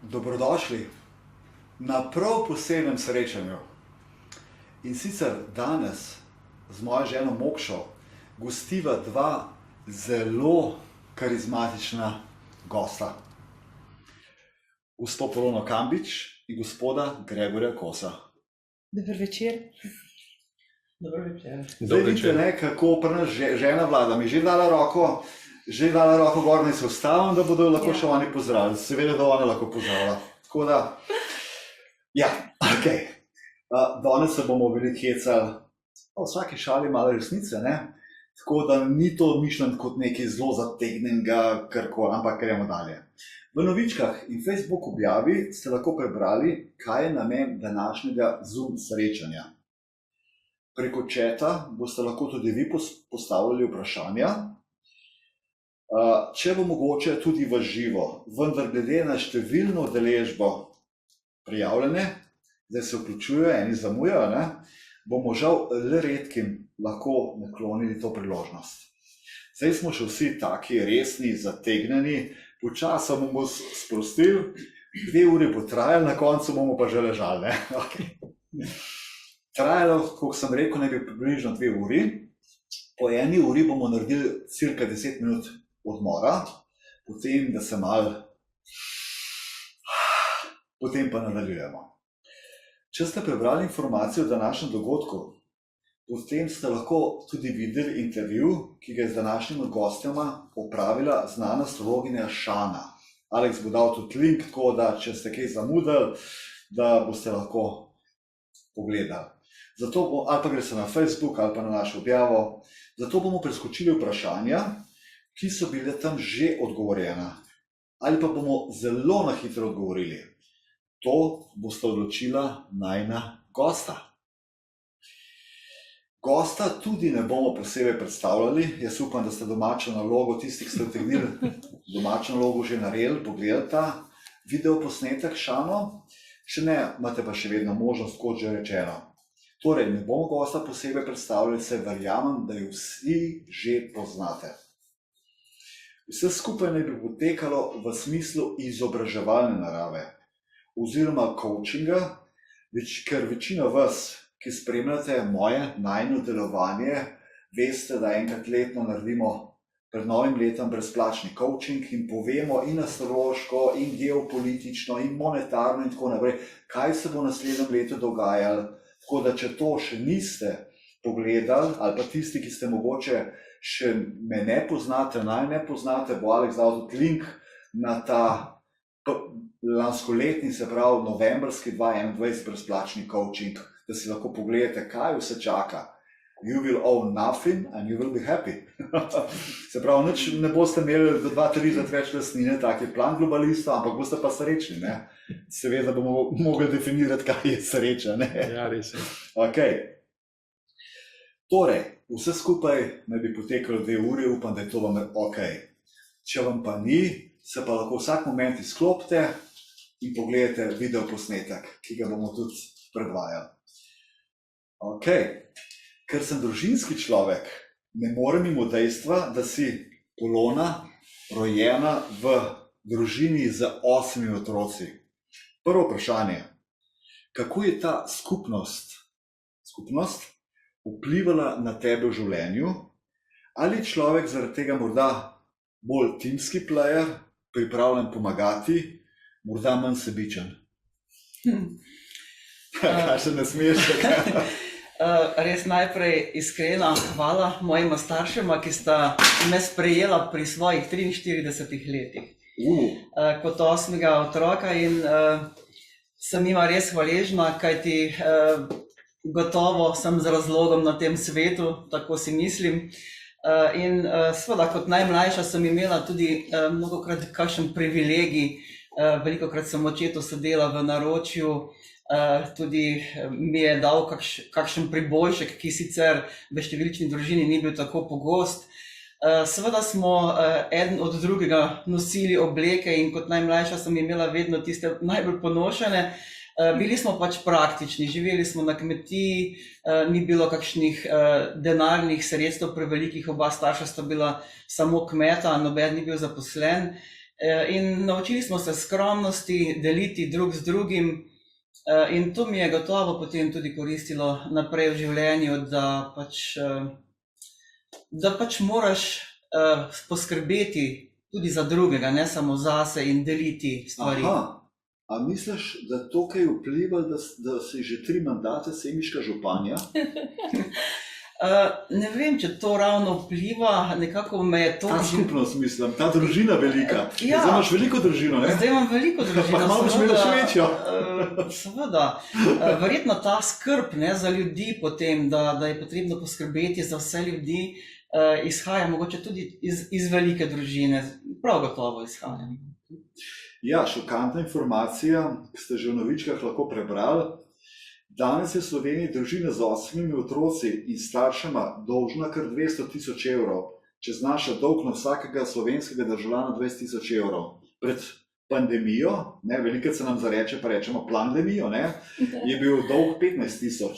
Dobrodošli na prav posebnem srečanju. In sicer danes z mojo ženo Mokšo gostiva dva zelo karizmatična gosta. Gospo Polono Kambič in gospoda Gregorja Kosa. Dober večer. Dobro večer. Zdaj vidite, kako pri nas žena vlada. Mi že dala roko gor, naj se ustavim, da bodo lahko še oni pozdravili. Seveda, da ona lahko pozdravila. Tako da, ja, ok. Danes se bomo veliko hecali, v vsaki šali malo resnice, ne? Tako da ni to mišljeno kot nekaj zelo zategnenega, karkoli, ampak gremo dalje. V novičkah in Facebook objavi ste lahko prebrali, kaj je namen današnjega Zoom srečanja. Preko četa boste lahko tudi vi postavljali vprašanja, če bo mogoče tudi v živo, vendar glede na številno udeležbo prijavljene, zdaj se vključujejo, eni zamujajo, ne, bomo žal le redkim lahko naklonili to priložnost. Zdaj smo še vsi taki resni, zategneni, počasno bomo sprostili, 2 uri bo trajalo, na koncu bomo pa že ležali, ne? Okay. Trajalo, kot sem rekel, naj bi približno 2 uri. Po 1 uri bomo naredili cirka 10 minut odmora, potem da se potem pa nadaljujemo. Če ste prebrali informacijo o današnjem dogodku, potem ste lahko tudi videli intervju, ki ga je z današnjima gostjama opravila znana astrologinja Šana. Aleks bo dal tudi link, tako da če ste kaj zamudili, da boste lahko pogledali. Zato ali pa gre se na Facebook ali pa na našo objavo. Zato bomo preskočili vprašanja, ki so bile tam že odgovorjena. Ali pa bomo zelo na hitro odgovorili. To boste odločila najina gosta. Gosta tudi ne bomo posebej predstavljali. Jaz upam, da ste domačo nalogo, tisti, ki ste utegnili domačo nalogo že naredili, pogledali ta videoposnetek Šano. Če ne, imate pa še vedno možnost, kot že rečeno. Torej, ne bomo gosta posebej predstavljali, se verjamem, da jo vsi že poznate. Vse skupaj naj bi potekalo v smislu izobraževalne narave oziroma coachinga, ker večina vas, ki spremljate najino delovanje, veste, da enkrat letno naredimo pred novim letom brezplačni coaching in povemo in astrološko, in geopolitično, in monetarno in tako naprej, kaj se bo naslednjem letu dogajalo. Tako da, če to še niste pogledali, ali pa tisti, ki ste mogoče še me ne poznate, ne poznate, bo Aleks dal tudi link na ta lanskoletni, se pravi novembrski 2021 brezplačni coaching, da si lahko pogledate, kaj vse čaka. You will own nothing and you will be happy. Se pravi, nič ne boste imeli do 2-3 več lastnine, tak je plan globalista, ampak boste pa srečni, ne? Seveda bomo mogli definirati, kaj je sreča, ne? Ja, res je. Ok. Torej, vse skupaj naj bi potekalo 2 uri, upam, da je to vam ok. Če vam pa ni, se pa lahko vsak moment izklopite in pogledate videoposnetek, ki ga bomo tudi predvajali. Ok. Ker sem družinski človek, ne morem mimo dejstva, da si Polona rojena v družini z 8 otroci. Prvo vprašanje, kako je ta skupnost vplivala na tebe v življenju? Ali je človek zaradi tega morda bolj timski player, pripravljen pomagati, morda manj sebičen? Kaj se ne smeješ? Res najprej iskrena hvala mojima staršema, ki sta me sprejela pri svojih 43 letih kot 8. otroka in sem jima res hvaležna, kajti gotovo sem z razlogom na tem svetu, tako si mislim. In seveda kot najmlajša sem imela tudi mnogokrat kakšen privilegij, velikokrat sem očetu sedela v naročju, tudi mi je dal kakšen priboljšek, ki sicer v številčni družini ni bil tako pogost. Seveda smo eden od drugega nosili obleke in kot najmlajša sem imela vedno tiste najbolj ponošene. Bili smo pač praktični, živeli smo na kmetiji, ni bilo kakšnih denarnih sredstev prevelikih, oba starša sta bila samo kmeta, noben ni bil zaposlen. In naučili smo se skromnosti, deliti drug z drugim. In to mi je gotovo potem tudi koristilo naprej v življenju, da pač moraš poskrbeti tudi za drugega, ne samo zase in deliti stvari. Aha, a misliš, da to kaj vpliva, da si že 3 mandate semiška županja? Ne vem, če to ravno vpliva, nekako me je to... Ta skupnost, mislim, ta družina velika. Ja. Zdaj imaš veliko družino, ne? Zdaj imam veliko družino. Pa malo boš imela še večjo. Seveda. Verjetno ta skrb, ne, za ljudi potem, da je potrebno poskrbeti za vse ljudi, izhaja mogoče tudi iz velike družine. Prav gotovo izhaja. Ja, šokantna informacija, ki ste že v novičkah lahko prebrali. Danes je v Sloveniji družina z 8 otroci in staršema dolžna kar 200.000 evrov, če znaša dolg na vsakega slovenskega državljana 20.000 evrov. Pred pandemijo, ne, velikokrat se nam zareče, pa rečemo plandemijo, ne, je bil dolg 15.000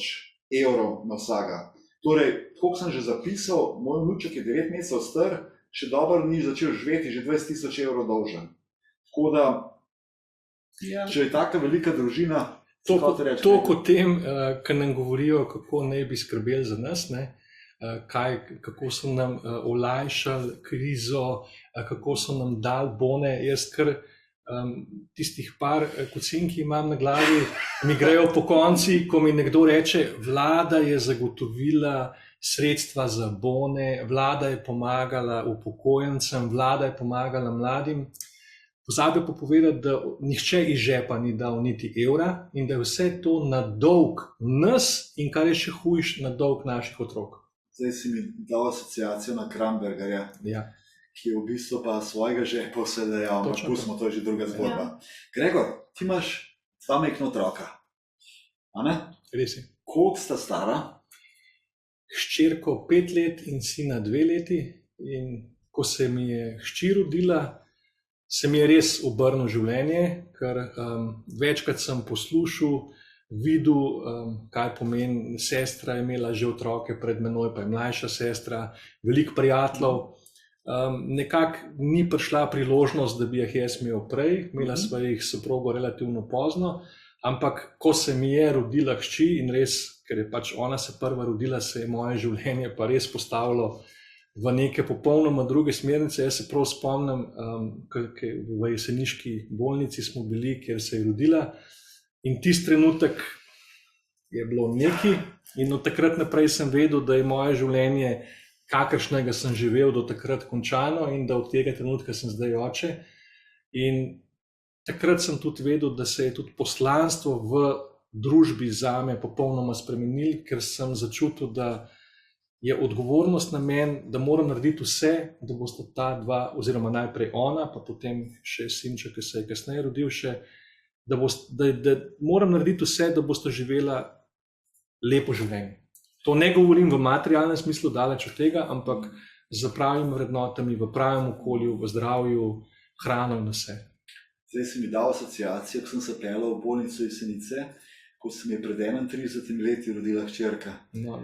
evrov na vsega. Torej, koliko sem že zapisal, moj vnuček je 9 mesecev star, še dobro ni začel živeti, že 20.000 evrov dolžen. Tako da, če je taka velika družina, Toliko o tem, kar nam govorijo, kako naj bi skrbeli za nas, ne? Kako so nam olajšali krizo, kako so nam dali bone. Jaz kar tistih par kocink imam na glavi, mi grejo po konci, ko mi nekdo reče, vlada je zagotovila sredstva za bone, vlada je pomagala upokojencem, vlada je pomagala mladim. Pozabi pa povedati, da nihče iz žepa ni dal niti evra in da je vse to na dolg nas in kar je še hujš, na dolg naših otrok. Zdaj si mi dal asociacijo na Krambergerja, Ja. ki je v bistvu pa svojega žepa vse dejal. Točno Pustimo, to je že druga zgodba. Gregor, ti imaš 2 majhna otroka. A ne? Res je. Koliko sta stara? Hčerko 5 let in sina 2 leti. In ko se mi je hči rodila, se mi je res obrnilo življenje, ker večkrat sem poslušal, videl, kaj pomeni, sestra je imela že otroke pred menoj, pa je mlajša sestra, veliko prijateljev. Nekako ni prišla priložnost, da bi jaz imel prej, imela sva jih soprogo relativno pozno, ampak ko se mi je rodila hči in res, ker je pač ona se prva rodila, se je moje življenje pa res postavilo v neke popolnoma druge smernice. Jaz se prav spomnim, v jeseniški bolnici smo bili, kjer se je rodila in tisti trenutek je bilo nekaj in od takrat naprej sem vedel, da je moje življenje, kakršnega sem živel do takrat, končano in da od tega trenutka sem zdaj oče. In takrat sem tudi vedel, da se je tudi poslanstvo v družbi zame popolnoma spremenilo, ker sem začutil, da je odgovornost na meni, da moram narediti vse, da bosta ta dva, oziroma najprej ona, pa potem še sinček, ki se je kasneje rodil še, da moram narediti vse, da bosta živela lepo življenje. To ne govorim v materialnem smislu, daleč od tega, ampak z pravimi vrednotami, v pravem okolju, v zdravju, hrano in vse. Zdaj si mi dal asociacijo, ko sem se peljal v bolnico Jesenice, ko se mi je pred 31 leti rodila hčerka. No,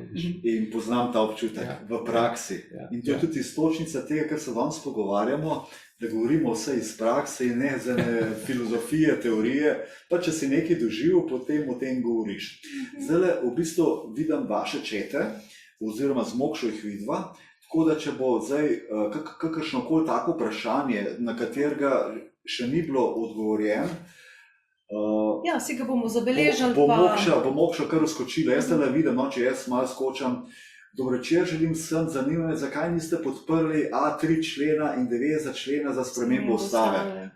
in poznam ta občutek v praksi. In to je tudi iztočnica tega, kar se danes pogovarjamo, da govorimo vse iz prakse in ne za filozofije, teorije, pa če si nekaj doživel, potem o tem govoriš. Zdaj v bistvu vidim vaše čete, oziroma zmogšo jih vidva, tako da če bo zdaj kakršnokoli tako vprašanje, na katerega še ni bilo odgovorjen, ja, si ga bomo zabeležili. Bo Mokša kar uskočila. Jaz tele vidim, če jaz malo skočam. Dobro večer, želim vsem, zanima me, zakaj niste podprli A3 člena in 90 člena za spremembo ustave?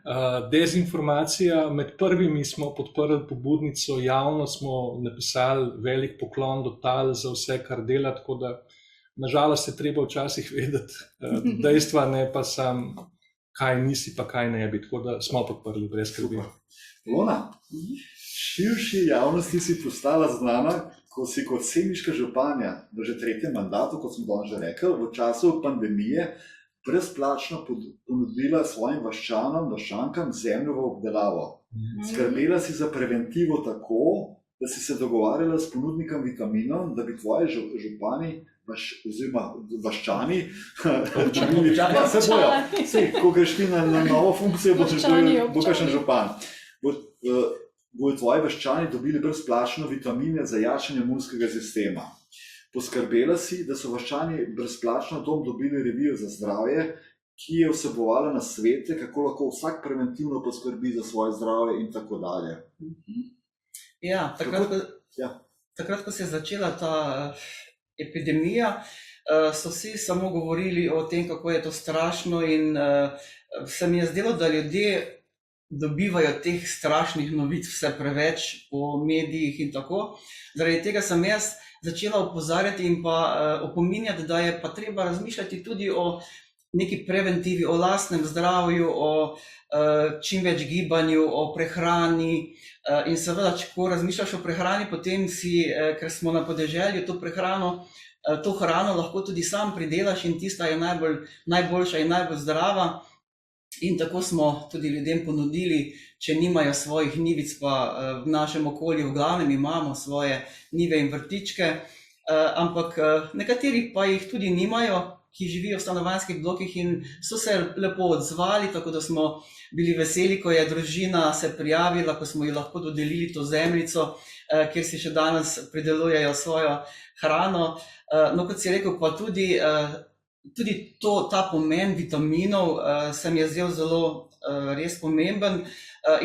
Dezinformacija. Med prvimi smo podprli pobudnico, javno smo napisali velik poklon do tal za vse, kar dela, tako da nažalost je treba včasih vedeti dejstva, ne pa sam kaj nisi, pa kaj ne bi, tako da smo podprli brez skrbi. Lona, širši javnosti si postala znana, ko si kot semiška županja v že 3. mandatu, kot sem danes že rekel, v času pandemije brezplačno ponudila svojim vaščankam zemljo v obdelavo. Skrbela si za preventivo tako, da si se dogovarjala s ponudnikom vitaminov, da bi tvoji župani oziroma vaščani, Občani. se bojo. Sej, ko greš ti na novo funkcijo, bo kakšen župan. Bojo tvoji vaščani dobili brezplačno vitamine za jačanje imunskega sistema. Poskrbela si, da so vaščani brezplačno dom dobili revijo za zdravje, ki je vsebovala nasvete, kako lahko vsak preventivno poskrbi za svoje zdravje in tako dalje. Ja, takrat, ko se je začela ta epidemija, so vsi samo govorili o tem, kako je to strašno in se mi je zdelo, da ljudje dobivajo teh strašnih novic vse preveč po medijih in tako. Zaradi tega sem jaz začela opozarjati in pa opominjati, da je pa treba razmišljati tudi o neki preventivi, o lastnem zdravju, o čim več gibanju, o prehrani. In seveda, ko razmišljaš o prehrani, potem si, ker smo na podeželju, to hrano lahko tudi sam pridelaš in tista je najboljša in najbolj zdrava. In tako smo tudi ljudem ponudili, če nimajo svojih njivic, pa v našem okolju v glavnem imamo svoje njive in vrtičke, ampak nekateri pa jih tudi nimajo, ki živijo v stanovanjskih blokih in so se lepo odzvali, tako da smo bili veseli, ko je družina se prijavila, ko smo ji lahko dodelili to zemljico, kjer si še danes pridelujejo svojo hrano. No, kot si rekel, pa tudi ta pomen vitaminov se mi je zdel zelo res pomemben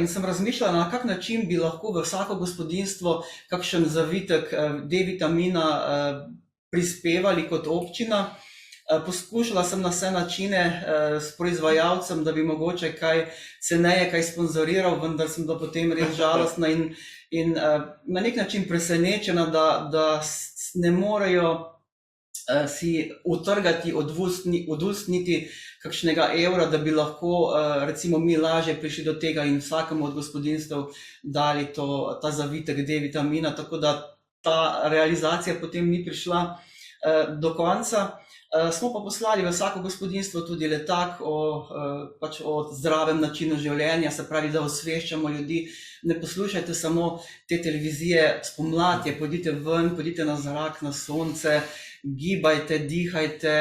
in sem razmišljala, na kak način bi lahko v vsako gospodinjstvo kakšen zavitek D-vitamina prispevali kot občina. Poskušala sem na vse načine s proizvajalcem, da bi mogoče kaj ceneje, kaj sponzoriral, vendar sem da potem res žalostna in na nek način presenečena, da ne morejo si utrgati od ust niti kakšnega evra, da bi lahko recimo mi lažje prišli do tega in vsakemu od gospodinjstev dali ta zavitek D-vitamina, tako da ta realizacija potem ni prišla do konca. Smo pa poslali v vsako gospodinjstvo tudi letak o zdravem načinu življenja, se pravi, da osveščamo ljudi, ne poslušajte samo te televizije spomladi, pojdite ven, pojdite na zrak, na sonce, gibajte, dihajte.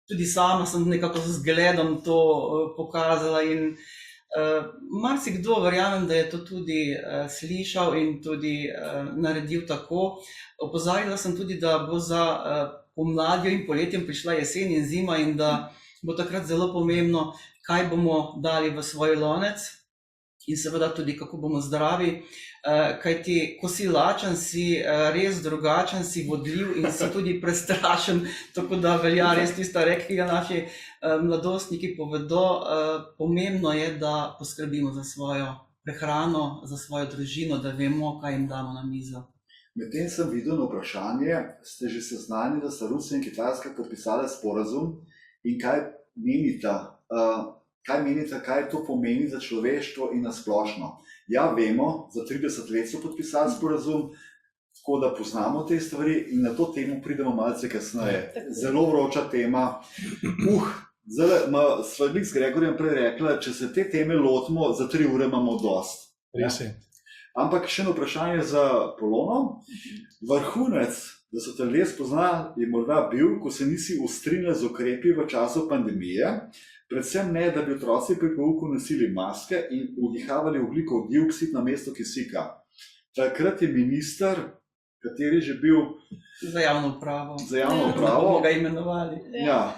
Tudi sama sem nekako z zgledom to pokazala in marsikdo, verjamem, da je to tudi slišal in tudi naredil tako. Opozarjala sem tudi, da bo za pomladjo in poletjem prišla jesen in zima in da bo takrat zelo pomembno, kaj bomo dali v svoj lonec in seveda tudi, kako bomo zdravi. Kajti, ko si lačen, si res drugačen, si vodljiv in si tudi prestrašen, tako da velja res tista rek, ki ga naši mladostniki povedo. Pomembno je, da poskrbimo za svojo prehrano, za svojo družino, da vemo, kaj jim damo na mizo. Medtem sem videl na vprašanje, ste že seznanjeni, da sta Rusija in Kitajska podpisale sporazum in kaj menite, kaj to pomeni za človeštvo in na splošno? Ja, vemo, za 30 let so podpisali sporazum, tako da poznamo te stvari in na to temo pridemo malce kasneje. Zelo vroča tema. Sva s Gregorjem prej rekla, če se te teme lotimo, za 3 ure imamo dost. Res je. Ampak še eno vprašanje za Polono. Vrhunec, da so te ljudje spoznali, je morda bil, ko se nisi ustrinjal z ukrepi v času pandemije, predvsem ne, da bi otroci pri pouku nosili maske in vdihavali ogljikov dioksid namesto kisika. Takrat je minister, kateri že bil za javno upravo. Za javno upravo. Bomo ga imenovali. Ja,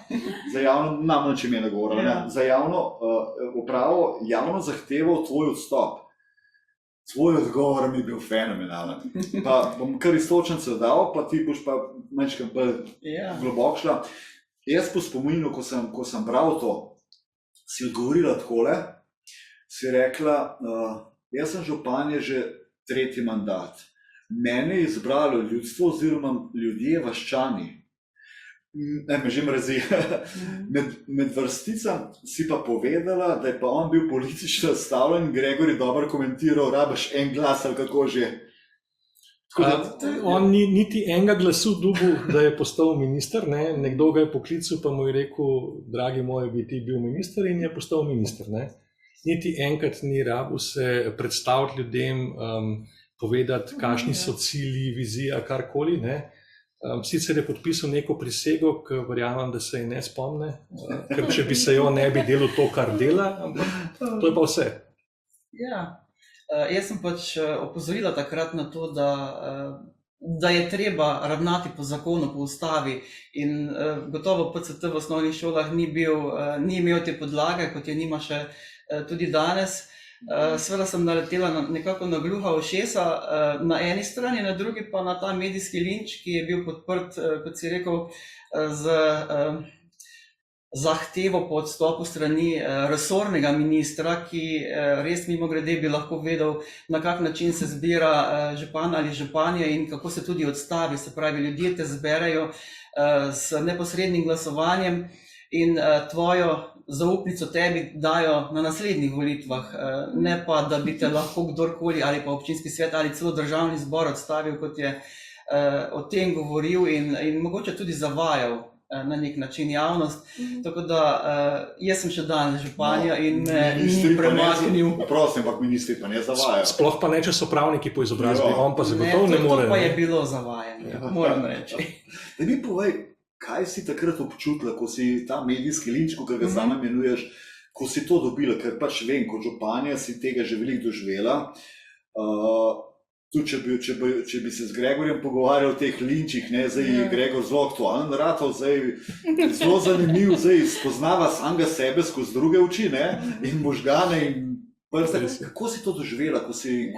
za javno, nam nič imena govorila, ja. Za javno upravo javno zahteval tvoj odstop. Tvoj odgovor mi je bil fenomenalen. Pa bom kar istočnico dal, pa ti boš pa manjčkam bolj globoko šla. Jaz po spominu, ko sem bral to, si odgovorila takole, si rekla, jaz sem županja že 3. mandat. Mene je izbralo ljudstvo oziroma ljudje vaščani. Me že mrzi. Med vrsticam si pa povedala, da je pa on bil politično stavljen in Gregor je dobro komentiral, rabaš en glas ali kako že. On ni niti enega glasu dobil, da je postal minister. Nekdo ga je poklical, pa mu je rekel, dragi moj, bi ti bil minister in je postal minister. Niti enkrat ni rabil se predstaviti ljudem, povedati, kakšni so cilji, vizija, karkoli. Sicer je podpisal neko prisego, ki verjamem, da se je ne spomne, ker če bi se jo ne bi delal to, kar dela, ampak to je pa vse. Ja, jaz sem pač opozorila takrat na to, da je treba ravnati po zakonu, po ustavi in gotovo PCT v osnovnih šolah ni imel te podlage, kot je nima še tudi danes. Seveda sem naletela nekako na gluha ušesa na eni strani, na drugi pa na ta medijski linč, ki je bil podprt, kot si rekel, z zahtevo po odstopu strani resornega ministra, ki res mimogrede bi lahko vedel, na kak način se zbira župan ali županja in kako se tudi odstavi, se pravi, ljudje te zberejo s neposrednim glasovanjem in tvojo zaupnico tebi dajo na naslednjih volitvah, ne pa, da bi te lahko kdorkoli ali pa občinski svet ali celo državni zbor odstavil, kot je o tem govoril in mogoče tudi zavajal na nek način javnost. Tako da jaz sem še danes županja in me ni premaknil. Prosim, ampak ministri pa ne zavajajo. Sploh pa ne, če so pravniki po izobrazbi, on pa zagotovo ne more. To pa je bilo zavajanje, moram reči. Da mi povej, kaj si takrat občutila, ko si ta medijski linč, ko ga sama imenuješ, ko si to dobila, ker pač vem, kot županja si tega že veliko doživela. Tudi če bi se z Gregorjem pogovarjal o teh linčih, zdaj je Gregor zelo aktualen, zelo zanimiv, zdaj spoznava samega sebe skozi druge oči in možgane in prste. Kako si to doživela, ko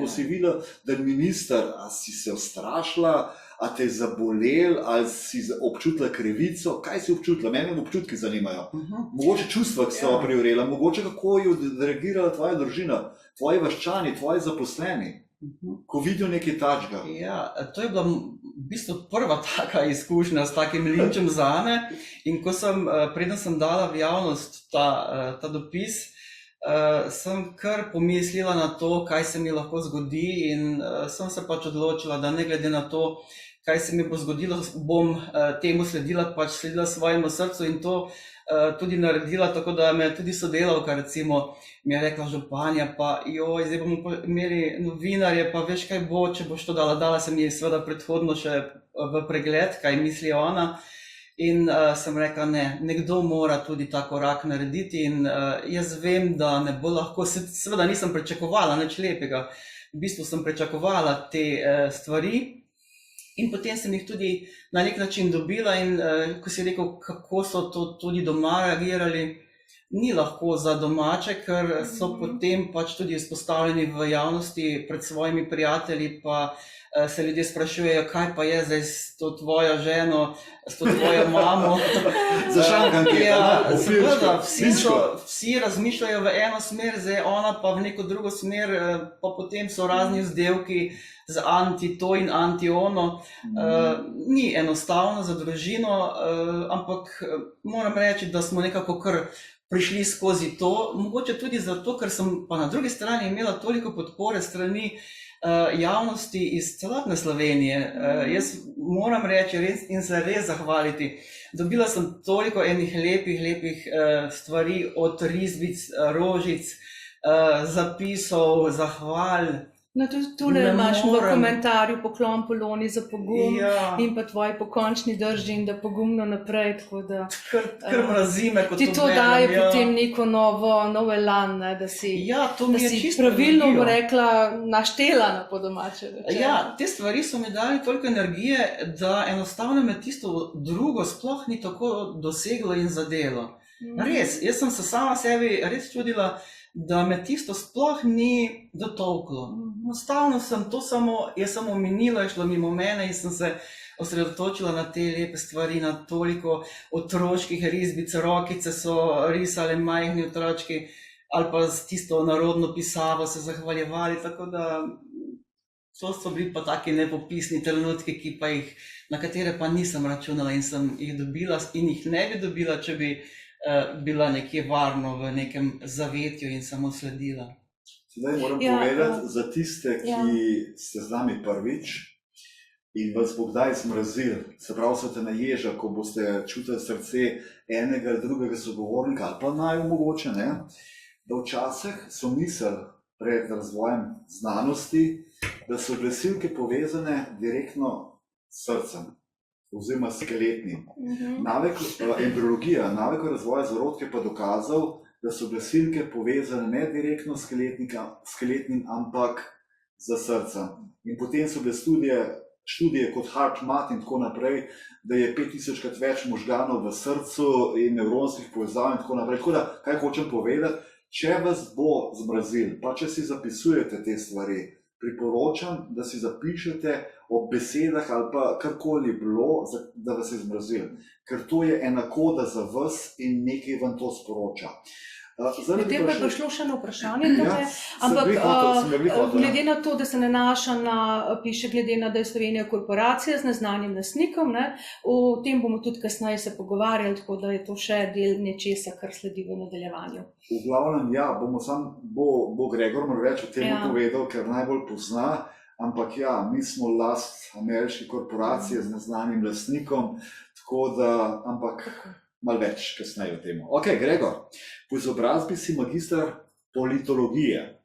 si videla, da je minister, a si se ustrašila, a te je zabolel, ali si občutila krivico, kaj si občutila? Mene občutki zanimajo. Mogoče čustva, ki so priorela, mogoče kako je odreagirala tvoja družina, tvoji vaščani, tvoji zaposleni, ko vidijo nekaj takega. Ja, to je bila v bistvu prva taka izkušnja s takim linčem zame in ko preden sem dala v javnost ta dopis, sem kar pomislila na to, kaj se mi lahko zgodi in sem se pač odločila, da ne glede na to, kaj se mi bo zgodilo, bom temu sledila svojemu srcu in to tudi naredila, tako da me tudi sodelavka recimo mi je rekla, županja, pa joj, zdaj bomo imeli novinarje, pa veš kaj bo, če boš to dala se mi je seveda predhodno še v pregled, kaj misli ona. In sem rekla, ne, nekdo mora tudi ta korak narediti in jaz vem, da ne bo lahko, seveda nisem pričakovala nič lepega, v bistvu sem pričakovala te stvari in potem sem jih tudi na nek način dobila in ko si rekel, kako so to tudi doma reagirali, ni lahko za domače, ker so potem pač tudi izpostavljeni v javnosti pred svojimi prijatelji, pa se ljudje sprašujejo, kaj pa je zdaj s to tvojo ženo, s to tvojo mamo. Seveda, vsi razmišljajo v eno smer, zdaj ona pa v neko drugo smer, pa potem so razni vzdevki z anti to in anti ono. Ni enostavno za družino, ampak moram reči, da smo nekako kar prišli skozi to, mogoče tudi zato, ker sem pa na drugi strani imela toliko podpore strani javnosti iz celotne Slovenije. Jaz moram reči in se res zahvaliti. Dobila sem toliko enih lepih stvari, od risbic, rožic, zapisov, zahval. No, tudi tule imaš v komentarju poklon Poloni za pogum in pa tvoji pokončni drži in da pogumno naprej, tako da kar mrazime, kot ti to daje potem neko nov elan, da si pravilno bo rekla naštela na po domače. Ja, te stvari so mi dali toliko energije, da enostavno me tisto drugo sploh ni tako doseglo in zadelo. Res, jaz sem se sama sebi res čudila, da me tisto sploh ni dotolklo. Enostavno sem to jaz sem omenila, je šlo mimo mene in sem se osredotočila na te lepe stvari, na toliko otroških risbic, rokice so risale majhni otročki ali pa z tisto narodno pisavo se zahvaljevali, tako da to so bili pa taki nepopisni trenutki, na katere pa nisem računala in sem jih dobila in jih ne bi dobila, če bi bila nekje varno v nekem zavetju in samo sledila. Sedaj moram povedati za tiste, ki ste z nami prvič in vas bo kdaj zmrazil, se pravi, so te naježa, ko boste čutili srce enega ali drugega sogovornika, ali pa naj mogoče, da včasih so misel pred razvojem znanosti, da so glasilke povezane direktno s srcem. oziroma skeletni. Embriologija, navek razvoja zarodke pa dokazal, da so glasilke povezane ne direktno s skeletnim, ampak z srcem. In potem so bile študije kot HeartMath in tako naprej, da je 5000-krat več možganov v srcu in nevronskih povezav in tako naprej. Tako da, kaj hočem povedati, če vas bo zmrazil, pa če si zapisujete te stvari, priporočam, da si zapišete ob besedah ali pa karkoli bilo, da vas je zmrazil. Ker to je ena koda za vas in nekaj vam to sporoča. Potem pa je prišlo še na vprašanje, ampak glede na to, da se nanaša na, piše glede na, da je Slovenija korporacija z neznanim lastnikom, o tem bomo tudi kasneje se pogovarjali, tako da je to še del nečesa, kar sledi v nadaljevanju. V glavnem, ja, bo Gregor malo več o tem povedal, ker najbolj pozna, ampak ja, mi smo last ameriške korporacije z neznanim lastnikom, tako da, ampak malo več kasneje o tem. Ok, Gregor, po izobrazbi si magister politologije.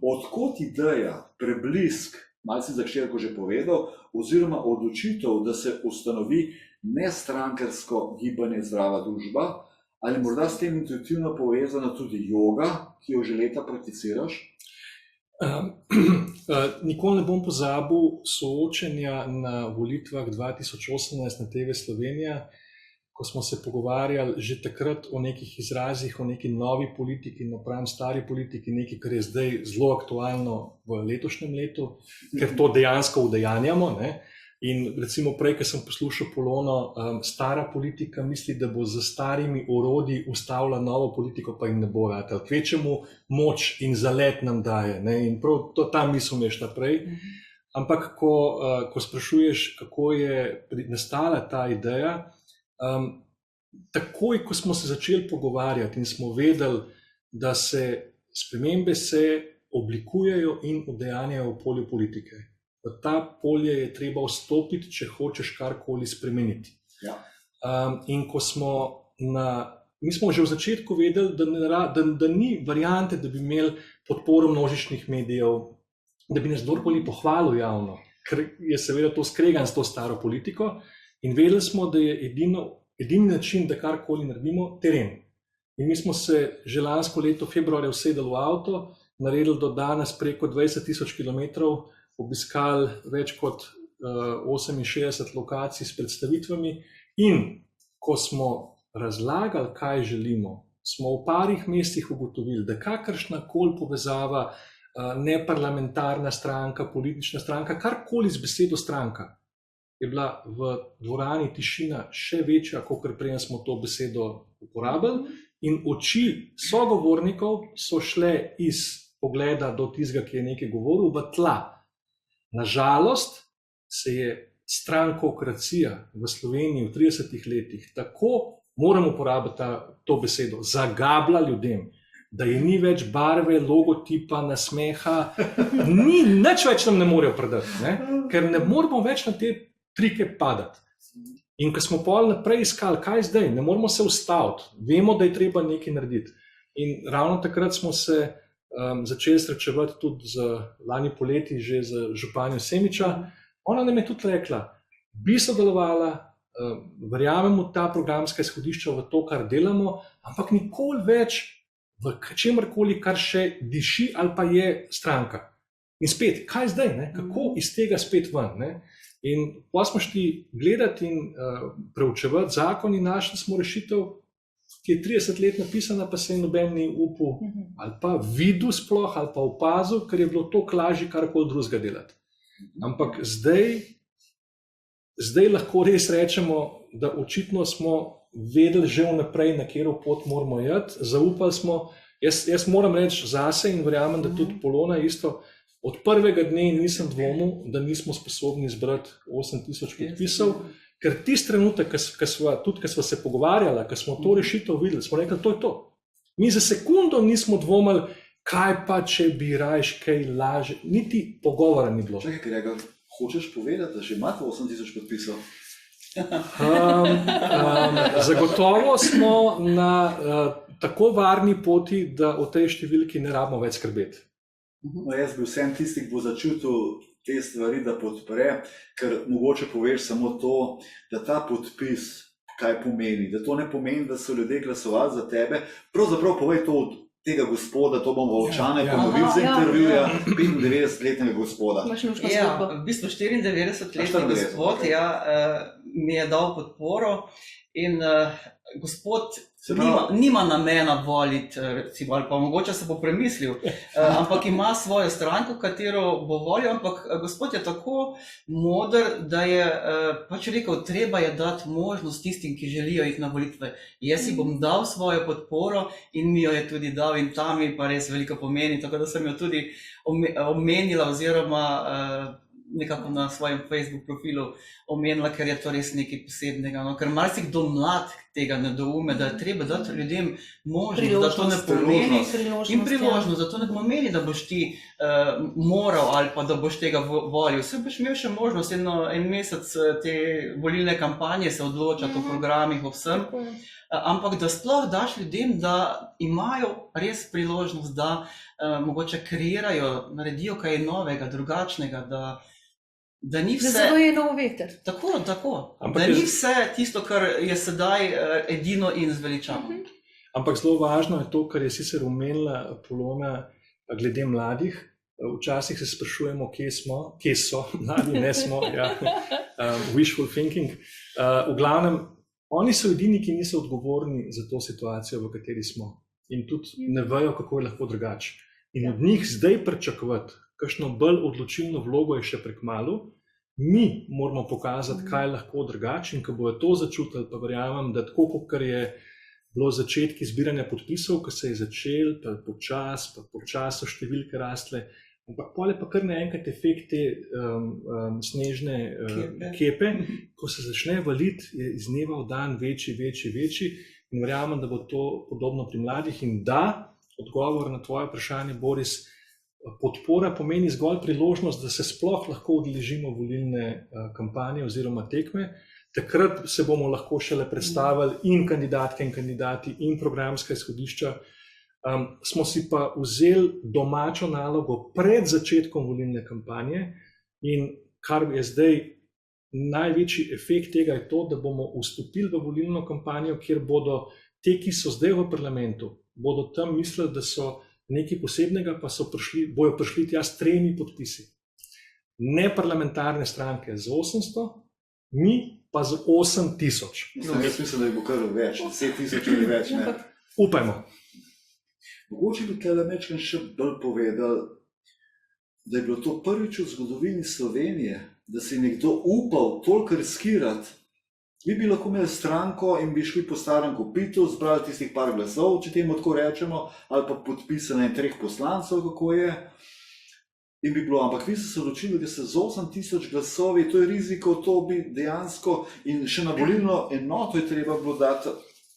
Odkot ideja, preblisk, malo si za hčerko že povedal, oziroma odločitev, da se ustanovi nestrankarsko gibanje Zdrava družba, ali morda s tem intuitivno povezana tudi joga, ki jo že leta prakticiraš? Nikoli ne bom pozabil soočenja na volitvah 2018 na TV Slovenija, ko smo se pogovarjali že takrat o nekih izrazih, o neki novi politiki, napram stari politiki, nekaj, kar je zdaj zelo aktualno v letošnjem letu, ker to dejansko udejanjamo. In recimo prej, ko sem poslušal Polono, stara politika misli, da bo z starimi orodji ustavila novo politiko, pa jim ne bo ratal. Kvečemu moč in zalet nam daje. In prav ta misel me je šla prej. Ampak, ko sprašuješ, kako je nastala ta ideja, takoj, ko smo se začeli pogovarjati in smo vedeli, da se spremembe oblikujejo in udejanjajo v polju politike. V ta polje je treba vstopiti, če hočeš karkoli spremeniti. Ja. In ko mi smo že v začetku vedeli, da ni variante, da bi imeli podporo množičnih medijev, da bi nas kdorkoli pohvalil javno, ker je seveda to skregan s to staro politiko. In vedeli smo, da je edini način, da karkoli naredimo, teren. In mi smo se že lansko leto februarja usedeli v avto, naredili do danes preko 20.000 kilometrov, obiskali več kot 68 lokacij s predstavitvami in ko smo razlagali, kaj želimo, smo v parih mestih ugotovili, da kakršnakoli povezava, neparlamentarna stranka, politična stranka, karkoli z besedo stranka, je bila v dvorani tišina še večja, kakor prej smo to besedo uporabili, in oči sogovornikov so šle iz pogleda do tistega, ki je nekaj govoril, v tla. Nažalost se je strankokracija v Sloveniji v 30 letih tako, moram uporabiti to besedo, zagabla ljudem, da je ni več barve, logotipa, nasmeha, nič več nam ne morejo predati, ker ne moramo več na te trike padati. In ko smo pol naprej iskali, kaj zdaj, ne moramo se ustaviti, vemo, da je treba nekaj narediti. In ravno takrat smo se začeli srečevati tudi z lani poleti, že z županjo Semiča. Ona nam je tudi rekla, bi sodelovala, verjamemo ta programska izhodišča v to, kar delamo, ampak nikoli več v čemarkoli, kar še diši ali pa je stranka. In spet, kaj zdaj, kako iz tega spet ven? In pa smo šli gledati in preučevati zakon in našli smo rešitev, ki je 30 let napisana, pa se je noben ni upal ali pa videl sploh ali pa opazil, ker je bilo toliko lažje karkoli drugega delati. Ampak zdaj lahko res rečemo, da očitno smo vedeli že vnaprej, na katero pot moramo iti, zaupali smo. Jaz moram reči zase in verjamem, da tudi Polona isto, od prvega dne nisem dvomil, da nismo sposobni zbrati 8000 podpisov, ker tisti trenutek, ko smo se pogovarjali, ko smo to rešitev videli, smo rekli, to je to. Mi za sekundo nismo dvomili, kaj pa, če bi rajš kaj laže, niti pogovora ni bilo. Čakaj, Gregor, hočeš povedati, da že imate 8000 podpisov? Zagotovo smo na tako varni poti, da o tej številki ne rabimo več skrbeti. No, jaz bi vsem tisti, ki bo začutil te stvari, da podpre, ker mogoče poveš samo to, da ta podpis kaj pomeni, da to ne pomeni, da so ljudje glasovali za tebe, pravzaprav povej to od tega gospoda, to bomo Volčane ponovili za intervjuja 95-letnega gospoda. V bistvu 94-letni gospod mi je dal podporo in gospod nima namena voliti, recimo, ali pa mogoče se bo premislil, ampak ima svojo stranko, katero bo volil, ampak gospod je tako moder, da je pač rekel, treba je dati možnost tistim, ki želijo iti na volitve. Jaz si bom dal svojo podporo in mi jo je tudi dal in ta mi pa res veliko pomeni, tako da sem jo tudi omenila oziroma nekako na svojem Facebook profilu omenila, ker je to res nekaj posebnega. No? Ker marsikdo mlad tega ne doume, da je treba dati ljudem možnost, da to ne pomeni in priložnost, da to ne pomeni, da boš ti moral ali pa da boš tega volil. Vse boš imel še možnost, en mesec te volilne kampanje se odločati o programih, o vsem, ampak da sploh daš ljudem, da imajo res priložnost, da mogoče kreirajo, naredijo kaj novega, drugačnega, da ni vse... Da je nov veter. Tako. Da ni vse tisto, kar je sedaj edino in zveličano. Ampak zelo važno je to, kar je sicer omenila Polona glede mladih. Včasih se sprašujemo, kje so mladi, ne smo, wishful thinking. V glavnem, oni so edini, ki niso odgovorni za to situacijo, v kateri smo. In tudi ne vejo, kako je lahko drugače. In od njih zdaj pričakovati kakšno bolj odločilno vlogo je še prekmalu. Mi moramo pokazati, kaj je lahko drugače, in ko bojo to začutili, pa verjamem, da tako, kot je bilo začetki zbiranja podpisov, ko se je začel, pa počas so številke rastle, ampak pol je pa kar naenkrat efekt te snežne kepe, ko se začne valiti, je iz dneva v dan večji, in verjamem, da bo to podobno pri mladih. In da, odgovor na tvoje vprašanje, Boris, podpora pomeni zgolj priložnost, da se sploh lahko udeležimo volilne kampanje oziroma tekme. Takrat se bomo lahko šele predstavili in kandidatke in kandidati in programska izhodišča. Smo si pa vzeli domačo nalogo pred začetkom volilne kampanje in kar je zdaj največji efekt tega je to, da bomo vstopili v volilno kampanjo, kjer bodo te, ki so zdaj v parlamentu, bodo tam mislili, da so nekaj posebnega, pa bojo prišli tja s 3 podpisi. Neparlamentarne stranke z 800, mi pa z 8000. Jaz mislim, da je bo kar več, 10.000 ali več. Ne? Upajmo. Mogoče bi tega nekaj še bolj povedal, da je bilo to prvič v zgodovini Slovenije, da si nekdo upal toliko riskirati. Vi bi lahko imeli stranko in bi šli po starem kopitu, zbrali tistih par glasov, če temu tako rečemo, ali pa podpisane 3 poslancev, kako je. In bi bilo, ampak vi ste se odločili, da se z 8000 glasovi, to je riziko, to bi dejansko, in še na volilno enoto je treba bilo dati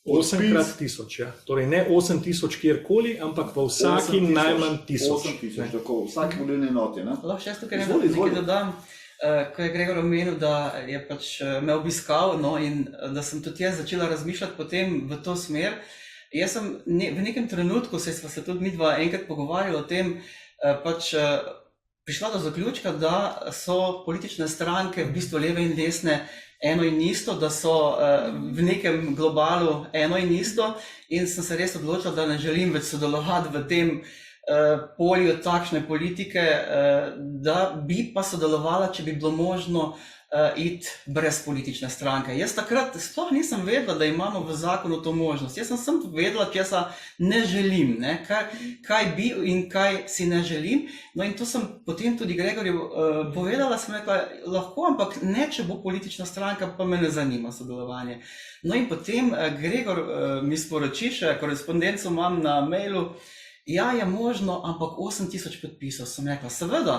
8x1000, ja. Torej ne 8000 kjerkoli, ampak v vsaki najmanj 1000. 8000, tako, v vsaki volilni enoti. Lahko še jaz tukaj nekaj dodam. Ko je Gregor omenil, da je pač me obiskal, no, in da sem tudi jaz začela razmišljati potem v to smer. Jaz sem v nekem trenutku, sva se tudi midva enkrat pogovarjali o tem, pač prišla do zaključka, da so politične stranke v bistvu leve in desne eno in isto, da so v nekem globalu eno in isto, in sem se res odločila, da ne želim več sodelovati v tem polju takšne politike, da bi pa sodelovala, če bi bilo možno iti brez politične stranke. Jaz takrat sploh nisem vedela, da imamo v zakonu to možnost. Jaz sem vedela, česa ne želim, ne? Kaj bi in kaj si ne želim. No in to sem potem tudi Gregorju povedala, sem rekla, lahko, ampak ne, če bo politična stranka, pa me ne zanima sodelovanje. No in potem Gregor mi sporoči, še korespondenco imam na mailu, ja, je možno, ampak 8000 podpisov. Sem rekla, seveda,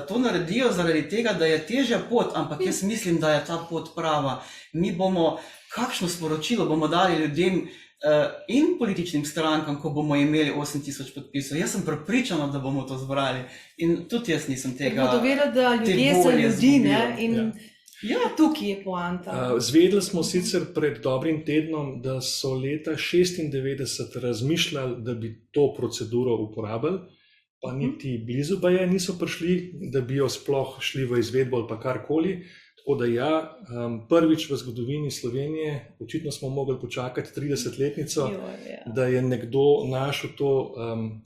to naredijo zaradi tega, da je težja pot, ampak jaz mislim, da je ta pot prava. Mi bomo, kakšno sporočilo bomo dali ljudem in političnim strankam, ko bomo imeli 8000 podpisov. Jaz sem prepričana, da bomo to zbrali. In tudi jaz nisem tega... Bodo vedeli, da ljudje so ljudi, ne? In ja, tukaj je poanta. Zvedeli smo sicer pred dobrim tednom, da so leta 96 razmišljali, da bi to proceduro uporabili, pa niti blizu baje niso prišli, da bi jo sploh šli v izvedbo ali pa karkoli. Tako da ja, prvič v zgodovini Slovenije, očitno smo mogli počakati 30-letnico, da je nekdo našel to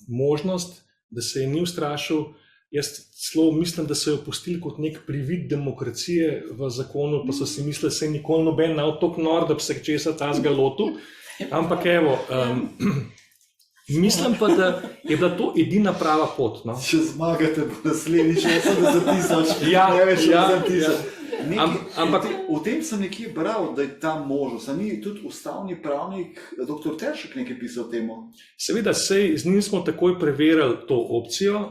možnost, da se je ni ustrašil. Jaz celo mislim, da so jo pustili kot nek privid demokracije v zakonu, pa so si mislili, da se nikoli noben nav tako nor, da bi se česa tazga lotil. Ampak evo, mislim pa, da je bila to edina prava pot. No? Če zmagate, bo naslednjič, da zapisaš. Ampak v tem sem nekje bral, da je ta možnost. A ni tudi ustavni pravnik, dr. Teršek, nekaj pisal o temu? Seveda, z njim smo takoj preverili to opcijo.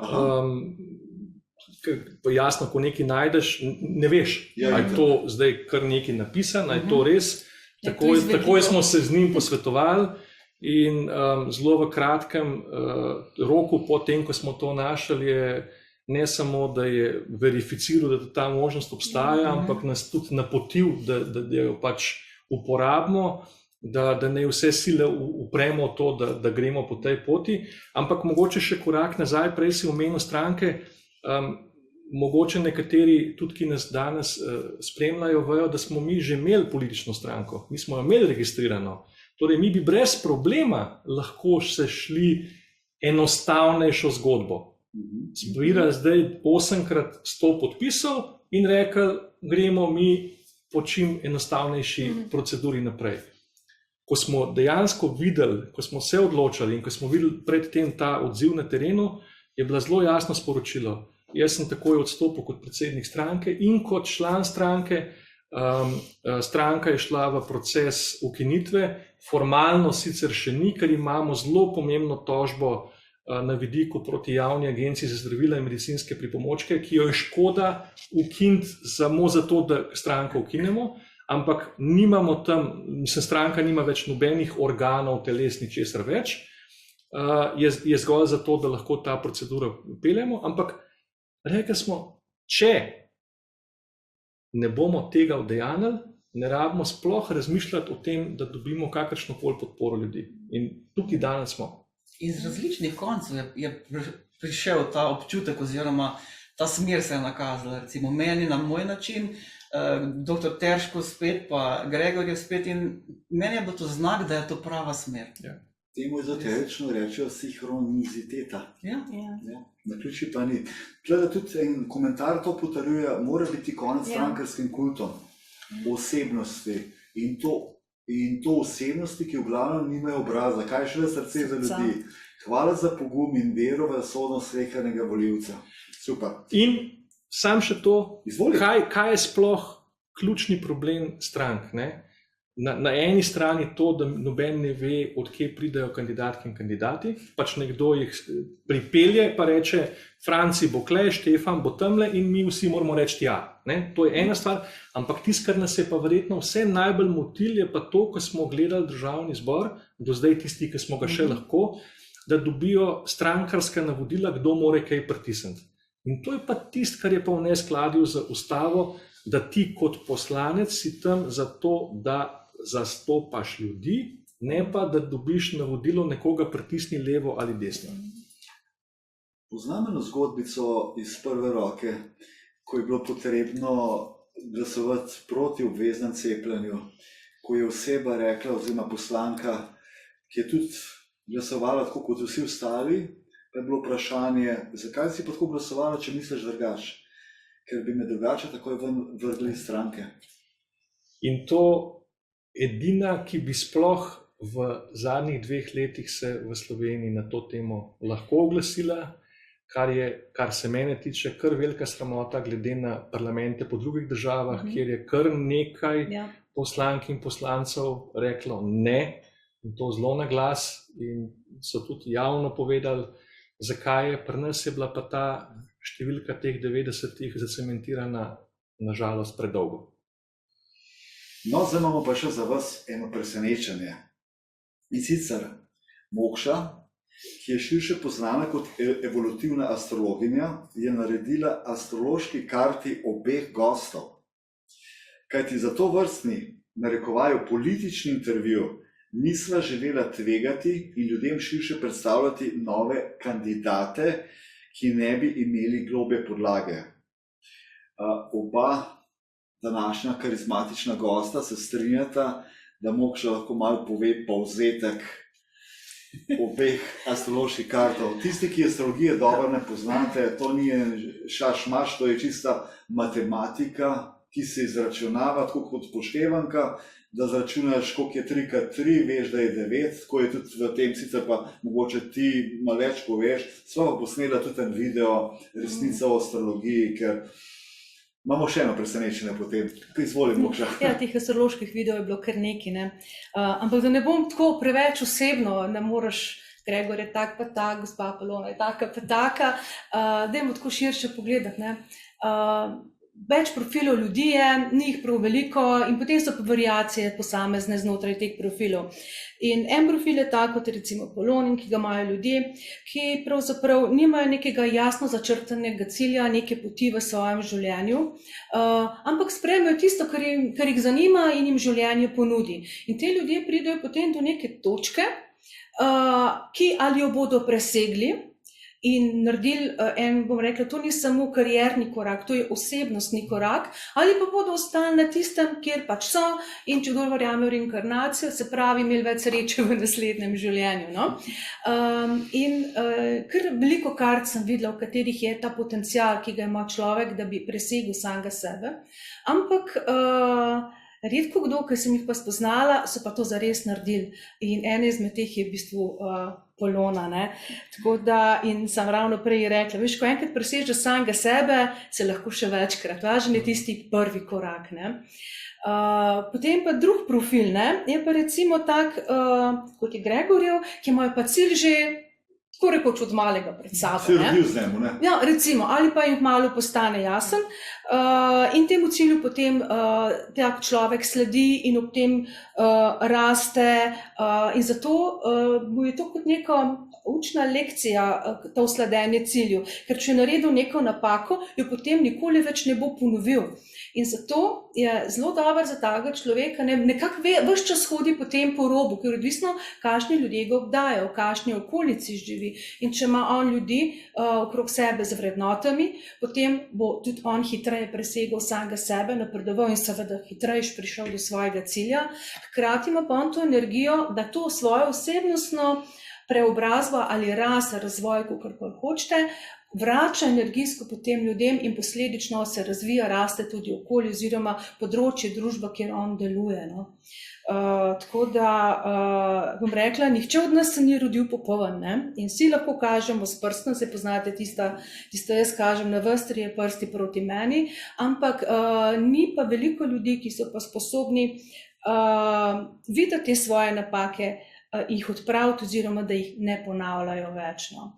Jasno, ko nekaj najdeš, ne veš, ali je to zdaj kar nekaj napisano, ali je to res. Takoj smo se z njim posvetovali in zelo v kratkem roku po tem, ko smo to našli, je ne samo, da je verificiral, da ta možnost obstaja, ampak nas tudi napotil, da jo pač uporabimo, da ne vse sile upremo v to, da gremo po tej poti. Ampak mogoče še korak nazaj, prej si omenil stranke, mogoče nekateri, tudi ki nas danes spremljajo, vejo, da smo mi že imeli politično stranko, mi smo jo imeli registrirano. Torej, mi bi brez problema lahko se šli enostavnejšo zgodbo. Zbirali zdaj 8x100 podpisov in rekli, gremo mi po čim enostavnejši proceduri naprej. Ko smo dejansko videli, ko smo se odločali in ko smo videli predtem ta odziv na terenu, je bilo zelo jasno sporočilo. Jaz sem takoj odstopil kot predsednik stranke in kot član stranke. Stranka je šla v proces ukinitve, formalno sicer še ni, ker imamo zelo pomembno tožbo na vidiku proti javni agenciji za zdravila in medicinske pripomočke, ki jo je škoda ukiniti samo zato, da stranko ukinemo, ampak nimamo tam, stranka nima več nobenih organov, teles, ničesar več, je zgolj zato, da lahko ta proceduro peljemo, ampak rekli smo, če ne bomo tega udejanjili, ne rabimo sploh razmišljati o tem, da dobimo kakršnokoli podporo ljudi. In tukaj danes smo. Iz različnih koncev je prišel ta občutek oziroma ta smer se je nakazala. Recimo meni na moj način, dr. Terško spet, pa Gregorjev spet in meni je bilo to znak, da je to prava smer. Ja. Temu ezoterično rečejo sinhroniziteta. Ja. Naključje pa ni. Tle tudi en komentar to potrjuje, mora biti konec strankarskim kultom osebnosti in to osebnosti, ki v glavnem nimajo obraza. Kaj šele srce za ljudi? Hvala za pogum in vero v sodnost slehernika volivca. Super. In sam še to, kaj je sploh ključni problem strank, ne? Na eni strani to, da noben ne ve, od kje pridejo kandidatke in kandidati, pač nekdo jih pripelje pa reče, Franci bo kle, Štefan bo tamle in mi vsi moramo reči ja. Ne? To je ena stvar, ampak tisto, kar nas je pa verjetno vse najbolj motil, je pa to, ko smo gledali Državni zbor, do zdaj tisti, ki smo ga še lahko, da dobijo strankarska navodila, kdo more kaj pritisniti. In to je pa tisto, kar je pa v neskladju z ustavo, da ti kot poslanec si tam zato, da zastopaš ljudi, ne pa, da dobiš navodilo nekoga pritisni levo ali desno. Poznam eno zgodbico iz prve roke, ko je bilo potrebno glasovati proti obveznem cepljenju, ko je oseba rekla, oziroma poslanka, ki je tudi glasovala tako kot vsi ostali, pa je bilo vprašanje, zakaj si pa tako glasovala, če misliš drugače? Ker bi me drugače takoj vrgli iz stranke. In to edina, ki bi sploh v zadnjih 2 letih se v Sloveniji na to temo lahko oglasila, kar se mene tiče, kar velika sramota glede na parlamente po drugih državah, kjer je kar nekaj poslank in poslancev reklo ne, in to zelo na glas, in so tudi javno povedali, zakaj je. Pri nas je bila pa ta številka teh 90-ih zacementirana nažalost predolgo. No, zdaj imamo pa še za vas eno presenečenje. In sicer Mokša, ki je širše poznana kot evolutivna astrologinja, je naredila astrološki karti obeh gostov. Kajti za to vrstni, narekovajo politični intervju, nisva želela tvegati in ljudem širše predstavljati nove kandidate, ki ne bi imeli globlje podlage. Oba današnja karizmatična gosta se strinjata, da mogoče lahko malo pove povzetek obeh astroloških kartov. Tisti, ki astrologije dobro ne poznate, to ni šaš-maš, to je čista matematika, ki se izračunava tako kot poštevanka, da zračunaš, koliko je 3x3, veš, da je 9, tako je tudi v tem, sicer pa mogoče ti malo več poveš. Sva pa posnela tudi en video, resnica o astrologiji, ker imamo še eno presenečenje potem. Izvolim, Mokša. Ja, teh astroloških videov je bilo kar nekaj, ne. Ampak da ne bom tako preveč osebno, ne moreš, Gregor je tak pa tak, gospa Polona je taka pa taka, dajmo tako širše pogledati, ne. Več profilov ljudi je, ni jih prav veliko in potem so pa variacije posamezne znotraj teh profilov. In en profil je tak, kot recimo Polonin, ki ga imajo ljudje, ki pravzaprav nimajo nekega jasno začrtanega cilja, neke poti v svojem življenju, ampak sprejmejo tisto, kar jih zanima in jim življenje ponudi. In te ljudje pridejo potem do neke točke, ki ali jo bodo presegli, in naredili bom rekla, to ni samo karierni korak, to je osebnostni korak, ali pa bodo ostali na tistem, kjer pač so in če kdo verjame v reinkarnacijo, se pravi, imeli več sreče v naslednjem življenju. No? Kar veliko kart sem videla, v katerih je ta potencial, ki ga ima človek, da bi presegel samega sebe, ampak redko kdo, ki sem jih pa spoznala, so pa to zares naredili in ene izmed teh je v bistvu Polona, ne. Tako da, in sem ravno prej rekla, veš, ko enkrat presežeš samega sebe, se lahko še večkrat, važen je tisti prvi korak, ne. Potem pa drug profil, ne, je pa recimo tak, kot je Gregorjev, ki imajo pa cilj že tako rekoč od malega pred sabo. Se rodil z njemu, ne? Ja, recimo, ali pa jim malo postane jasen in temu cilju potem tak človek sledi in ob tem raste in zato mu je to kot neka učna lekcija, to sledenje cilju, ker če je naredil neko napako, jo potem nikoli več ne bo ponovil. In zato je zelo dobro za takega človeka, nekako ves čas hodi potem po robu, ker odvisno, kakšni ljudje ga obdajajo, v kakšni okolici živi. In če ima on ljudi okrog sebe z vrednotami, potem bo tudi on hitreje presegel samega sebe, napredoval in seveda hitreje prišel do svojega cilja. Hkrati ima pa on to energijo, da to svojo osebnostno preobrazbo ali rast, razvoj, kakorkoli hočete, vrača energijsko potem ljudem in posledično se razvija, raste tudi okolje oziroma področje družba, kjer on deluje. No. Tako da, bom rekla, nihče od nas se ni rodil popoln, ne? In vsi lahko kažemo s prstom, se poznate tisto jaz kažem na vas, 3 prsti proti meni, ampak ni pa veliko ljudi, ki so pa sposobni videti te svoje napake, jih odpraviti oziroma da jih ne ponavljajo več. No.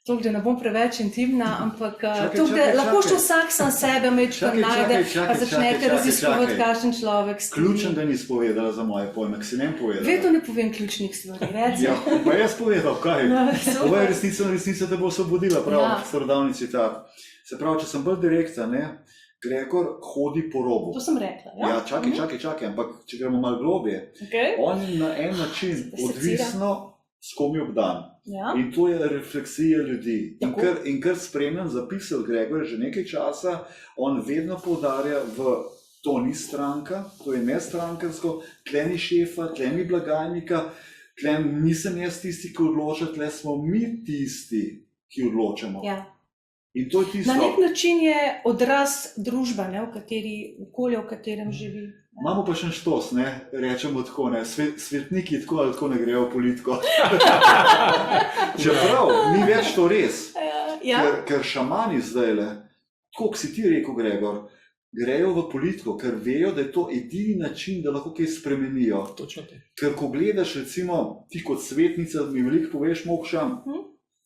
To, da ne bom preveč intimna, ampak to, da lahko še vsak sam sebe mečkar najde, pa začnete raziskovati, kakšen človek ste. Ključen, da nisi povedala za moje pojme, ki si ne povedala. Vedno ne povem ključnih stvari, reci. Ja, pa jaz povedal, kaj? Ovo je resnica te bo osvobodila, prav, starodavni citat. Se pravi, če sem bolj direkten, ne, Gregor hodi po robu. To sem rekla, ja? Ja, čakaj, ampak če gremo malo globje. On na en način odvisno s kom je obdan. Ja. In to je refleksija ljudi. In kar spremljam zapisal Gregor že nekaj časa, on vedno poudarja to ni stranka, to je nestrankarsko, tle ni šefa, tle ni blagajnika, tle nisem jaz tisti, ki odloča, tle smo mi tisti, ki odločamo. Ja. In to je tisto. Na nek način je odraz družbe, ne, okolja, v katerem živi. Imamo pa še štos, ne, rečemo tako, ne, svetniki tako ali tako ne grejo v politiko. Čeprav, ni več to res, ker šamani zdajle, tako si ti rekel, Gregor, grejo v politiko, ker vejo, da je to edini način, da lahko kaj spremenijo. Točno te. Ker ko gledaš, recimo, ti kot svetnica, mi veliko poveš, Mokša,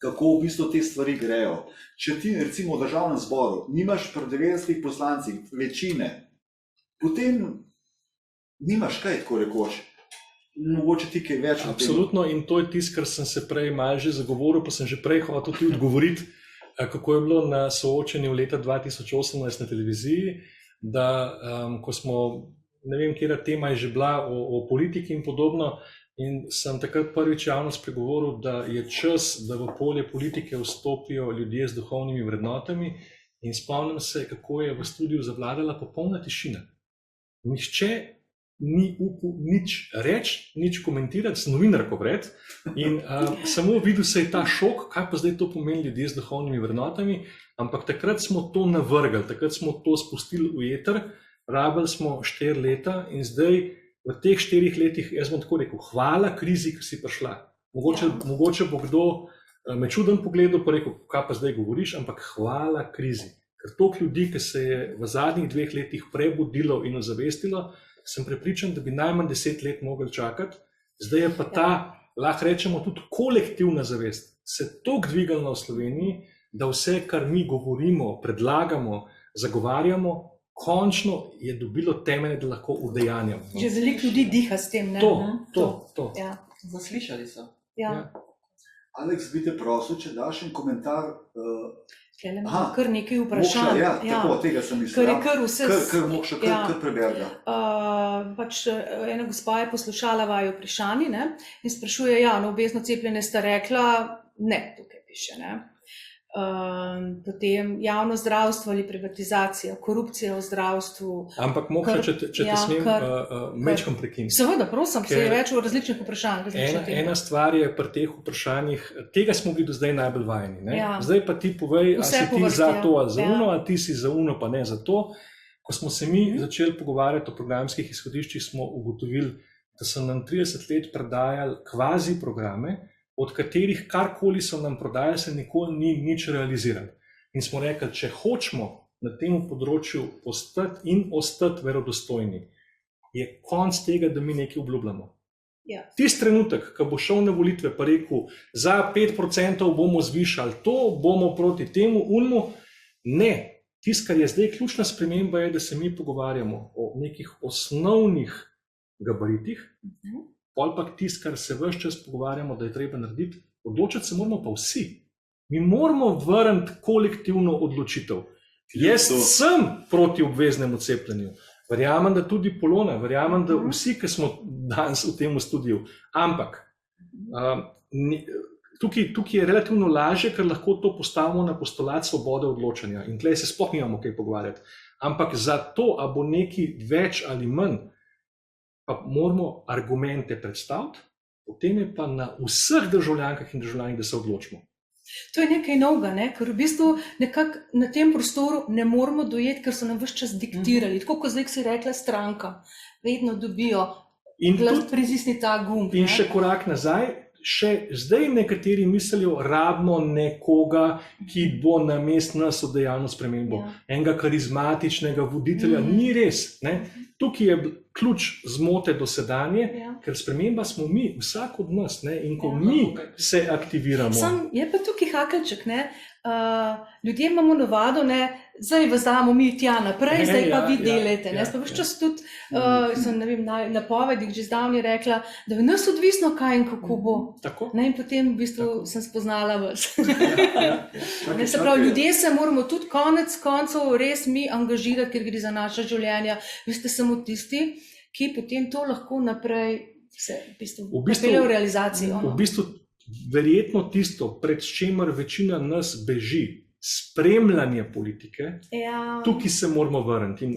kako v bistvu te stvari grejo. Če ti, recimo, v državnem zboru nimaš pri 90 poslancih večine, potem nimaš kaj tako rekoč. Mogoče ti kaj več. Absolutno, in to je tisto, kar sem se prej malo že zagovoril, pa sem že prej hotel ti odgovoriti, kako je bilo na soočenju leta 2018 na televiziji, da ko smo, ne vem, kjera tema je že bila o politiki in podobno, in sem takrat prvič javno spregovoril, da je čas, da v polje politike vstopijo ljudje z duhovnimi vrednotami, in spomnim se, kako je v studiu zavladala popolna tišina. Nihče ni upal nič reči, nič komentirati, sem novinarko vred, in samo videl se je ta šok, kaj pa zdaj to pomeni ljudje z duhovnimi vrednotami, ampak takrat smo to navrgli, takrat smo to spustili v eter, rabili smo 4 leta in zdaj v teh 4 letih, jaz bom tako rekel, hvala krizi, ki si prišla. Mogoče bo kdo me čuden pogledal pa rekel, kaj pa zdaj govoriš, ampak hvala krizi. Ker toliko ljudi, ki se je v zadnjih 2 letih prebudilo in ozavestilo, sem prepričan, da bi najmanj 10 let mogli čakati. Zdaj je pa ta, lahko rečemo, tudi kolektivna zavest se toliko dvignila v Sloveniji, da vse, kar mi govorimo, predlagamo, zagovarjamo, končno je dobilo temelje, da lahko udejanjamo. Že veliko ljudi diha s tem, ne? To. Ja. Zaslišali so. Ja. Aleks, bi te prosil, če daš en komentar. Tlele imamo kar nekaj vprašanj. Tako, tega sem mislil. Kar je kar vse. Kar preberga. Pač ena gospa je poslušala vaju vprašanji, ne, in sprašuje, na obvezno cepljenje sta rekla, ne, tukaj piše, ne. Potem javno zdravstvo ali privatizacija, korupcija v zdravstvu. Ampak mogoče, če te smem mečkam prekiniti. Seveda, prosim, se je več v različnih vprašanjih. Ena stvar je pri teh vprašanjih, tega smo bili do zdaj najbolj vajeni. Ne? Zdaj pa ti povej, ali si ti za to ali za uno, ali ti si za uno pa ne za to. Ko smo se mi začeli pogovarjati o programskih izhodiščih, smo ugotovili, da so nam 30 let predajali kvazi programe, od katerih karkoli so nam prodajali, se nikoli ni nič realizirali. In smo rekli, če hočemo na tem področju postati in ostati verodostojni, je konc tega, da mi nekaj obljubljamo. Tisti trenutek, ko bo šel na volitve pa rekel, za 5% bomo zvišali to, bomo proti temu, unmu, ne. Tisto, kar je zdaj ključna sprememba, je, da se mi pogovarjamo o nekih osnovnih gabaritih, pol pa tisto, kar se ves čas pogovarjamo, da je treba narediti, odločiti se moramo pa vsi. Mi moramo vrniti kolektivno odločitev. Jaz sem proti obveznemu cepljenju. Verjamem, da tudi Polona, verjamem, da vsi, ki smo danes v tem studiu. Ampak tukaj je relativno lažje, ker lahko to postavimo na postulat svobode odločanja. In tukaj se sploh nimamo kaj pogovarjati. Ampak za to, a bo nekaj več ali manj, pa moramo argumente predstaviti, potem je pa na vseh državljankah in državljanih, da se odločimo. To je nekaj novega, ne? Ker v bistvu nekako na tem prostoru ne moramo dojeti, ker so nam ves čas diktirali. Tako kot zdaj si rekla stranka, vedno dobijo prizisni ta gumb. In še korak nazaj, še zdaj nekateri mislijo, rabimo nekoga, ki bo namesto nas odejal spremembo. Enega karizmatičnega voditelja, ni res. Ne? Tukaj je ključ zmote dosedanje, ker sprememba smo mi, vsak od nas, ne? In ko mi se aktiviramo. Je pa tukaj hakelček, ne? Ljudje imamo navado, ne, zdaj vas damo mi tja naprej, zdaj pa vi delajte. Pa vse čas tudi, sem na povedih že zdavnje rekla, da je nas odvisno, kaj in kako bo. In potem v bistvu sem spoznala vas. Se pravi, ljudje se moramo tudi konec koncev res mi angažirati, ker gre za naša življenja. Vi ste samo tisti, ki potem to lahko naprej se pripelje v realizacijo. V bistvu verjetno tisto, pred čemer večina nas beži, spremljanje politike, tukaj se moramo vrniti.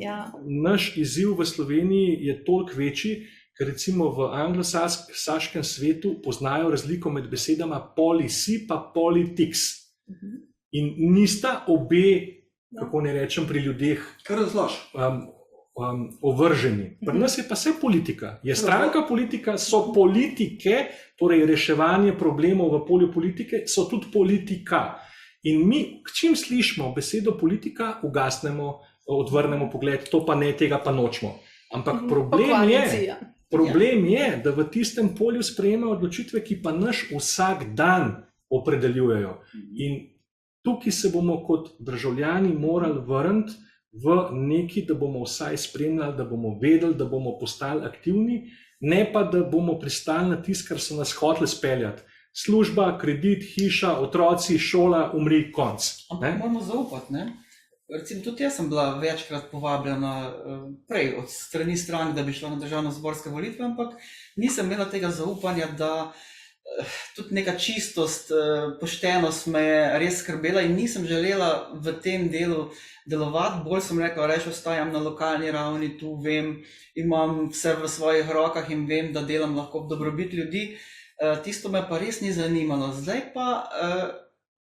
Naš izziv v Sloveniji je toliko večji, ker recimo v anglosaškem svetu poznajo razliko med besedama policy pa politics. In nista obe, kako ne rečem, pri ljudeh ovrženi. Pri nas je pa vse politika. Je stranka politika, so politike, torej reševanje problemov v polju politike, so tudi politika. In mi, čim slišimo besedo politika, ugasnemo, odvrnemo pogled, to pa ne, tega pa nočemo. Ampak problem je, da v tistem polju sprejemajo odločitve, ki pa naš vsak dan opredeljujejo. In tukaj se bomo kot državljani morali vrniti v neki, da bomo vsaj spremljali, da bomo vedeli, da bomo postali aktivni, ne pa, da bomo pristali na tisto, kar so nas hoteli speljati. Služba, kredit, hiša, otroci, šola, umri, konc. Ampak moramo zaupati, ne? Recimo, tudi jaz sem bila večkrat povabljena prej od strani strank, da bi šla na državno-zborske volitve, ampak nisem imela tega zaupanja, da tudi neka čistost, poštenost me je res skrbela in nisem želela v tem delu delovati. Bolj sem rekla, reč ostajam na lokalni ravni, tu vem, imam vse v svojih rokah in vem, da delam lahko v dobrobit ljudi. Tisto me pa res ni zanimalo. Zdaj pa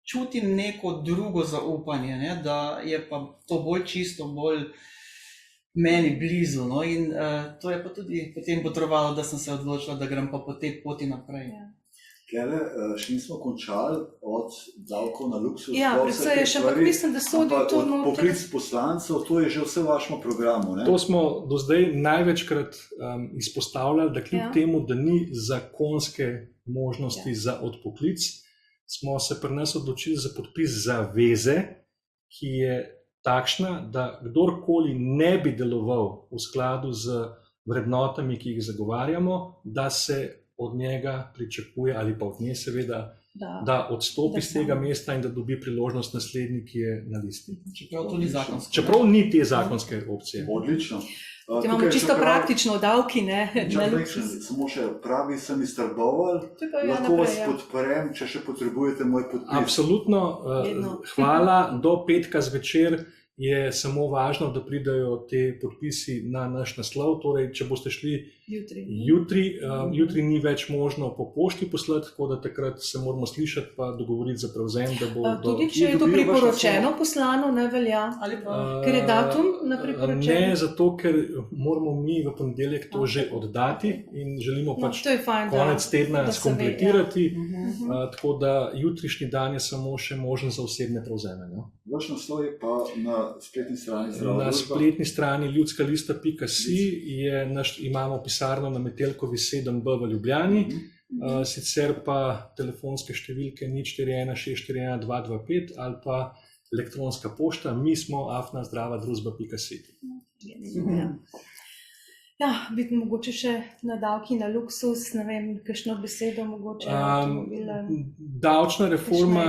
čutim neko drugo zaupanje, ne? Da je pa to bolj čisto, bolj meni blizu. No? In to je pa tudi potem potrebovalo, da sem se odločila, da grem pa po tej poti naprej. Ja. Klele, še nismo končali od davkov na luksuz. Ja, predvsej je še, ampak mislim, da sodi to noter. Poklic poslancev, to je že vse v vašem programu, ne? To smo do zdaj največkrat izpostavljali, da kljub temu, da ni zakonske možnosti za odpoklic, smo se pri nas odločili za podpis zaveze, ki je takšna, da kdorkoli ne bi deloval v skladu z vrednotami, ki jih zagovarjamo, da se od njega pričakuje, ali pa od nje seveda, da odstopi z tega mesta in da dobi priložnost naslednji, ki je na listi. Čeprav to ni zakonsko. Čeprav ni te zakonske opcije. Odlično. Imamo čisto praktično davki, ne? Samo še pravi sem iztrboval, lahko vas podprem, če še potrebujete moj podpis. Absolutno, hvala, do petka zvečer je samo važno, da pridajo te podpisi na naš naslov. Torej, če boste šli jutri ni več možno po pošti poslati, tako da takrat se moramo slišati pa dogovoriti za prevzem, da bo tudi če je to priporočeno poslano, ne velja? Ker je datum na priporočeno? Ne, zato ker moramo mi v ponedeljek to že oddati in želimo pač konec tedna skompletirati, tako da jutrišnji dan je samo še možen za osebne prevzeme. Vaš naslov je pa na spletni strani Na spletni strani ljudska-lista.si imamo pisarno na Metelkovi 7B v Ljubljani, sicer pa telefonske številke 041 641 225 ali pa elektronska pošta, mi smo afnazdravadruzba.si. Ja, biti mogoče še na davki na luksuz, ne vem, kakšno besedo mogoče. Davčna reforma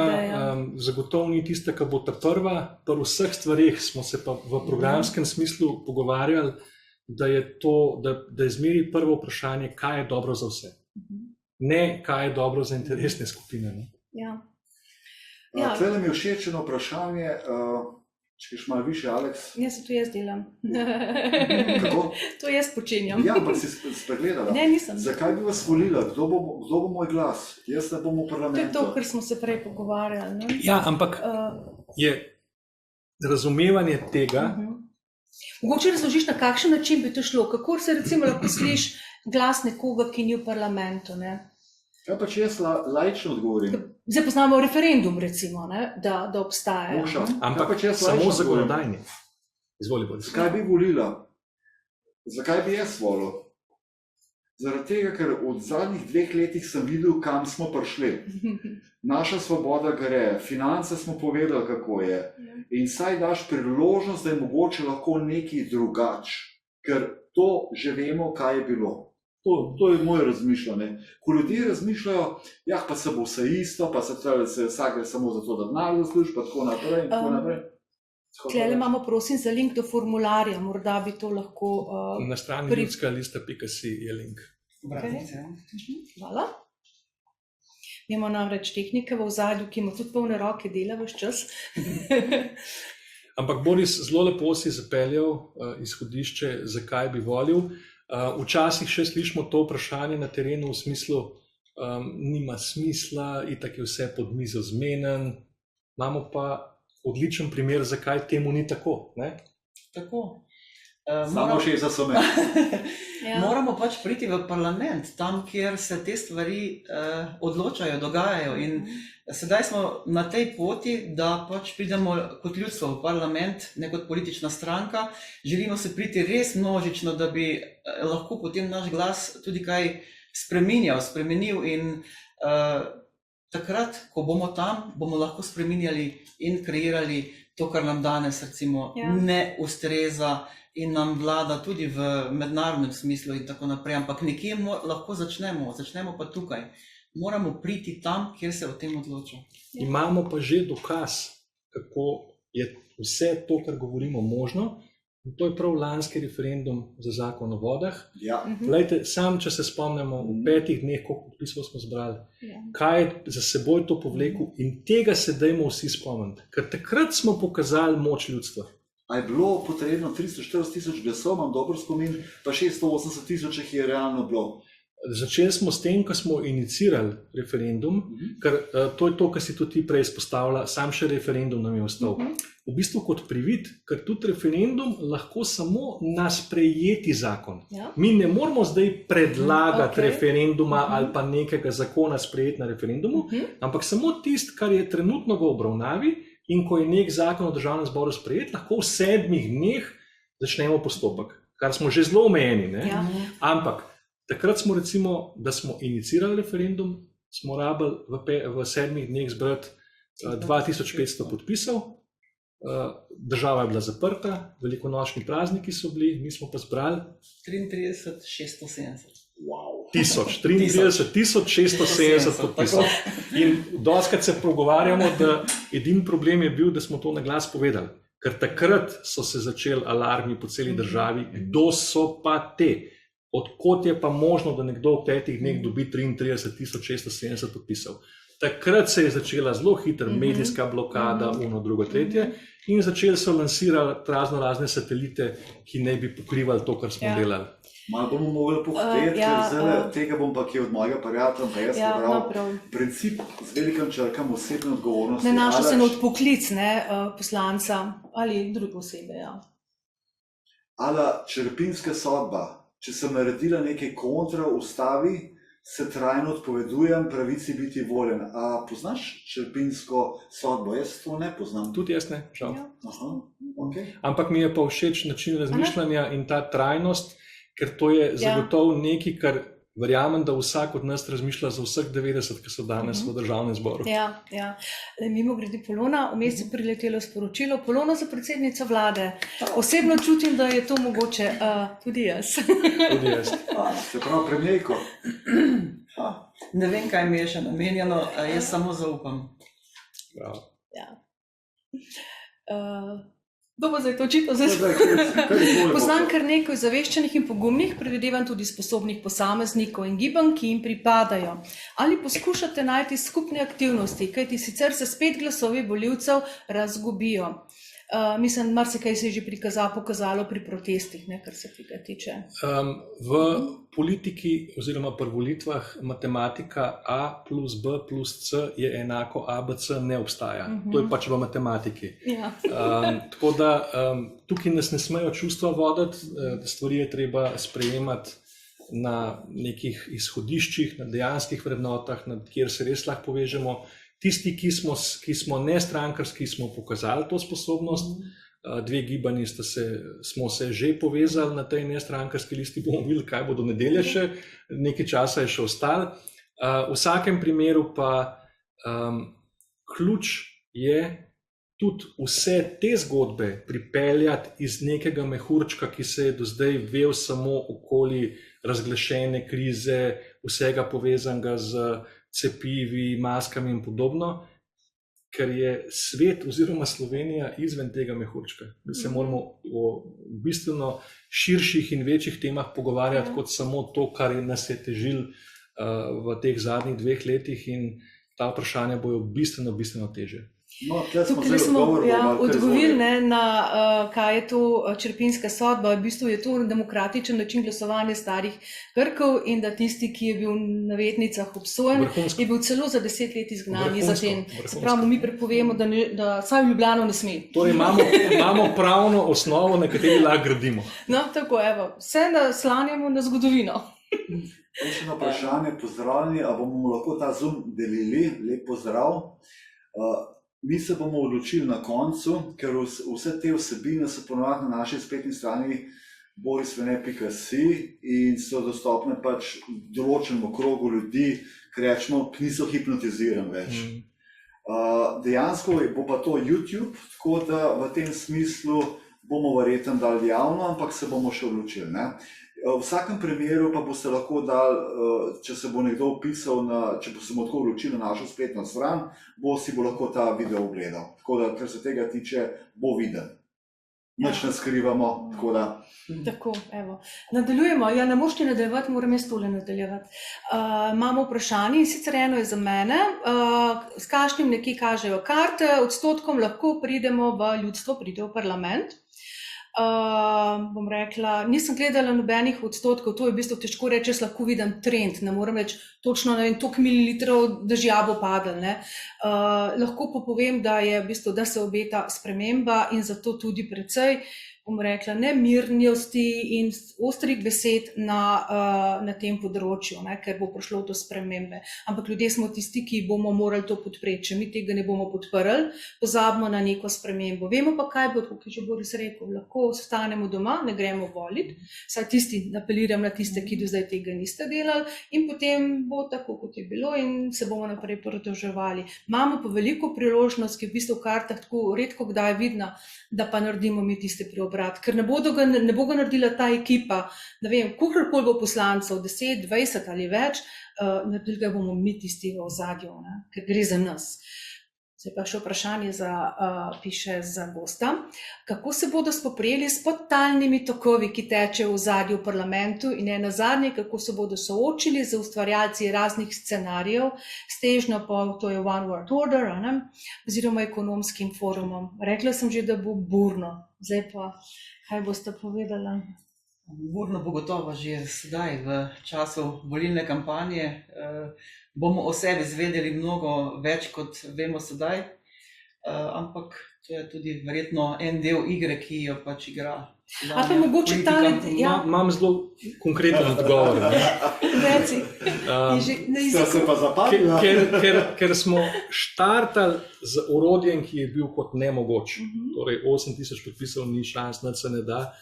zagotovo ni tista, ki bo ta prva. Pri vseh stvareh smo se pa v programskem smislu pogovarjali, da je zmeri prvo vprašanje, kaj je dobro za vse. Ne, kaj je dobro za interesne skupine. Ja. Tukaj mi je všeč eno vprašanje, če greš malo više, Aleks. Jaz se to jaz delam. Kako? To jaz počenjam. Ja, ampak si spregledala. Ne, nisem. Zakaj bi vas volila? Kdo bo moj glas? Jaz ne bom v parlamentu. To je to, kar smo se prej pogovarjali. Ne? Ja, ampak je razumevanje tega. Mogoče razložiš, na kakšen način bi to šlo? Kako se recimo lahko sliš glas nekoga, ki ni v parlamentu? Ne? Ja, pa če jaz laično odgovorim. Zdaj poznamo referendum, recimo, ne? Da obstaja. Ampak samo zakonodajni. Izvoli, Boris. Zakaj bi volila? Zakaj bi jaz volil? Zaradi tega, ker od zadnjih 2 letih sem videl, kam smo prišli. Naša svoboda gre, finance smo povedali, kako je. In saj daš priložnost, da je mogoče lahko nekaj drugače. Ker to že vemo, kaj je bilo. To je moje razmišljanje. Ko ljudje razmišljajo, ja, pa se bo vse isto, pa se vsak gre samo zato, da denar zasluži, pa tako naprej in tako naprej. Tukaj imamo, prosim, za link do formularja, morda bi to lahko... Na strani ljudska-lista.si je link. Hvala. Imamo namreč tehnike v ozadju, ki ima tudi polne roke, dela ves čas. Ampak Boris, zelo lepo si zapeljal izhodišče, zakaj bi volil. Včasih še slišimo to vprašanje na terenu v smislu, nima smisla, itak je vse pod mizo zmenen. Imamo pa odličen primer, zakaj temu ni tako. Ne? Tako. Samo še za some. Moramo pač priti v parlament, tam, kjer se te stvari odločajo, dogajajo. In sedaj smo na tej poti, da pač pridemo kot ljudstvo v parlament, ne kot politična stranka. Želimo se priti res množično, da bi lahko potem naš glas tudi kaj spremenil in takrat, ko bomo tam, bomo lahko spreminjali in kreirali to, kar nam danes recimo ne ustreza in nam vlada tudi v mednarodnem smislu in tako naprej. Ampak nekje lahko začnemo pa tukaj. Moramo priti tam, kjer se o tem odloča. Imamo pa že dokaz, kako je vse to, kar govorimo, možno. In to je prav lanski referendum za zakon o vodah. Ja. Glejte, sam, če se spomnimo, v 5 dneh, koliko podpisov smo zbrali, kaj je za seboj to povlekel, in tega se dajmo vsi spomniti. Ker takrat smo pokazali moč ljudstva. A je bilo potrebno 340 tisoč glasov, imam dober spomin, pa 680 tisoč jih je realno bilo. Začeli smo s tem, ko smo inicirali referendum, ker to je to, kar si tudi ti prej izpostavila, sam še referendum nam je ostal. V bistvu kot privid, ker tudi referendum lahko samo na sprejeti zakon. Ja. Mi ne moramo zdaj predlagati referenduma ali pa nekega zakona sprejeti na referendumu, ampak samo tisto, kar je trenutno v obravnavi, in ko je nek zakon v državnem zboru sprejet, lahko v 7 dneh začnemo postopek, kar smo že zelo omejeni. Ja. Ampak takrat smo recimo, da smo inicirali referendum, smo rabili v 7 dneh zbrati 2500 podpisov, država je bila zaprta, velikonočni prazniki so bili, mi smo pa zbrali 33 670. Wow. 670 podpisov. In dostikrat se pogovarjamo, da edini problem je bil, da smo to na glas povedali. Ker takrat so se začeli alarmi po celi državi, kdo so pa te. Odkot je pa možno, da nekdo v 5 dneh dobi 33 670 podpisov. Takrat se je začela zelo hitra medijska blokada, uno, drugo, tretje, in začeli so lansirati razne satelite, ki naj bi pokrivali to, kar smo delali. Malo bomo mogli pohiteti, ker tega bom pa kje od mojega prijatelja, pa jaz pobral. Princip z velikim črkam osebne odgovornosti. Nanaša se na odpoklic poslanca ali druge osebe. Ja. Ala črepinska sodba. Če sem naredila nekaj kontra ustavi, se trajno odpovedujem pravici biti voljen. A poznaš črepinsko sodbo? Jaz to ne poznam. Tudi jaz ne, žal. Aha, okay. Ampak mi je pa všeč način razmišljanja in ta trajnost, ker to je zagotovo nekaj, kar verjamem, da vsak od nas razmišlja za vseh 90, ki so danes v državnem zboru. Ja. Mimogrede Polona, vmes je priletelo sporočilo. Polona za predsednico vlade. Osebno čutim, da je to mogoče tudi jaz. Tudi jaz. Se pravi, premijejko. Ne vem, kaj mi je še namenjeno, jaz samo zaupam. Bravo. Ja. Dobro, zdaj to očitno poznam kar nekaj zaveščenih in pogumnih, predvidevam tudi sposobnih posameznikov in gibanj, ki jim pripadajo. Ali poskušate najti skupne aktivnosti, kajti sicer se spet glasovi volivcev razgubijo? Mislim, marsikaj se je že pokazalo pri protestih, kar se tega tiče. V politiki oziroma pri volitvah matematika A plus B plus C je enako ABC ne obstaja. To je pač v matematiki. Ja. Tako da tukaj nas ne smejo čustva voditi, stvari je treba sprejemati na nekih izhodiščih, na dejanskih vrednotah, kjer se res lahko povežemo. Tisti, ki smo nestrankarski, smo pokazali to sposobnost. 2 gibanji smo se že povezali na tej nestrankarski listi, bomo videli, kaj bo do nedelje še, nekaj časa je še ostalo. V vsakem primeru pa ključ je tudi vse te zgodbe pripeljati iz nekega mehurčka, ki se je do zdaj vel samo okoli razglašene krize, vsega povezanega z cepivi, maskami in podobno, ker je svet oziroma Slovenija izven tega mehurčka. Da se moramo o bistveno širših in večjih temah pogovarjati kot samo to, kar nas je težil v teh zadnjih 2 letih, in ta vprašanja bojo bistveno teže. No, tukaj smo odgovorili na kaj je to črepinska sodba. V bistvu je to demokratičen način glasovanja starih Grkov in da tisti, ki je bil v navednicah obsojen, je bil celo za 10 let izgnan iz Aten. Se pravi, mi prepovemo, da saj v Ljubljano ne sme. Torej imamo pravno osnovo, na kateri lahko gradimo. No, tako, evo, vse naslanjamo na zgodovino. Še eno vprašanje, pozdravljeni, a bomo lahko ta Zoom delili? Lep pozdrav. Mi se bomo odločili na koncu, ker vse te vsebine so ponovadi na naši spletni strani borisvene.si in so dostopne pač določenemu krogu ljudi, ki rečemo, ki niso hipnotizirani več. Dejansko bo pa to YouTube, tako da v tem smislu bomo verjetno dali javno, ampak se bomo še odločili. V vsakem primeru pa boste lahko dali, če se bo nekdo upisal, če bo se mu tako odločil na našo spletno stran, si bo lahko ta video ogledal. Tako da, kar se tega tiče, bo viden. Nič ne skrivamo, tako da. Tako, evo. Nadaljujemo. Ja, ne moš ti nadaljevati, moram jaz tole nadaljevati. Imamo vprašanje, in sicer eno je za mene. S kakšnim nekje kažejo karte, odstotkom lahko pridemo v ljudstvo, pridejo v parlament. Bom rekla, nisem gledala nobenih odstotkov, to je v bistvu težko reči, jaz lahko vidim trend, ne morem reči točno, ne vem, toliko mililitrov dežja bo padel, ne. Lahko pa povem, da je v bistvu, da se obeta sprememba in zato tudi precej, bom rekla, nemirnosti in ostrih besed na tem področju, ne, ker bo prišlo do spremembe. Ampak ljudje smo tisti, ki bomo morali to podpreti, če mi tega ne bomo podprli, pozabimo na neko spremembo. Vemo pa, kaj bo, kot je že Boris rekel, lahko ostanemo doma, ne gremo voliti, saj tisti, apeliram na tiste, ki do zdaj tega niste delali, in potem bo tako, kot je bilo in se bomo naprej pridruževali. Imamo pa veliko priložnost, ki je v bistvu v kartah tako redko kdaj vidna, da pa naredimo mi tiste preobrat, ker ne bo ga naredila ta ekipa, ne vem, kolikor bo poslancev, 10, 20 ali več, naredili ga bomo mi tisti v ozadju, ne, ker gre za nas. Zdaj pa še vprašanje piše za gosta. Kako se bodo spoprijeli s podtalnimi tokovi, ki tečejo v ozadju v parlamentu, in nazadnje, kako se bodo soočili z ustvarjalci raznih scenarijev, s težnjo po, to je One World Order, ne, oziroma ekonomskim forumom. Rekla sem že, da bo burno. Zdaj pa, kaj boste povedala? Burno bo gotovo že sedaj, v času volilne kampanje. Bomo o sebi izvedeli mnogo več, kot vemo sedaj, ampak to je tudi verjetno en del igre, ki jo pač igra. A pa mogoče talent, ja. Imam zelo konkreten odgovor. Reci. Ste se pa zapadli? Ker smo štartali z orodjem, ki je bil kot nemogoč. Torej 8000 podpisov ni šans, nič se ne da.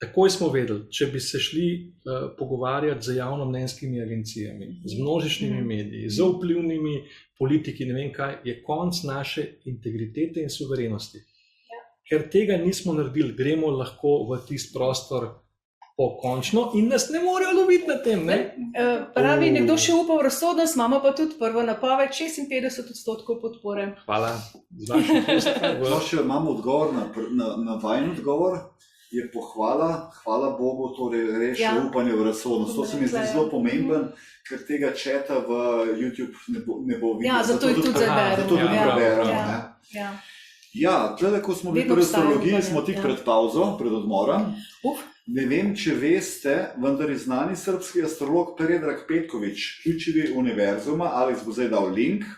Takoj smo vedeli, če bi se šli pogovarjati z javnomnenjskimi agencijami, z množičnimi mediji, z vplivnimi politiki, ne vem kaj, je konc naše integritete in suverenosti. Ja. Ker tega nismo naredili, gremo lahko v tisti prostor pokončno in nas ne morejo loviti na tem. Ne? Pravi, nekdo še upa v razsodnost, imamo pa tudi prvo napoved, 56% podpore. Hvala. Še imamo odgovor na vajen odgovor. Je pohvala, hvala Bogu, torej reši upanje v razsodnost. To se mi zdi zelo pomemben, ker tega četa v YouTube ne bo videl. Ja, zato je tudi zaberem. Zato tudi preberem. Ja, tle, ko smo bili pri astrologiji, smo tik pred pauzo, pred odmorom. Ne vem, če veste, vendar je znani srbski astrolog Predrag Petković, ključevi univerzuma, Alex bo zdaj dal link,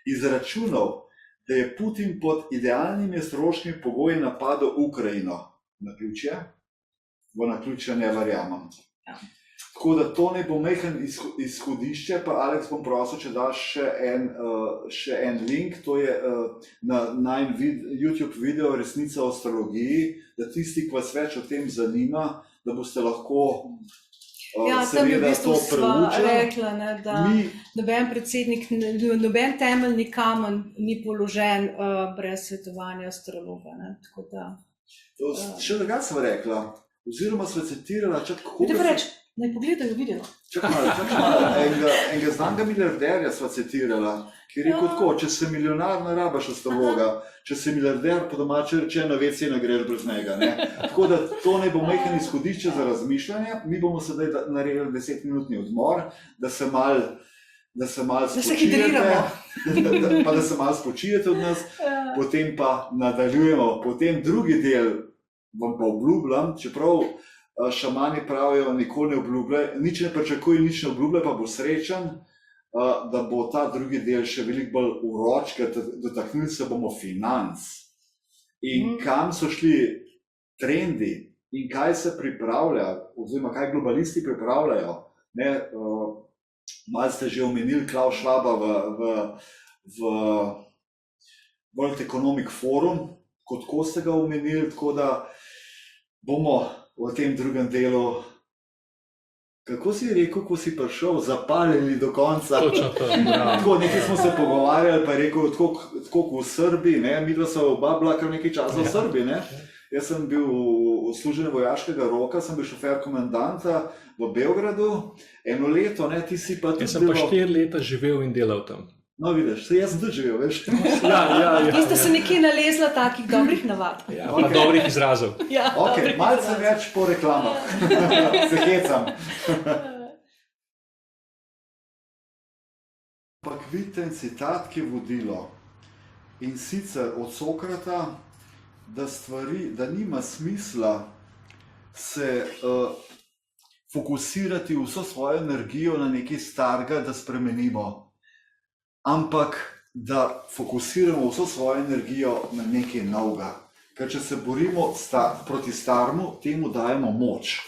izračunal, da je Putin pod idealnimi astrološkimi pogoji napadel Ukrajino. Naključje? V naključje ne verjamem. Ja. Tako da to ne bo majhen izhodišče, pa Alex bom prosil, če daš še en link, to je na YouTube video Resnica o astrologiji, da tisti, ki vas več o tem zanima, da boste lahko seveda to preučili. Rekla, ne, da noben predsednik, noben temeljni kamen ni položen brez svetovanja astrologa. Ne, tako da... Še drugače sem rekla, oziroma sva citirala, naj pogledajo video. Enega znanega milijarderja sva citirala, ki je rekel tako, če si milijonar, ne rabaš astrologa, če si milijarder, po domače rečeno, WC ne greš brez njega. Ne? Tako da to ne bo majhen izhodišče za razmišljanje, mi bomo sedaj naredili 10-minutni odmor, da se malo spočijete, pa da se malo spočijete od nas, potem pa nadaljujemo. Potem drugi del vam pa obljubljam, čeprav šamani pravijo, nikoli ne obljubljaj, nič ne pričakuje, nič ne obljubljaj, pa bo srečen, da bo ta drugi del še veliko bolj uroč, ker dotaknili se bomo financ. In kam so šli trendi in kaj se pripravlja, oziroma kaj globalisti pripravljajo. Malo ste že omenili Klaus Schwaba v World Economic Forum, kot ko ste ga omenili, tako da bomo v tem drugem delu, kako si rekel, ko si prišel, zapalili do konca. Tako, nekaj smo se pogovarjali, pa je rekel, tako v Srbiji, midva so oba bila kar nekaj časa v Srbiji, Jaz sem bil služenec vojaškega roka, sem bil šofer komandanta v Beogradu, 1 leto, ne, ti si pa tudi. Jaz sem pa 4 leta živel in delal tam. No, vidiš, jaz sem tudi živel, veš. Vi ste se nekje nalezla takih dobrih navad. Ja, pa dobrih izrazov. Ja, Ok, malce več po reklamah. Se hecam. Ampak vidite en citat, ki je vodilo. In sicer od Sokrata, da nima smisla se fokusirati vso svojo energijo na nekaj starega, da spremenimo. Ampak da fokusiramo vso svojo energijo na nekaj novega. Ker če se borimo proti staremu, temu dajemo moč.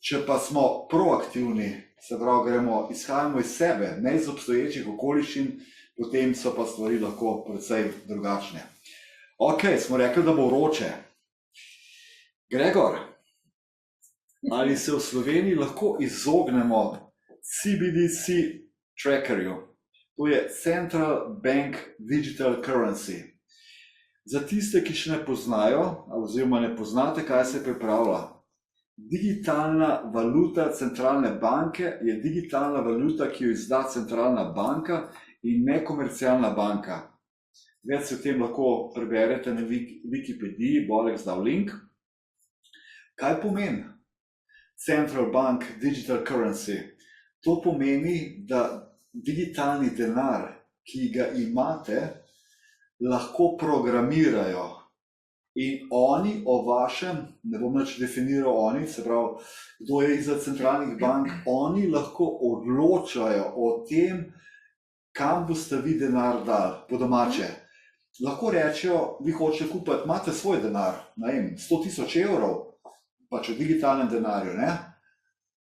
Če pa smo proaktivni, se pravi, izhajamo iz sebe, ne iz obstoječih okoliščin, potem so pa stvari lahko precej drugačne. Ok, smo rekli, da bo vroče. Gregor, ali se v Sloveniji lahko izognemo CBDC trackerju? To je Central Bank Digital Currency. Za tiste, ki še ne poznajo, oziroma ne poznate, kaj se pripravlja. Digitalna valuta centralne banke je digitalna valuta, ki jo izda centralna banka in ne komercialna banka. Več se o tem lahko preberete na Wikipediji, Bolek zdal link. Kaj pomeni Central Bank Digital Currency? To pomeni, da digitalni denar, ki ga imate, lahko programirajo in oni o vašem, ne bom nič definiral oni, se pravi, kdo je iza centralnih bank, oni lahko odločajo o tem, kam boste vi denar dali, po domače. Lahko rečejo, vi hočete kupiti, imate svoj denar, ne vem, 100.000 evrov, pač v digitalnem denarju, ne?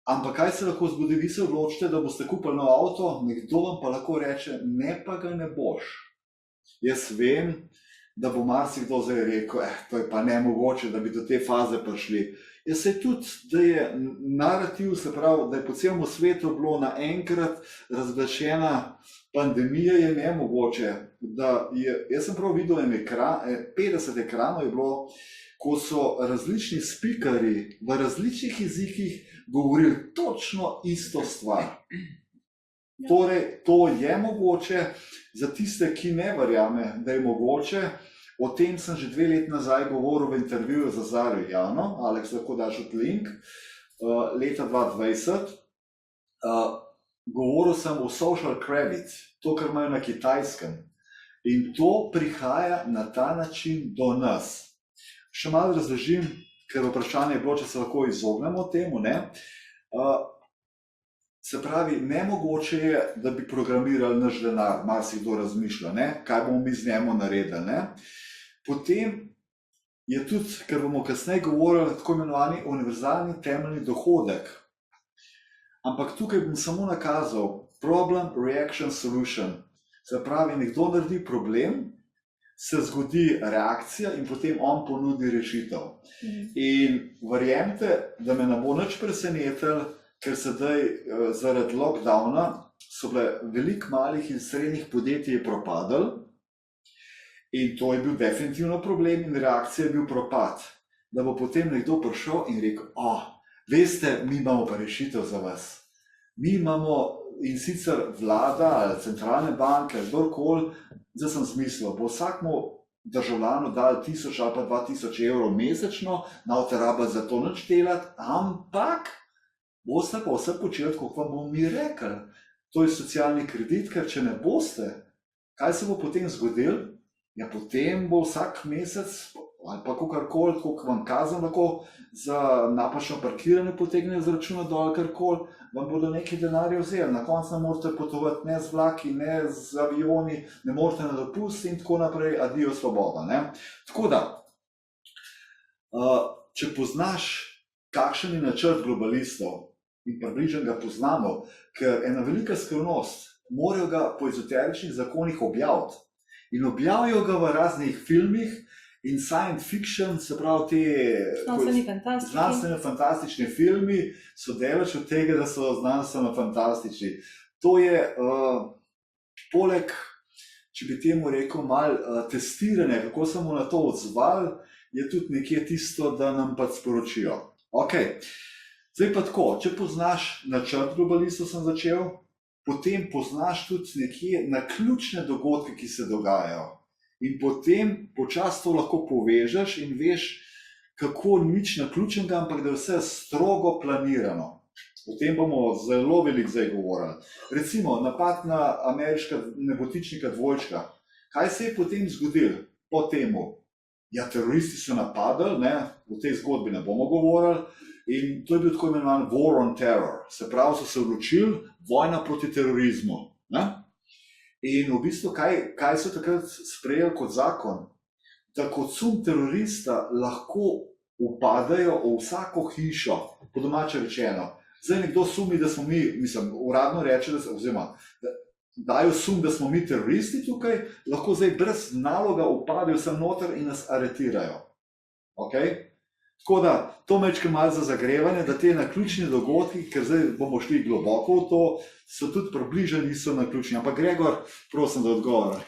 Ampak kaj se lahko zgodi, vi se odločite, da boste kupili nov avto, nekdo vam pa lahko reče, ne pa ga ne boš. Jaz vem, da bo marsikdo zdaj rekel, to je pa nemogoče, da bi do te faze prišli. Jaz se tudi, da je narativ, se pravi, da je po celem svetu bilo naenkrat razglašena pandemija, je nemogoče. Jaz sem prav videl 50 ekranov je bilo, ko so različni spikerji v različnih jezikih govorili točno isto stvar. Torej, to je mogoče. Za tiste, ki ne verjame, da je mogoče, o tem sem že 2 leta nazaj govoril v intervjuju za Zarjo Jano, Aleks, lahko daš od link, leta 2020. Govoril sem o social credit, to, kar imajo na Kitajskem. In to prihaja na ta način do nas. Še malo razložim, ker vprašanje je bilo, če se lahko izognemo temu, ne? Se pravi, nemogoče je, da bi programirali naš denar, marsikdo razmišlja, ne? Kaj bomo mi z njemu naredili, ne? Potem je tudi, ker bomo kasneje govorili, tako imenovani univerzalni temeljni dohodek. Ampak tukaj bom samo nakazal problem, reaction, solution. Se pravi, nekdo naredi problem, se zgodi reakcija in potem on ponudi rešitev. In verjemite, da me ne bo nič presenetilo, ker sedaj zaradi lockdowna so bile veliko malih in srednjih podjetij propadli in to je bil definitivno problem in reakcija je bil propad. Da bo potem nekdo prišel in rekel, veste, mi imamo pa rešitev za vas. Mi imamo in sicer vlada ali centralne banke, kdorkoli, zdaj sem zmislil, bo vsakmu državljanu dal 1000 ali pa 2000 evrov mesečno, ne rabite za to nič delati, ampak boste pa vse počeli, kako vam bomo mi rekli. To je socialni kredit, ker če ne boste, kaj se bo potem zgodilo? Ja, potem bo vsak mesec ali pa kakorkoli, koliko vam kazen lahko za napačno parkiranje potegne z računa dol, karkoli, vam bodo nekaj denarja vzeli. Na koncu ne morete potovati ne z vlaki, ne z avioni, ne morete na dopust in tako naprej, adijo svoboda, ne? Tako da, če poznaš, kakšen je načrt globalistov in približno ga poznamo, ker ena velika skrivnost, morajo ga po ezoteričnih zakonih objaviti. In objavijo ga v raznih filmih, in science fiction, se pravi te znanstveno-fantastični filmi, so delež od tega, da so znanstveno-fantastični. To je poleg če bi temu rekel, malo testiranje, kako se bomo na to odzvali, je tudi nekje tisto, da nam pa sporočijo. Ok, zdaj pa tako, če poznaš načrt globalistov, sem začel, potem poznaš tudi nekje naključne dogodke, ki se dogajajo. In potem počasi to lahko povežeš in veš, kako nič naključnega, ampak da je vse strogo planirano. O tem bomo zelo veliko zdaj govorili. Recimo, napad na ameriška nebotičnika dvojčka. Kaj se je potem zgodilo po temu? Ja, teroristi so napadali, ne? O tej zgodbi ne bomo govorili, in to je bil tako imenovan War on Terror. Se pravi, so se odločili, vojna proti terorizmu. Ne? In v bistvu, kaj so takrat sprejeli kot zakon? Da kot sum terorista lahko upadajo v vsako hišo, po domače rečeno. Zdaj nekdo sumi, da smo mi, uradno reče, oziroma dajo sum, da smo mi teroristi tukaj, lahko zdaj brez naloga upadejo sem noter in nas aretirajo. Okay? Tako da, to mečke malo za zagrevanje, da te naključni dogodki, ker zdaj bomo šli globoko v to, so tudi približeni, niso naključni. Ampak Gregor, prosim, da odgovora.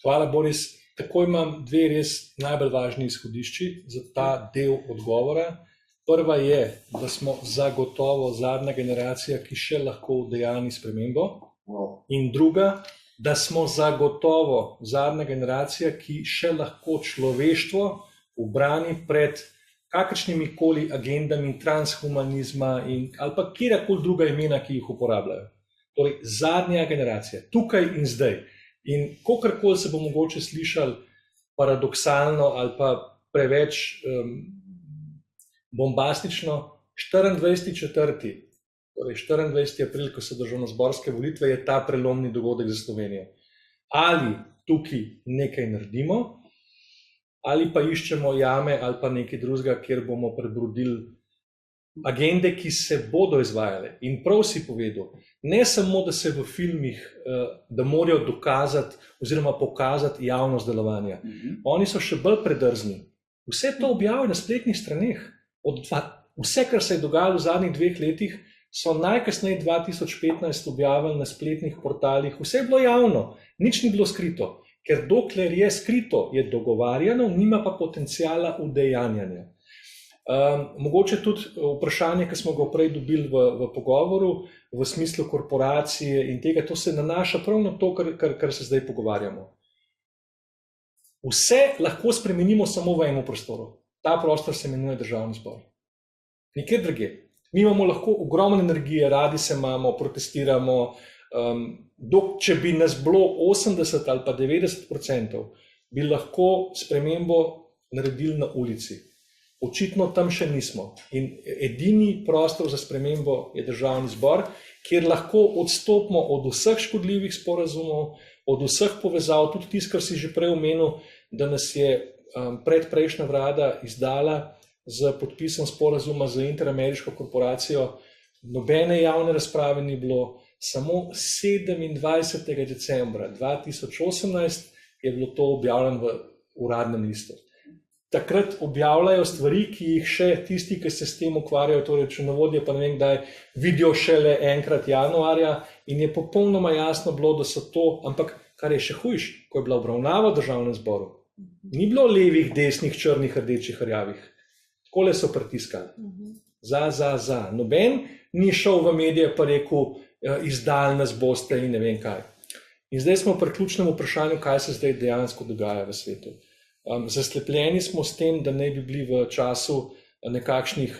Hvala, Boris. Tako imam dve res najbolj važni izhodišči za ta del odgovora. Prva je, da smo zagotovo zadnja generacija, ki še lahko udejani spremembo. In druga, da smo zagotovo zadnja generacija, ki še lahko človeštvo ubrani pred kakršnimi koli agendami transhumanizma ali pa kjerkoli druga imena, ki jih uporabljajo. Torej, zadnja generacija, tukaj in zdaj. In kolikor se bo mogoče slišali paradoksalno ali pa preveč bombastično, 24.4., torej 24. april, ko so državnozborske volitve, je ta prelomni dogodek za Slovenijo. Ali tukaj nekaj naredimo, ali pa iščemo jame ali pa nekaj drugega, kjer bomo prebrodili agende, ki se bodo izvajale. In prav si povedal, ne samo, da se v filmih, da morajo dokazati oziroma pokazati javnost delovanja. Oni so še bolj predrzni. Vse to objavijo na spletnih straneh. Vse, kar se je dogajalo v zadnjih 2 letih, so najkasneje 2015 objavili na spletnih portalih. Vse je bilo javno, nič ni bilo skrito. Ker dokler je skrito, je dogovarjano, nima pa potencijala udejanjanja. Mogoče tudi vprašanje, ki smo ga prej dobili v pogovoru, v smislu korporacije in tega, to se nanaša prav na to, kar se zdaj pogovarjamo. Vse lahko spremenimo samo v enem prostoru. Ta prostor se imenuje Državni zbor. Nikjer drugje. Mi imamo lahko ogromno energije, radi se imamo, protestiramo. Če bi nas bilo 80 ali pa 90%, bi lahko spremembo naredili na ulici. Očitno tam še nismo. In edini prostor za spremembo je Državni zbor, kjer lahko odstopimo od vseh škodljivih sporazumov, od vseh povezav, tudi tisto, kar si že prej omenil, da nas je predprejšnja vlada izdala z podpisom sporazuma z interameriško korporacijo. Nobene javne razprave ni bilo, samo 27. decembra 2018 je bilo to objavljeno v uradnem listu. Takrat objavljajo stvari, ki jih še tisti, ki se s tem ukvarjajo, torej računovodje, pa ne vem kdaj, vidijo šele enkrat januarja in je popolnoma jasno bilo, da so to, ampak kar je še hujš, ko je bila obravnava v Državnem zboru, ni bilo levih, desnih, črnih, rdečih, rjavih. Takole so pritiskali. Za. Noben ni šel v medije pa rekel, izdali nas boste in ne vem kaj. In zdaj smo pri ključnem vprašanju, kaj se zdaj dejansko dogaja v svetu. Zaslepljeni smo s tem, da ne bi bili v času nekakšnih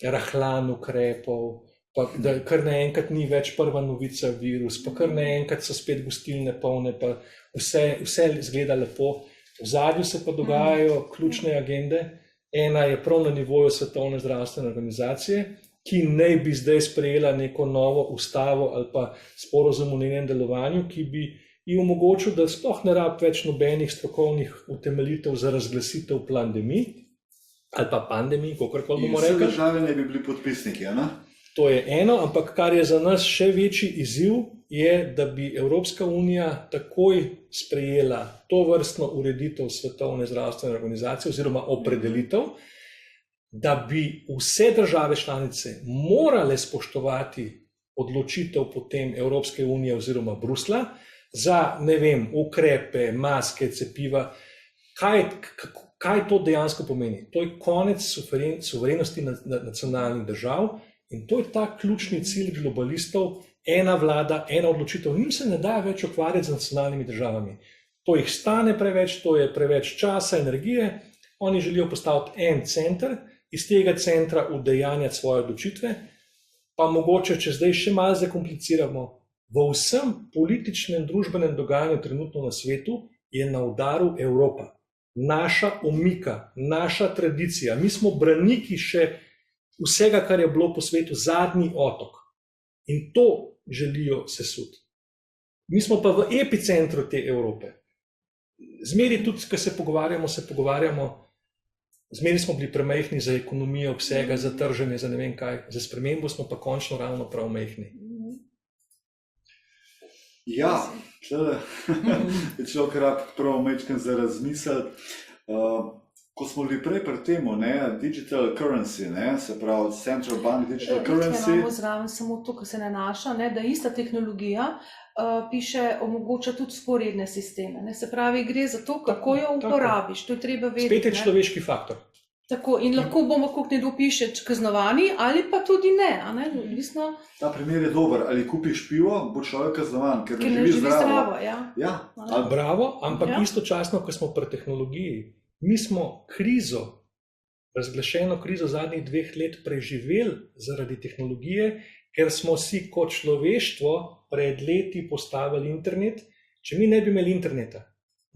rahlan ukrepov, pa da kar naenkrat ni več prva novica virus, pa kar naenkrat so spet gostilne polne, pa vse izgleda lepo. V zadju se pa dogajajo ključne agende. Ena je prav na nivoju Svetovne zdravstvene organizacije, ki naj bi zdaj sprejela neko novo ustavo ali pa sporazum o njenem delovanju, ki bi ji omogočil, da sploh ne rabi več nobenih strokovnih utemeljitev za razglasitev pandemij ali pa pandemij, kakorkoli bomo rekli. In vse države ne bi bili podpisniki, ne? To je eno, ampak kar je za nas še večji izziv, je, da bi Evropska unija takoj sprejela to vrstno ureditev Svetovne zdravstvene organizacije oziroma opredelitev, da bi vse države članice morale spoštovati odločitev potem Evropske unije oziroma Bruslja, za, ne vem, ukrepe, maske, cepiva. Kaj to dejansko pomeni? To je konec suverenosti nacionalnih držav in to je ta ključni cilj globalistov, ena vlada, ena odločitev. Njim se ne da več ukvarjati z nacionalnimi državami. To jih stane preveč, to je preveč časa, energije. Oni želijo postaviti en center, iz tega centra udejanjati svoje odločitve, pa mogoče, če zdaj še malo zakompliciramo, v vsem političnem, družbenem dogajanju trenutno na svetu je na udaru Evropa. Naša omika, naša tradicija. Mi smo braniki še vsega, kar je bilo po svetu, zadnji otok. In to želijo sesuti. Mi smo pa v epicentru te Evrope. Zmeri tudi, ko se pogovarjamo, zmeri smo bili premajhni za ekonomijo, vsega, za trženje, za ne vem kaj. Za spremembo smo pa končno ravno prav majhni. Ja, je človek rab prav mečken za razmisliti. Ko smo bili prej pri temu, digital currency, se pravi central bank digital currency. Imamo zraven samo to, kar se nanaša, da ista tehnologija omogoča tudi sporedne sisteme. Se pravi, gre za to, kako jo uporabiš. To je treba vedeti. Spet je človeški faktor. Tako, in lahko bomo, kako nekdo piše, kaznovani ali pa tudi ne, odvisno. Ta primer je dober, ali kupiš pivo, bo človek kaznovan, ker ne živi zdravo. Bravo, ampak istočasno, ko smo pri tehnologiji, mi smo razglašeno krizo zadnjih 2 let preživeli zaradi tehnologije, ker smo si kot človeštvo pred leti postavili internet. Če mi ne bi imeli interneta,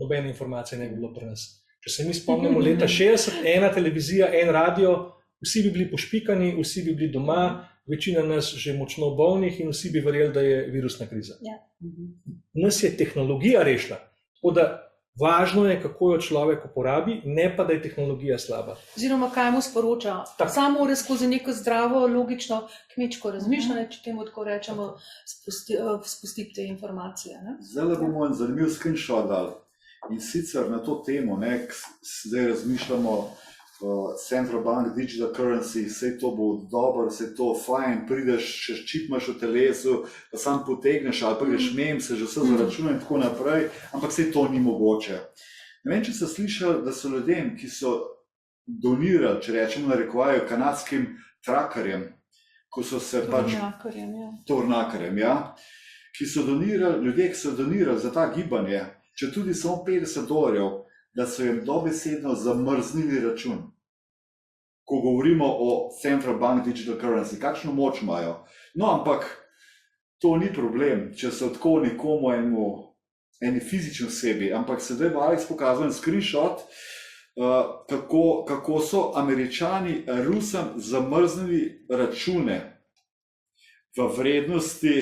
nobene informacije ne bi bilo pri nas. Če se mi spomnimo leta 60, ena televizija, en radio, vsi bi bili pošpikani, vsi bi bili doma, večina nas že močno bolnih in vsi bi verjeli, da je virusna kriza. Nas je tehnologija rešila, tako da važno je, kako jo človek uporabi, ne pa, da je tehnologija slaba. Oziroma, kaj mu sporoča. Samo skozi neko zdravo, logično, kmečko razmišljanje, če temu tako rečemo, spustiti te informacije. Zdaj bomo en zanimiv screenshot dali. In sicer na to temo, zdaj razmišljamo Central Bank Digital Currency, vse to bo dobro, vse to fajn, prideš, še čip imaš v telesu, pa sam potegneš ali prideš mem, se že vse zaračuna in tako naprej, ampak vse to ni mogoče. Ne vem, če ste slišali, da so ljudem, ki so donirali, če rečemo narekovajo, kanadskim trackerjem, ko so se tornakarjem, ki so donirali, ljudje, ki so donirali za ta gibanje, če tudi samo $50, da so jim dobesedno zamrznili račun. Ko govorimo o Central Bank Digital Currency, kakšno moč imajo. No, ampak to ni problem, če so tako nekomu eni fizični osebi, ampak sedaj bo Alex pokazal en screenshot, kako so Američani Rusom zamrznili račune v vrednosti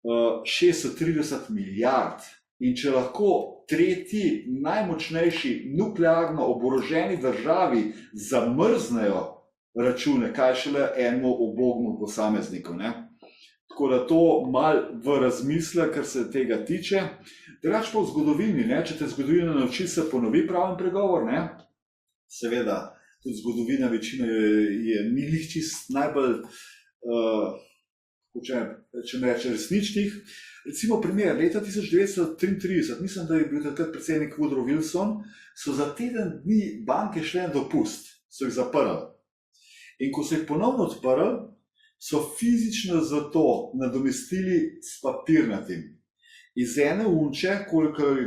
630 milijard. In če lahko tretji najmočnejši nuklearno oboroženi državi zamrznejo račune, kaj šele enemu ubogemu posamezniku. Tako da to malo v razmislek, kar se tega tiče. Drugače pa v zgodovini, če te zgodovina nauči, se ponovi praven pregovor. Seveda, tudi zgodovina večina ni čist najbolj, če me reče, resničnih. Recimo primer, leta 1933, mislim, da je bil takrat predsednik Woodrow Wilson, so za teden dni banke šle na dopust, so jih zaprli. In ko so jih ponovno odprli, so fizično za to nadomestili s papirnatim. Iz ene unče, koliko je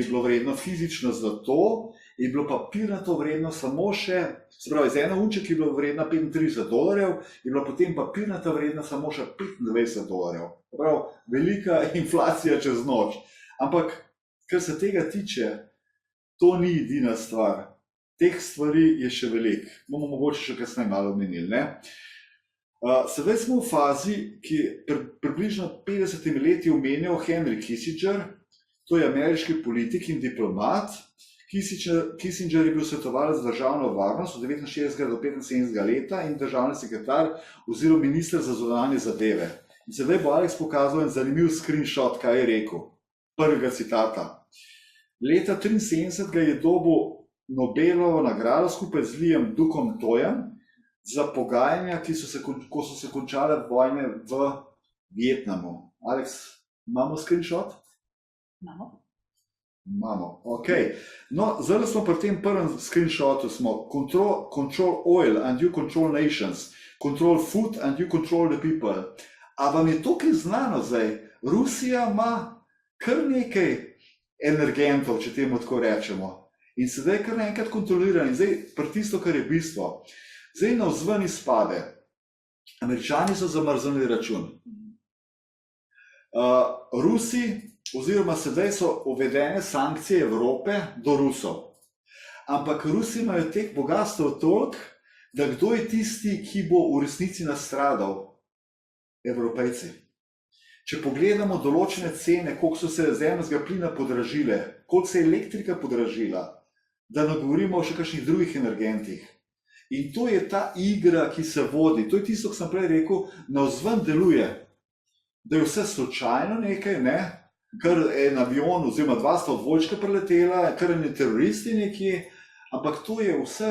bilo vredno fizično za to, je bilo papirnato vredno samo še, se pravi, iz ene unče, ki je bilo vredno $35, je bilo potem papirnata vredno samo še $25. Prav, velika inflacija čez noč. Ampak, kar se tega tiče, to ni edina stvar. Teh stvari je še veliko. Bomo mogoče še kasneje malo omenili. Sedaj smo v fazi, ki približno 50 leti omenjal Henry Kissinger, to je ameriški politik in diplomat. Kissinger je bil svetovalec za državno varnost od 1969 do 1975 leta in državni sekretar oziroma minister za zunanje zadeve. In sedaj bo Alex pokazal en zanimiv screenshot, kaj je rekel. Prvega citata. Leta 1973 je dobil Nobelovo nagrado skupaj z Liam Dukom Tojem za pogajanja, ko so se končale vojne v Vietnamu. Alex, imamo screenshot? Imamo, ok. No, zdaj smo pri tem prvem screenshotu, smo control oil and you control nations, control food and you control the people. A vam je tukaj znano zdaj, Rusija ima kar nekaj energentov, če temu tako rečemo. In sedaj kar naenkrat kontrolira in zdaj pri tisto, kar je bistvo. Zdaj navzven izpade. Američani so zamrznili račun. Rusi, oziroma sedaj so uvedene sankcije Evrope do Rusov. Ampak Rusi imajo teh bogatstv toliko, da kdo je tisti, ki bo v resnici nastradal? Evropejci. Če pogledamo določene cene, koliko so se zemeljskega plina podražile, koliko se je elektrika podražila, da ne govorimo o še kakšnih drugih energentih. In to je ta igra, ki se vodi. To je tisto, kar sem prej rekel, navzven deluje. Da je vse slučajno nekaj, ne? Kar en avion oziroma 200 dvojčka preletela, kar eni teroristi nekje, ampak to je vse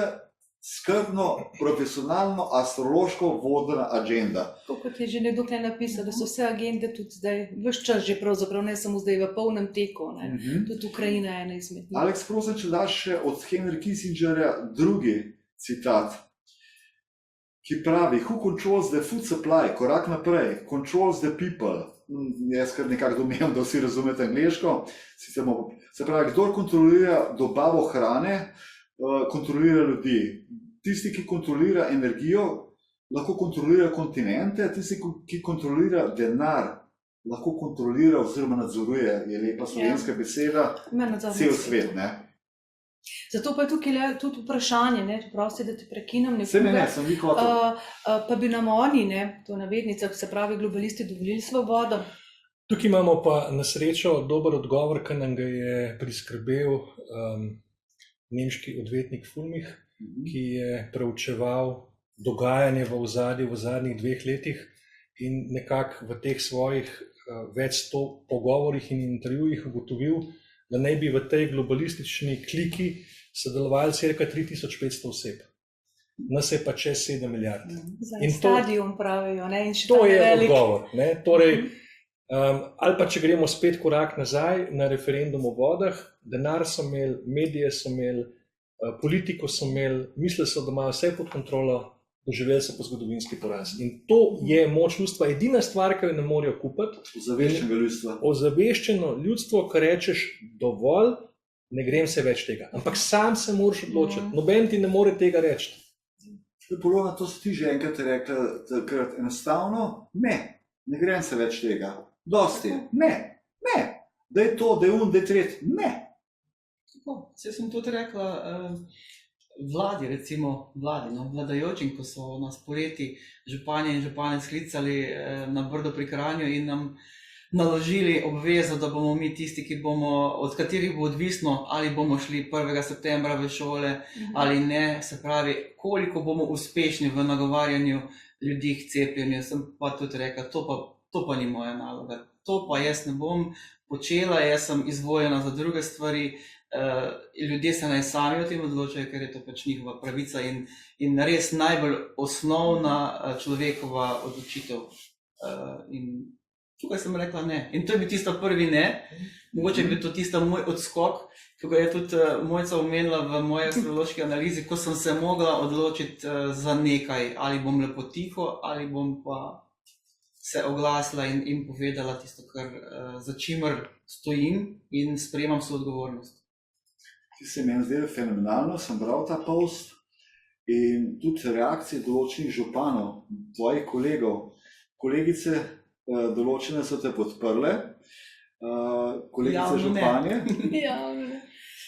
skrbno, profesionalno, astrološko vodena agenda. Kot je že nekdo tukaj napisal, da so vse agende tudi zdaj, ves čas že pravzaprav, ne samo zdaj v polnem teku, ne? Tudi Ukrajina je ena izmed njih. Alex, prosim, če daš še od Henry Kissingerja drugi citat, ki pravi, who controls the food supply, korak naprej, controls the people. Jaz kar nekako domnevam, da vsi razumete angleško. Se pravi, kdor kontrolira dobavo hrane, kontrolira ljudi. Tisti, ki kontrolira energijo, lahko kontrolira kontinente, tisti, ki kontrolira denar, lahko kontrolira oziroma nadzoruje, je lepa slovenska beseda, cel svet, ne? Zato pa je tukaj tudi vprašanje, ne, prosti, da te prekinem nekoga. Ne, sem vi hotel. Pa bi nam oni, ne, to navednica, se pravi globalisti, dovolili svobodo. Tukaj imamo pa na srečo dober odgovor, ki nam ga je priskrbel nemški odvetnik Fulmich, ki je preučeval dogajanje v ozadju v zadnjih 2 letih in nekako v teh svojih več 100 pogovorih in intervjujih ugotovil, da naj bi v tej globalistični kliki sodelovali cirka 3500 oseb. Nas je pa čez 7 milijard. Za stadion pravijo, ne? In še to tam je velik odgovor. Ne? Torej, ali pa če gremo spet korak nazaj na referendum o vodah, denar so imeli, medije so imeli, politiko so imeli, mislili so, da imajo vse pod kontrolo, doživeli so pa zgodovinski poraz. In to je moč ljudstva. Edina stvar, ki jo ne morejo kupiti, Ozaveščenega ljudstva. Ozaveščeno ljudstvo, ki rečeš dovolj, ne grem se več tega. Ampak sam se moraš odločiti. Noben ti ne more tega reči. Polona, to si ti že enkrat rekla, takrat enostavno, ne grem se več tega. Dosti, ne, da je to, da je da je tretji, ne. Tako, saj sem tudi rekla vladi, recimo vladajočim, ko so nas poleti županje in župane sklicali na Brdo pri Kranju in nam naložili obvezo, da bomo mi tisti, ki bomo, od katerih bo odvisno, ali bomo šli 1. septembra v šole ali ne, se pravi, koliko bomo uspešni v nagovarjanju ljudi k cepljenju. Sem pa tudi rekla, to pa ni moja naloga, to pa jaz ne bom počela, jaz sem izvoljena za druge stvari, ljudje se naj sami o tem odločajo, ker je to pač njihova pravica in res najbolj osnovna človekova odločitev. In tukaj sem rekla ne. In to je bil tisto prvi ne, mogoče je bil to tisto moj odskok, ki ga je tudi Mojca omenila v moji astrološki analizi, ko sem se mogla odločiti za nekaj, ali bom lepo tiho, ali bom pa se oglasila in povedala tisto, za čimer stojim in sprejemam svojo odgovornost. Ti se meni zdelo fenomenalno, sem bral ta post in tudi reakcije določenih županov, tvojih kolegov, kolegice, določene so te podprle, kolegice županje.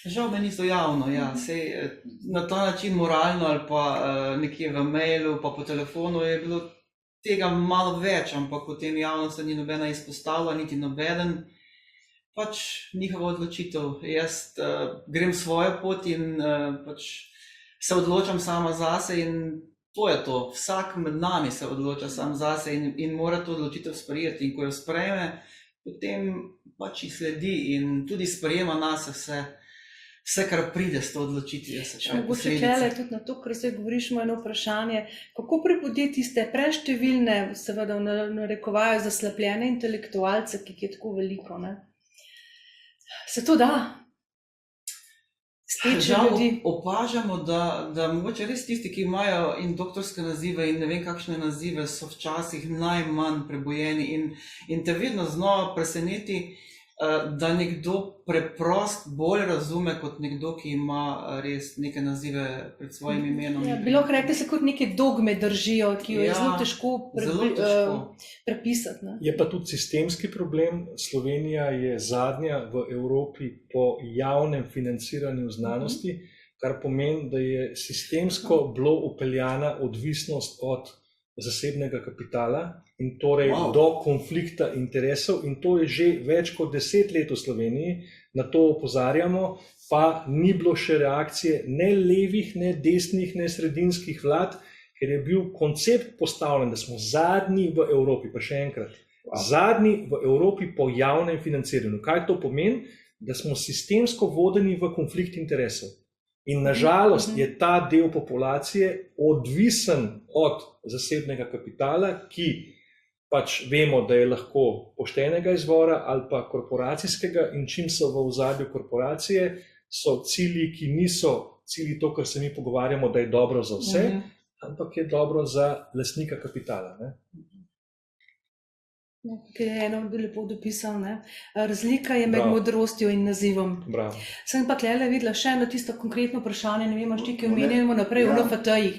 Žal me niso javno, ja. Sej, na ta način moralno ali pa nekje v mailu, pa po telefonu je bilo tega malo več, ampak potem javno se ni nobena izpostavila, niti nobeden. Pač njihova odločitev. Jaz grem svojo pot in pač se odločam sama zase in to je to. Vsak med nami se odloča sam zase in mora to odločitev sprejeti. In ko jo sprejme, potem pač jih sledi in tudi sprejema nas vse, kar pride s to odločitvijo. Mogoče tle tudi na to, kar zdaj govoriš, eno vprašanje, kako prebuditi tiste preštevilne, seveda narekovajo zaslepljene intelektualce, ki jih je tako veliko, ne? Se to da? Steče Žal ljudi. opažamo, da mogoče res tisti, ki imajo in doktorske nazive in ne vem kakšne nazive, so včasih najmanj prebojeni in te vedno znova preseneti, da nekdo preprost bolj razume kot nekdo, ki ima res neke nazive pred svojim imenom. Ja, bilo rekli se kot neke dogme držijo, ki jo je zelo težko prepisati. Ne? Je pa tudi sistemski problem. Slovenija je zadnja v Evropi po javnem financiranju znanosti, kar pomeni, da je sistemsko bilo upeljana odvisnost od zasebnega kapitala in torej do konflikta interesov, in to je že več kot 10 let v Sloveniji, na to opozarjamo, pa ni bilo še reakcije ne levih, ne desnih, ne sredinskih vlad, ker je bil koncept postavljen, da smo zadnji v Evropi, pa še enkrat, zadnji v Evropi po javnem financiranju. Kaj to pomeni? Da smo sistemsko vodeni v konflikt interesov. In nažalost je ta del populacije odvisen od zasebnega kapitala, ki pač vemo, da je lahko poštenega izvora ali pa korporacijskega, in čim so v ozadju korporacije, so cilji, ki niso cilji to, kar se mi pogovarjamo, da je dobro za vse, ampak je dobro za lastnika kapitala. Ne? Ki je eno lepo dopisal, ne? Razlika je med modrostjo in nazivom. Bravo. Sem pa tlele videla še eno tisto konkretno vprašanje, ne vem, ki omenjamo naprej v NFT-jih.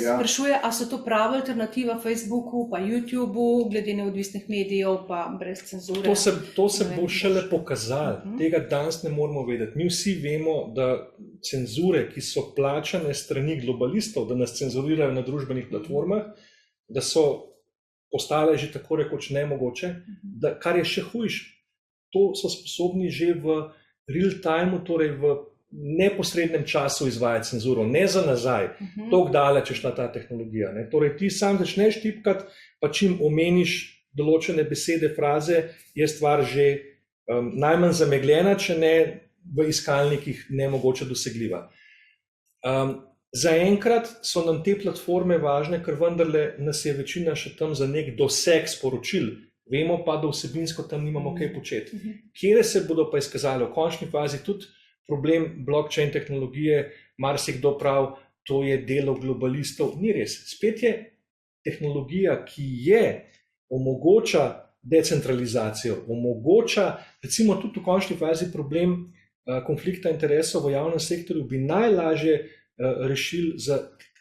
Sprašuje, a so to prava alternativa Facebooku, pa YouTubeu, glede neodvisnih medijev, pa brez cenzure. To se bo šele pokazalo. Tega danes ne moramo vedeti. Mi vsi vemo, da cenzure, ki so plačane strani globalistov, da nas cenzurirajo na družbenih platformah, da so postale že tako rekoč nemogoče, kar je še hujše. To so sposobni že v real time, torej v neposrednem času izvajati cenzuro, ne za nazaj, toliko daleč je šla ta tehnologija. Ne? Torej ti sam začneš tipkati, pa čim omeniš določene besede, fraze, je stvar že najmanj zamegljena, če ne v iskalnikih nemogoče dosegljiva. Zaenkrat so nam te platforme važne, ker vendarle nas je večina še tam za nek doseg sporočil. Vemo pa, da vsebinsko tam nimamo kaj početi. Kjere se bodo pa izkazali v končni fazi tudi problem blockchain tehnologije, marsikdo pravi, to je delo globalistov. Ni res. Spet je tehnologija, ki omogoča decentralizacijo, omogoča recimo tudi v končni fazi problem konflikta interesov v javnem sektorju, bi najlažje rešili z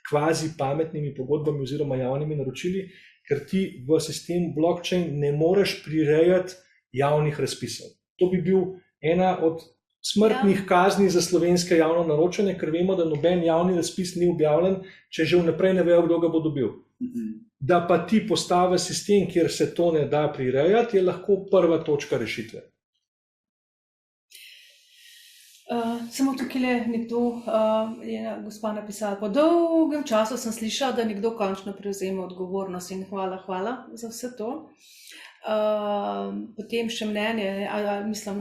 kvazi pametnimi pogodbami oziroma javnimi naročili, ker ti v sistem blockchain ne moreš prirejati javnih razpisov. To bi bil ena od smrtnih kazni za slovenske javno naročanje, ker vemo, da noben javni razpis ni objavljen, če že vnaprej ne vejo, kdo ga bo dobil. Da pa ti postavi sistem, kjer se to ne da prirejati, je lahko prva točka rešitve. Samo tukaj je nekdo, je gospa napisala, po dolgem času sem slišala, da nekdo končno prevzema odgovornost in hvala za vse to. Potem še mnenje,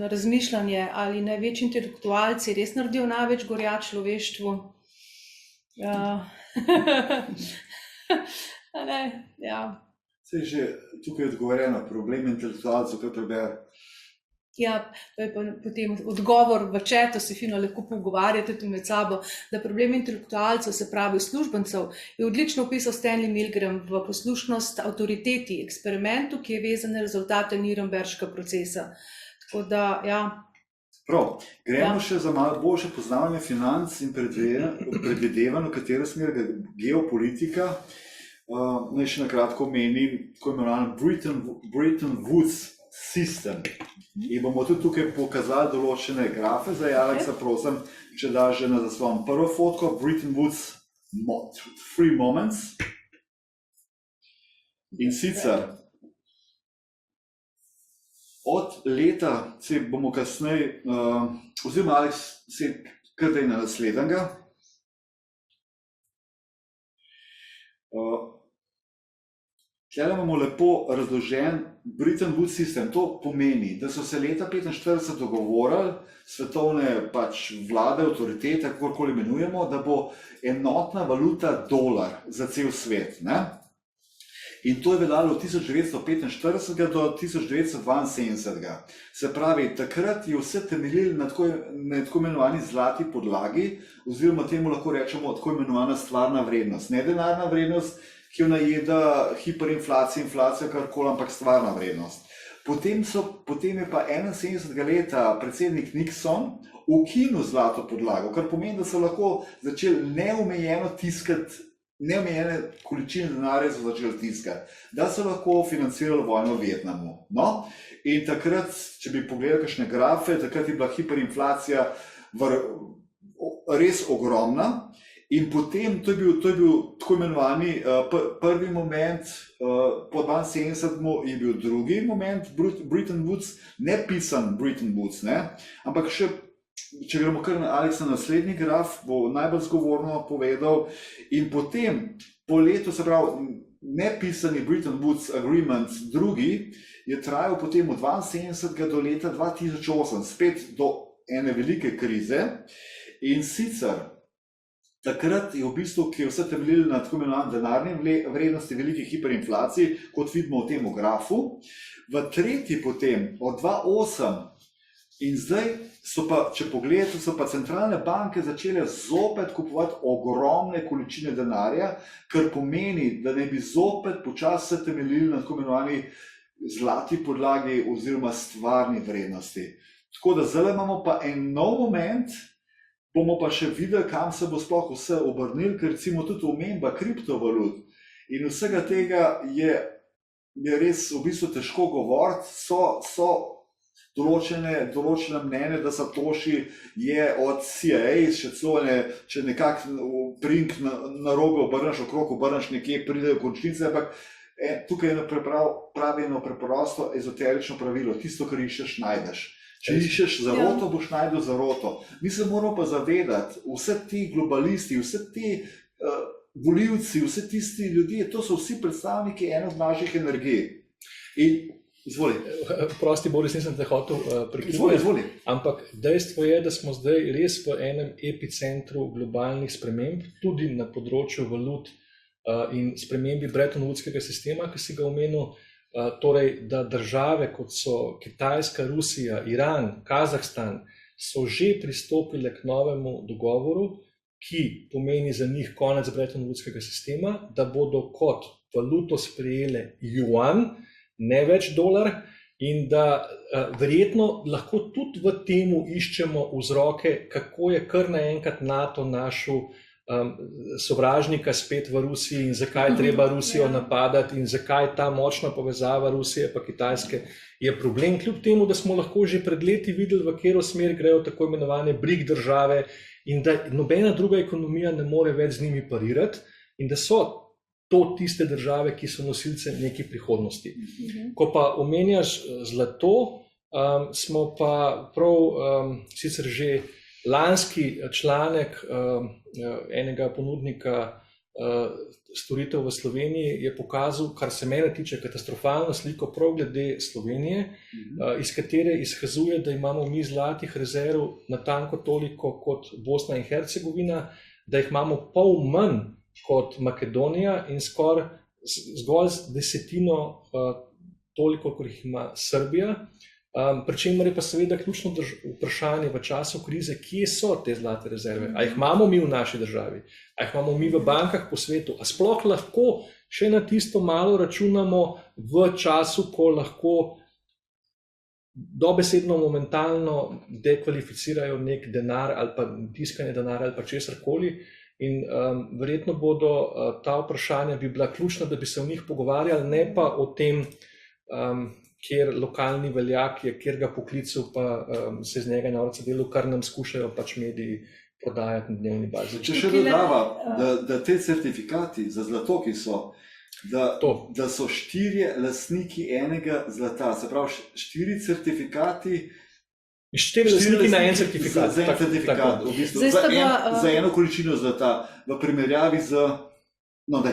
razmišljanje, ali največji intelektualci res naredijo največ gorja človeštvu. Se je že tukaj odgovorjeno, problem intelektualcev, kaj prebere. Ja, to je pa potem odgovor v chatu, se fino lahko pogovarjate tudi med sabo, da problem intelektualcev, se pravi uslužbencev, je odlično opisal Stanley Milgram v Poslušnost avtoriteti, eksperimentu, ki je vezan na rezultate Nürnberškega procesa. Tako da, ja. Prav, gremo še za malo boljše poznavanje financ in predvidevanj, v katero smer geopolitika. Naj še na kratko omenim tako imenovan Bretton Woods sistem. In bomo tudi tukaj pokazali določene grafe za Alexa, prosim, če da že na zaslon prvo fotko, Bretton Woods 3 moments. In sicer od leta, se bomo kasneje, oziroma Alex, se kar daj na naslednjega. Tule imamo lepo razložen Bretton Woods sistem. To pomeni, da so se leta 1945 dogovorili svetovne vlade, avtoritete, kakorkoli imenujemo, da bo enotna valuta dolar za cel svet. Ne? In to je veljalo od 1945 do 1972. Se pravi, takrat je vse temeljilo na tako imenovani zlati podlagi, oziroma temu lahko rečemo tako imenovana stvarna vrednost. Ne denarna vrednost, ki jo najeda hiperinflacija, inflacija, karkoli, ampak stvarna vrednost. Potem je pa 71. leta predsednik Nixon ukinil zlato podlago, kar pomeni, da so lahko začeli neomejeno tiskati, neomejene količine denarja so začeli tiskati, da so lahko financirali vojno v Vietnamu. No? In takrat, če bi pogledali kakšne grafe, takrat je bila hiperinflacija res ogromna. In potem, to je bil tako imenovani prvi moment, po 72 je bil drugi moment, Bretton Woods, ne pisan Bretton Woods, ne? Ampak še, če gremo kar na Alex na naslednji graf, bo najbolj zgovorno povedal. In potem, po letu, se pravi, nepisani Bretton Woods Agreement drugi, je trajal potem od 72 do leta 2008, spet do ene velike krize. In sicer, takrat je v bistvu, ki je vse temeljilo na tako imenovanem denarni vrednosti velikih hiperinflacij, kot vidimo v tem grafu. V tretji potem, od 2008 in zdaj so pa, če pogledate, so pa centralne banke začele zopet kupovati ogromne količine denarja, kar pomeni, da ne bi zopet počasi se temeljili na tako imenovani zlati podlagi oziroma stvarni vrednosti. Tako da zdaj imamo pa en nov moment, bomo pa še videli, kam se bo sploh vse obrnil, ker recimo tudi omemba kriptovalut in vsega tega je res v bistvu težko govoriti. So določene mnenje, da Satoshi je od CIA, še celo če nekako prink na robe obrneš, okrog obrneš nekje, pridejo končnice, ampak tukaj je pravi eno preprosto ezoterično pravilo, tisto, kar iščeš, najdeš. Če iščeš zaroto, boš najdel zaroto. Mi se moramo pa zavedati, vse ti globalisti, vse ti volivci, vse tisti ljudje, to so vsi predstavniki ene od naših energij. In izvoli. Prosti, Boris, nisem te hotel prekiniti. Izvoli. Ampak dejstvo je, da smo zdaj res v enem epicentru globalnih sprememb, tudi na področju valut in spremembi Bretton Woodskega sistema, ki si ga omenil. Torej, da države, kot so Kitajska, Rusija, Iran, Kazahstan, so že pristopile k novemu dogovoru, ki pomeni za njih konec Bretton Woodskega sistema, da bodo kot valuto sprejele juan, ne več dolar, in da verjetno lahko tudi v temu iščemo vzroke, kako je kar naenkrat NATO našel sovražnika spet v Rusiji in zakaj treba Rusijo napadati in zakaj ta močna povezava Rusije pa Kitajske je problem, kljub temu, da smo lahko že pred leti videli, v katero smer grejo tako imenovane BRIC države in da nobena druga ekonomija ne more več z njimi parirati in da so to tiste države, ki so nosilce neke prihodnosti. Ko pa omenjaš zlato, smo pa prav sicer že lanski članek enega ponudnika storitev v Sloveniji je pokazal, kar se mene tiče, katastrofalno sliko prav glede Slovenije, iz katere izkazuje, da imamo mi zlatih rezerv natanko toliko kot Bosna in Hercegovina, da jih imamo pol manj kot Makedonija in zgolj desetino toliko, kot jih ima Srbija. Pri čemer je pa seveda ključno vprašanje v času krize, kje so te zlate rezerve? A jih imamo mi v naši državi? A jih imamo mi v bankah po svetu? A sploh lahko še na tisto malo računamo v času, ko lahko dobesedno momentalno dekvalificirajo nek denar ali pa tiskanje denarja ali pa česarkoli? In verjetno bodo ta vprašanja bi bila ključna, da bi se o njih pogovarjali, ne pa o tem, kjer lokalni veljak je, kjer ga poklical, pa se z njega norca delal, kar nam skušajo pač mediji prodajati na dnevni bazi. Če še dodava, da te certifikati za zlato, ki so, da so 4 lastniki enega zlata, se pravi 4 certifikati, 4 lastniki na en certifikat. Za en certifikat, v bistvu, za eno količino zlata, v primerjavi z... No, ne,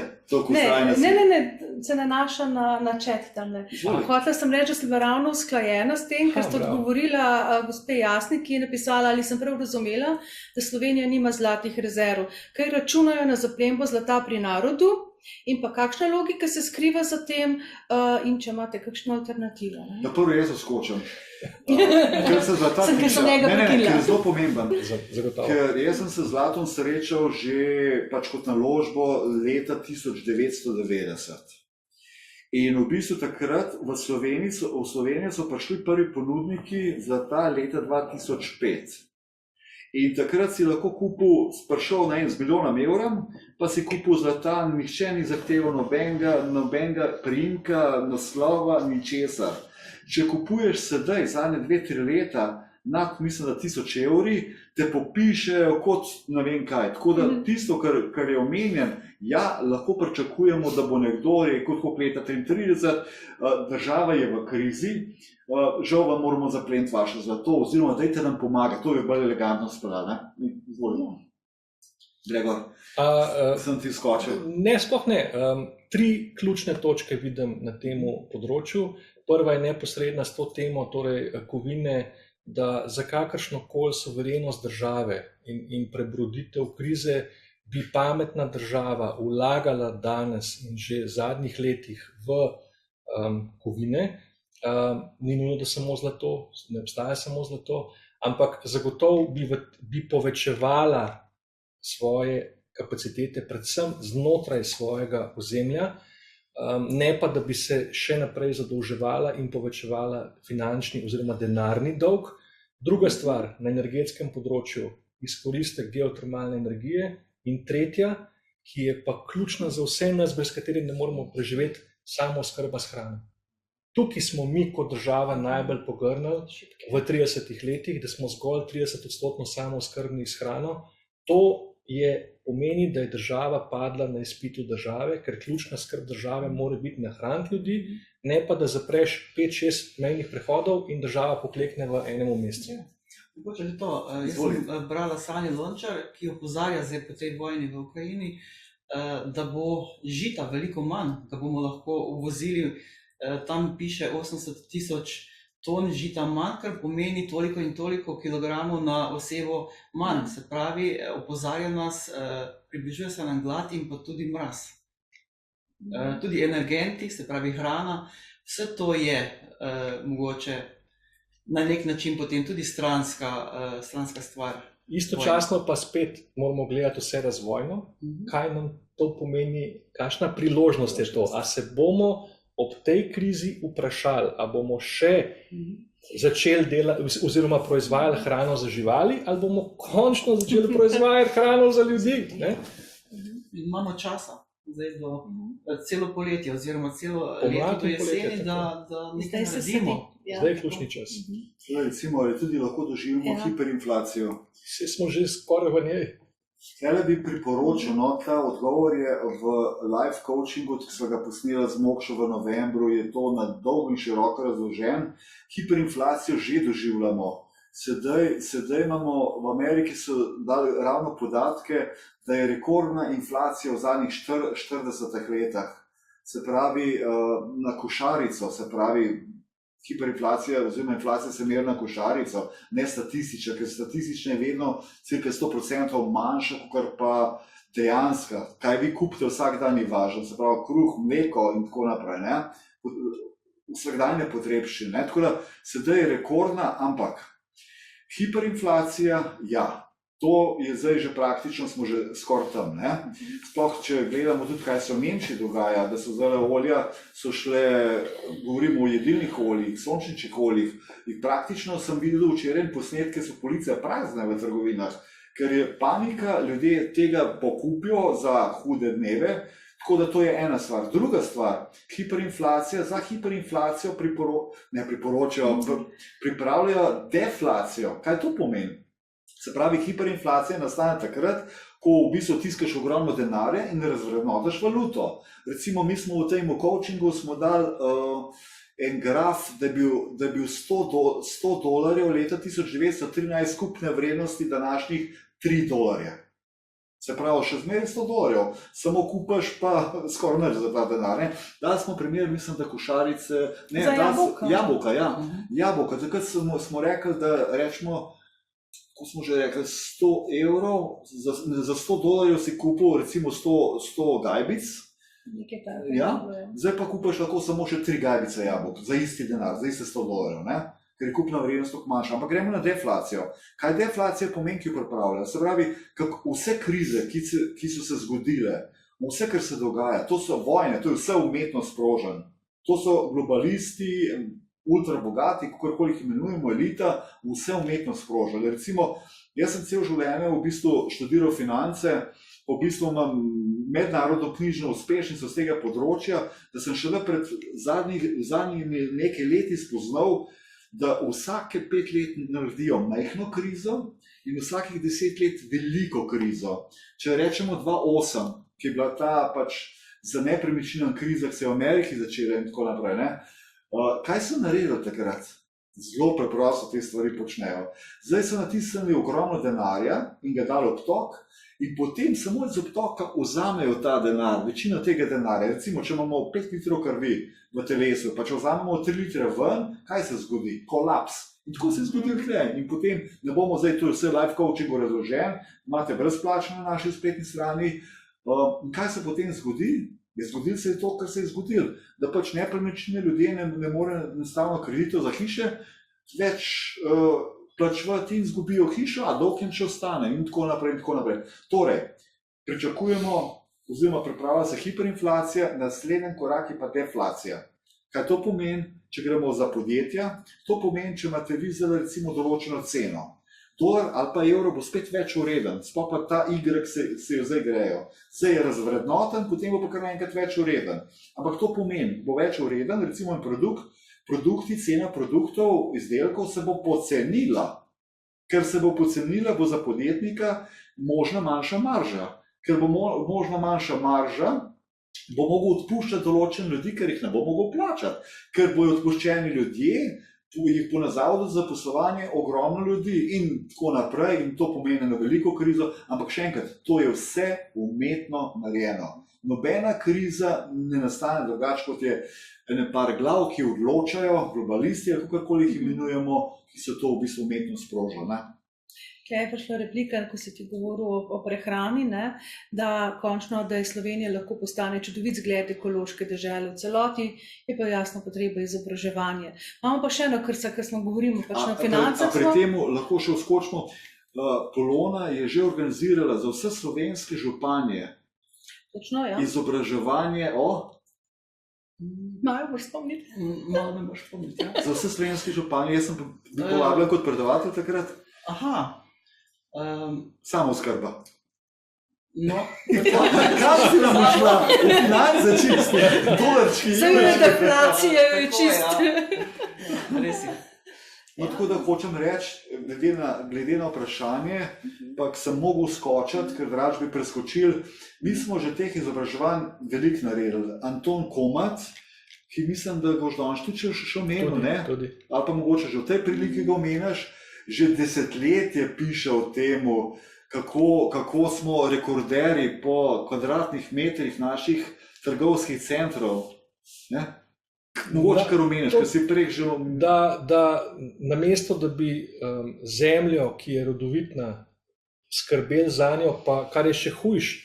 se nanaša na chat tamle. Hotela sem reči, da sem bila ravno usklajena s tem, ker ste odgovorila gospe Jasni, ki je napisala, ali sem prav razumela, da Slovenija nima zlatih rezerv, ker računajo na zaplembo zlata pri narodu in pa kakšna logika se skriva za tem in če imate kakšno alternativo. Na prvo jaz skočim. Ker se za ta Ker sem njega prekinila. Ker je zelo pomemben. Zagotovo. Ker jaz sem se z Zlatom srečal že kot naložbo leta 1990. In v bistvu takrat v Slovenijo so prišli prvi ponudniki zlata leta 2005. In takrat si lahko prišel z milijonom evrov, pa si kupil zlata, nihče ni zahteval nobenega priimka, naslova, ničesar. Če kupuješ sedaj, zadnje 2-3 leta, mislim, da 1000 evri, te popišejo kot ne vem kaj. Tako da tisto, kar je omenjen, ja, lahko pričakujemo, da bo nekdo rekel, kot leta 33, država je v krizi, žal vam moramo zapleniti vaše zlato, oziroma dajte nam pomagati, to je bolj elegantno spela, ne? Izvolimo. Gregor, sem ti skočil. Ne, sploh ne. 3 ključne točke vidim na tem področju. Prva je neposredna s to temo, torej kovine, da za kakršnokoli suverenost države in prebroditev krize bi pametna država vlagala danes in že v zadnjih letih v kovine. Ni nujno, da samo zlato, ne obstaja samo zlato, ampak zagotovo bi povečevala svoje kapacitete, predvsem znotraj svojega ozemlja, ne pa, da bi se še naprej zadolževala in povečevala finančni oziroma denarni dolg. Druga stvar na energetskem področju, izkoristek geotermalne energije. In tretja, ki je pa ključna za vse nas, brez katere ne moremo preživeti, samooskrba s hrano. Tukaj smo mi kot država najbolj pogrnili v 30 letih, da smo zgolj 30% samooskrbni s hrano. To pomeni, da je država padla na izpitu države, ker ključna skrb države mora biti nahraniti ljudi, ne pa da zapreš 5-6 mejnih prehodov in država poklekne v enem mesecu. Mogoče je to. Jaz sem brala Sanjo Lončar, ki opozarja zdaj po tej vojni v Ukrajini, da bo žita veliko manj, da bomo lahko uvozili, tam piše 80 000 ton žita manj, kar pomeni toliko in toliko kilogramov na osebo manj. Se pravi, opozarja nas, približuje se nam glad in pa tudi mraz. Tudi energenti, se pravi hrana, vse to je mogoče na nek način potem tudi stranska stvar. Istočasno pa spet moramo gledati vse razvojno, kaj nam to pomeni, kakšna priložnost je to. A se bomo ob tej krizi vprašali, a bomo še začeli delati oziroma proizvajali hrano za živali, ali bomo končno začeli proizvajati hrano za ljudi. Ne? Imamo časa, zdaj do celo poletje oziroma celo leto do jeseni, da nekaj naredimo. Zdaj je ključni čas. Recimo, tudi lahko doživimo hiperinflacijo. Vse smo že skoraj v njej. Tele bi priporočil, ta odgovor je v live coachingu, ki smo ga posneli z Mokšo v novembru, je to na dolgo in široko razložen. Hiperinflacijo že doživljamo. Sedaj imamo, v Ameriki so dali ravno podatke, da je rekordna inflacija v zadnjih 40 letih. Se pravi, na košarico, se pravi, hiperinflacija oziroma inflacija se meri na košarico, ne statistična, ker statistična je vedno cirka 100% manjša, kot pa dejanska. Kaj vi kupite vsak dan je važno, se pravi kruh, mleko in tako naprej, ne? Vsakdanje potrebščine. Tako da sedaj je rekordna, ampak hiperinflacija, ja, to je zdaj že praktično, smo že skoraj tam, ne? Sploh, če gledamo tudi, kaj se v Nemčiji dogaja, da so zdaj olja, so šle, govorimo o jedilnih oljih, sončničnih oljih, in praktično sem videl včeraj posnetke, so police prazne v trgovinah, ker je panika, ljudje tega pokupijo za hude dneve, tako da to je ena stvar. Druga stvar, hiperinflacija, za hiperinflacijo pripravljajo deflacijo. Kaj to pomeni? Se pravi, hiperinflacija nastane takrat, ko v bistvu tiskaš ogromno denarja in razvrednotiš valuto. Recimo, mi smo v tem coachingu smo dali en graf, da je bil $100 leta 1913 skupne vrednosti današnjih $3. Se pravi, še zmeraj $100, samo kupaš pa skoraj nič za ta denar. Dali smo primer, mislim, da košarice... Za jabolka. Jabolka, ja. Jabolka. Takrat smo rekli, da rečemo, ko smo že rekli, 100 evrov, za $100 si kupil recimo 100 gajbic, Ja, zdaj pa kupaš lahko samo še 3 gajbice jabolk za isti denar, za iste $100, ne? Ker je kupna vrednost tako manjša. Ampak gremo na deflacijo. Kaj deflacija pomeni, ki jo pripravlja? Se pravi, vse krize, ki so se zgodile, vse, kar se dogaja, to so vojne, to je vse umetno sprožen. To so globalisti, ultra bogati, kakorkoli jih imenujemo, elita, vse umetno sprožili. Recimo, jaz sem cel življenje v bistvu študiral finance, v bistvu imam mednarodno knjižno uspešnico z tega področja, da sem šele pred zadnjimi nekaj leti spoznal, da vsake 5 let naredijo majhno krizo in vsakih 10 let veliko krizo. Če rečemo 2008, ki je bila ta pač za nepremičnino kriza, ki se je v Ameriki začela in tako naprej, ne? Kaj so naredili takrat? Zelo preprosto te stvari počnejo. Zdaj so natisnili ogromno denarja in ga dali obtok in potem samo iz obtoka vzamejo ta denar, večino tega denarja. Recimo, če imamo 5 litrov krvi v telesu, pa če vzamemo 3 litre ven, kaj se zgodi? Kolaps. In tako se je zgodil tukaj. In potem ne bomo zdaj tu vse life coachingu razložen, imate brezplačno na naši spletni strani. In kaj se potem zgodi? Zgodilo se je to, kar se je zgodilo, da pač nepremičnine ljudje ne morejo enostavno kreditov za hiše več plačevati in izgubijo hišo, a dolg jim še ostane in tako naprej in tako naprej. Torej, pričakujemo oziroma pripravlja se hiperinflacija, naslednji korak je pa deflacija. Kaj to pomeni, če gremo za podjetja? To pomeni, če imate vi zdaj recimo določeno ceno. Dolar ali pa evro bo spet več vreden, sploh pa ta Y se jo zdaj grejo. Zdaj je razvrednoten, potem bo pa kar enkrat več vreden. Ampak to pomeni, bo več vreden, recimo produkti, cena produktov, izdelkov se bo pocenila. Ker se bo pocenila, bo za podjetnika možna manjša marža. Ker bo možna manjša marža, bo mogel odpuščati določene ljudi, ker jih ne bo mogel plačati. Ker bojo odpuščeni ljudje, jih bo na zavodu za zaposlovanje ogromno ljudi in tako naprej in to pomeni eno veliko krizo, ampak še enkrat, to je vse umetno narejeno. Nobena kriza ne nastane drugače, kot je ene par glav, ki odločajo, globalisti ali kakorkoli jih imenujemo, ki so to v bistvu umetno sprožili. Kaj je prišla replika, ko si ti govoril o prehrani, ne? Da končno, da je Slovenija lahko postane čudovit zgled ekološke dežele v celoti, je pa jasno potreba izobraževanje. Imamo pa še eno, kar smo govorili pač na financah. Pri temu lahko še vskočimo, Polona je že organizirala za vse slovenske županje Točno, ja. Izobraževanje o... Malo boš spomniti. Malo ne boš spomniti, ja. Za vse slovenske županje, jaz sem bil povabljen kot predavatelj takrat. Aha. Samooskrba. No, Kam si nam šla? V finance čiste, dolarčki. Vse je deflacija, je čist. Res je. No, tako da hočem reči, glede na vprašanje, pa sem mogel skočiti, ker drugače bi preskočil. Mi smo že teh izobraževanj veliko naredili. Anton Komat, ki mislim, da ga danes tudi še omenil, ne? Tudi. Ali pa mogoče že v tej priliki ga omenjaš, že desetletje piše o temu, kako smo rekorderji po kvadratnih metrih naših trgovskih centrov. Ne? Mogoče kar omeniš, ker si prej že... Da namesto, da bi zemljo, ki je rodovitna, skrbeli za njo, pa kar je še hujš,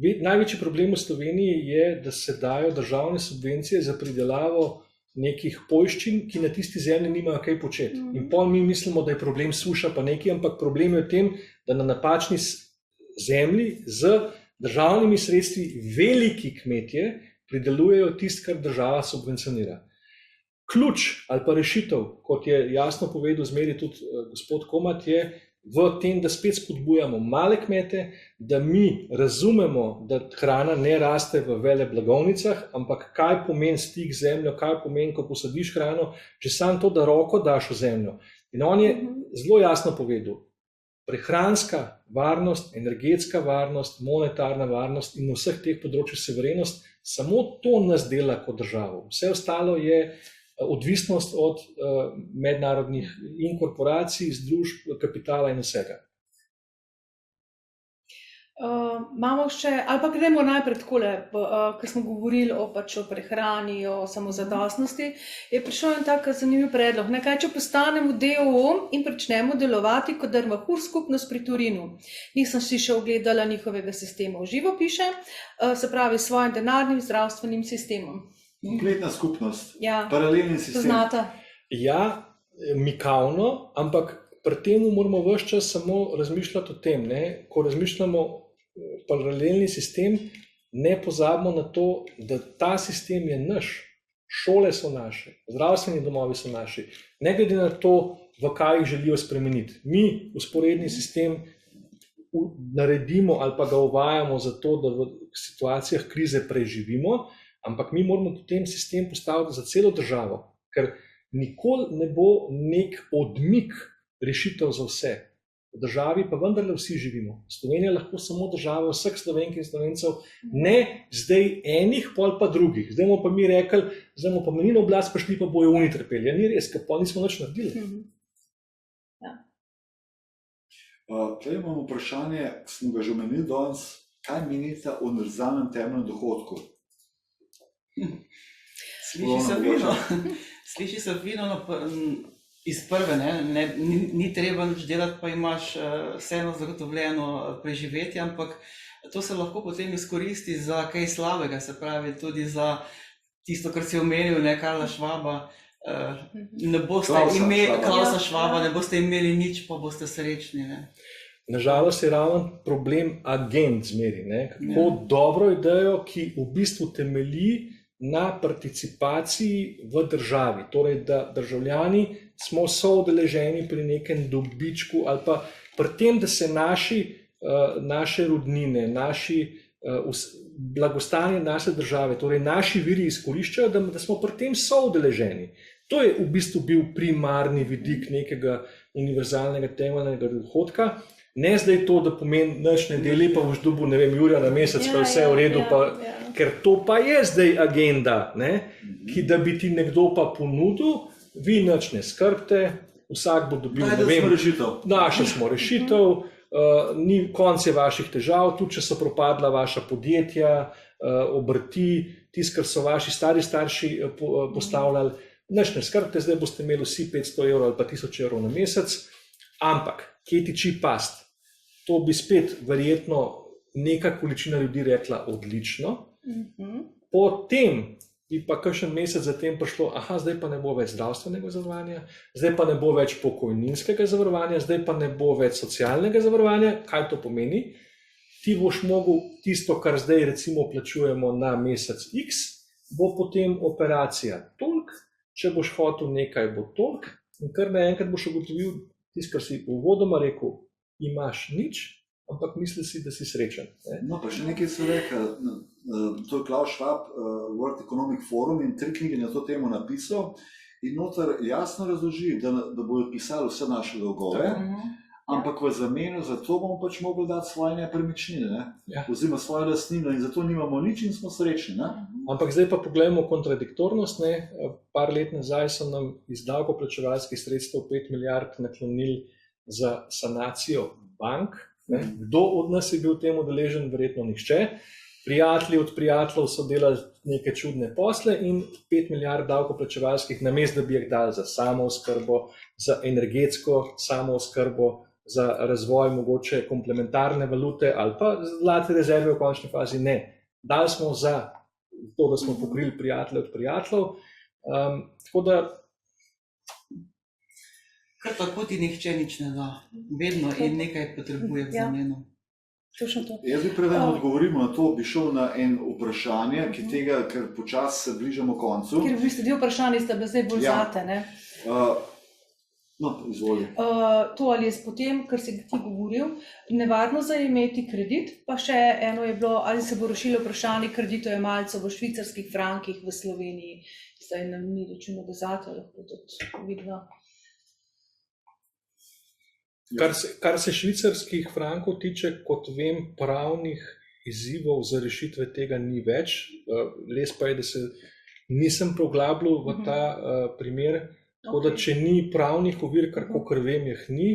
največji problem v Sloveniji je, da se dajo državne subvencije za pridelavo nekih poljščin, ki na tisti zemlji nimajo kaj početi. In pol mi mislimo, da je problem suša pa nekaj, ampak problem je v tem, da na napačni zemlji z državnimi sredstvi veliki kmetje pridelujejo tisto, kar država subvencionira. Ključ ali pa rešitev, kot je jasno povedal zmeri tudi gospod Komat, je v tem, da spet spodbujamo male kmete, da mi razumemo, da hrana ne raste v veleblagovnicah, ampak kaj pomeni stik z zemljo, kaj pomeni, ko posadiš hrano, že samo to, da roko daš v zemljo. In on je zelo jasno povedal, prehranska varnost, energetska varnost, monetarna varnost in na vseh teh področjih suverenost, samo to nas dela kot državo. Vse ostalo je odvisnost od mednarodnih in korporacij, združb, kapitala in vsega. Imamo še, ali pa gremo najprej takole, ker smo govorili o prehrani, o samozadostnosti, je prišel en tak zanimiv predlog. Kaj, če postanemo DOO in pričnemo delovati kot Dermahur skupnost pri Torinu. Nisem si še ogledala njihovega sistema v živo piše, se pravi s svojim denarnim zdravstvenim sistemom. Kompletna skupnost, Ja, paralelni sistem. poznate. Ja, mikavno, ampak pri tem moramo ves čas samo razmišljati o tem, ne? Ko razmišljamo paralelni sistem, ne pozabimo na to, da ta sistem je naš, šole so naše, zdravstveni domovi so naši, ne glede na to, v kaj jih želijo spremeniti. Mi usporedni sistem naredimo ali pa ga uvajamo zato, da v situacijah krize preživimo, ampak mi moramo potem sistem postaviti za celo državo, ker nikoli ne bo nek odmik rešitev za vse. V državi pa vendarle vsi živimo. Slovenija lahko samo država vseh Slovenk in Slovencev, ne zdaj enih, pol pa drugih. Zdaj bomo pa mi rekli, zdaj bomo pa mi na oblast prišli, pa bojo oni trpeli. Ja, ni res, ker pol nismo nič naredili. Tukaj imamo vprašanje, ki smo ga že omenili danes, kaj menite o univerzalnem temeljnem dohodku? Sliši se fino iz prve, ni treba nič delati, pa imaš vseeno zagotovljeno preživetje, ampak to se lahko potem izkoristi za kaj slabega, se pravi tudi za tisto, kar si omenil, Karla Švaba, ne boste imeli Klausa Švaba, ne boste imeli nič, pa boste srečni. Nažalost je ravno problem agent zmeri, kako dobro idejo, ki v bistvu temelji na participaciji v državi, torej da državljani smo soudeleženi pri nekem dobičku ali pa pri tem, da se naše rudnine, blagostanje naše države, torej naši viri izkoriščajo, da smo pri tem soudeleženi. To je v bistvu bil primarni vidik nekega univerzalnega temeljnega dohodka. Ne zdaj to, da pomeni nič ne deli, pa boš dobil, ne vem, jurja na mesec, pa vse v redu, ker to pa je zdaj agenda, ki da bi ti nekdo pa ponudil, vi nič ne skrbite, vsak bo dobil, ne vem, našli smo rešitev, ni konc je vaših težav, tudi če so propadla vaša podjetja, obrti, tisto, kar so vaši stari starši postavljali, nič ne skrbite, zdaj boste imeli vsi 500 evrov ali pa 1000 evrov na mesec, ampak kje tiči past? To bi spet verjetno neka količina ljudi rekla odlično. Potem bi pa kakšen mesec zatem prišlo, zdaj pa ne bo več zdravstvenega zavarovanja, zdaj pa ne bo več pokojninskega zavarovanja, zdaj pa ne bo več socialnega zavarovanja. Kaj to pomeni? Ti boš mogel tisto, kar zdaj recimo plačujemo na mesec X, bo potem operacija toliko, če boš hotel nekaj, bo toliko, in kar naenkrat boš ugotovil, tisto, kar si uvodoma rekel, imaš nič, ampak misli si, da si srečen. No, pa še nekaj so rekel, to je Klaus Schwab, World Economic Forum, in 3 knjige na to temo napisal in noter jasno razloži, da bodo pisali vse naše dolgove, ampak v zameno za to bomo pač mogli dati svoje nepremičnine, oziroma svoje lastnine, in zato nimamo nič in smo srečni. Ampak zdaj pa pogledamo kontradiktornost. Par let nazaj so nam iz davkoplačevalskih sredstev 5 milijard naklonili za sanacijo bank. Kdo od nas je bil temu deležen? Verjetno nihče. Prijatelji od prijateljev so delali neke čudne posle in 5 milijard davkoplačevalskih, namesto da bi jih dali za samooskrbo, za energetsko samooskrbo, za razvoj mogoče komplementarne valute ali pa zlate rezerve v končni fazi, ne. Dali smo za to, da smo pokrili prijatelje od prijateljev. Tako da Kar tako ti nihče nič ne da. Vedno in nekaj potrebuje v zameno. Jaz bi preden odgovorimo na to, bi šel na en vprašanje, ki tega, ker počasi se bližamo koncu. Ker v bistvu dve vprašanji sta bila zdaj bolj zate, ne? No, izvoli. To ali je potem, kar si ti govoril, nevarno za imeti kredit, pa še eno je bilo, ali se bo rešilo vprašanje kreditojemalcev v švicarskih frankih v Sloveniji. Zdaj nam ni rečeno, da zate lahko tudi vidno. Kar se švicarskih frankov tiče, kot vem, pravnih izzivov za rešitve tega ni več. Les pa je, da se nisem poglabljal v ta primer, tako da če ni pravnih ovir, kar vem, jih ni,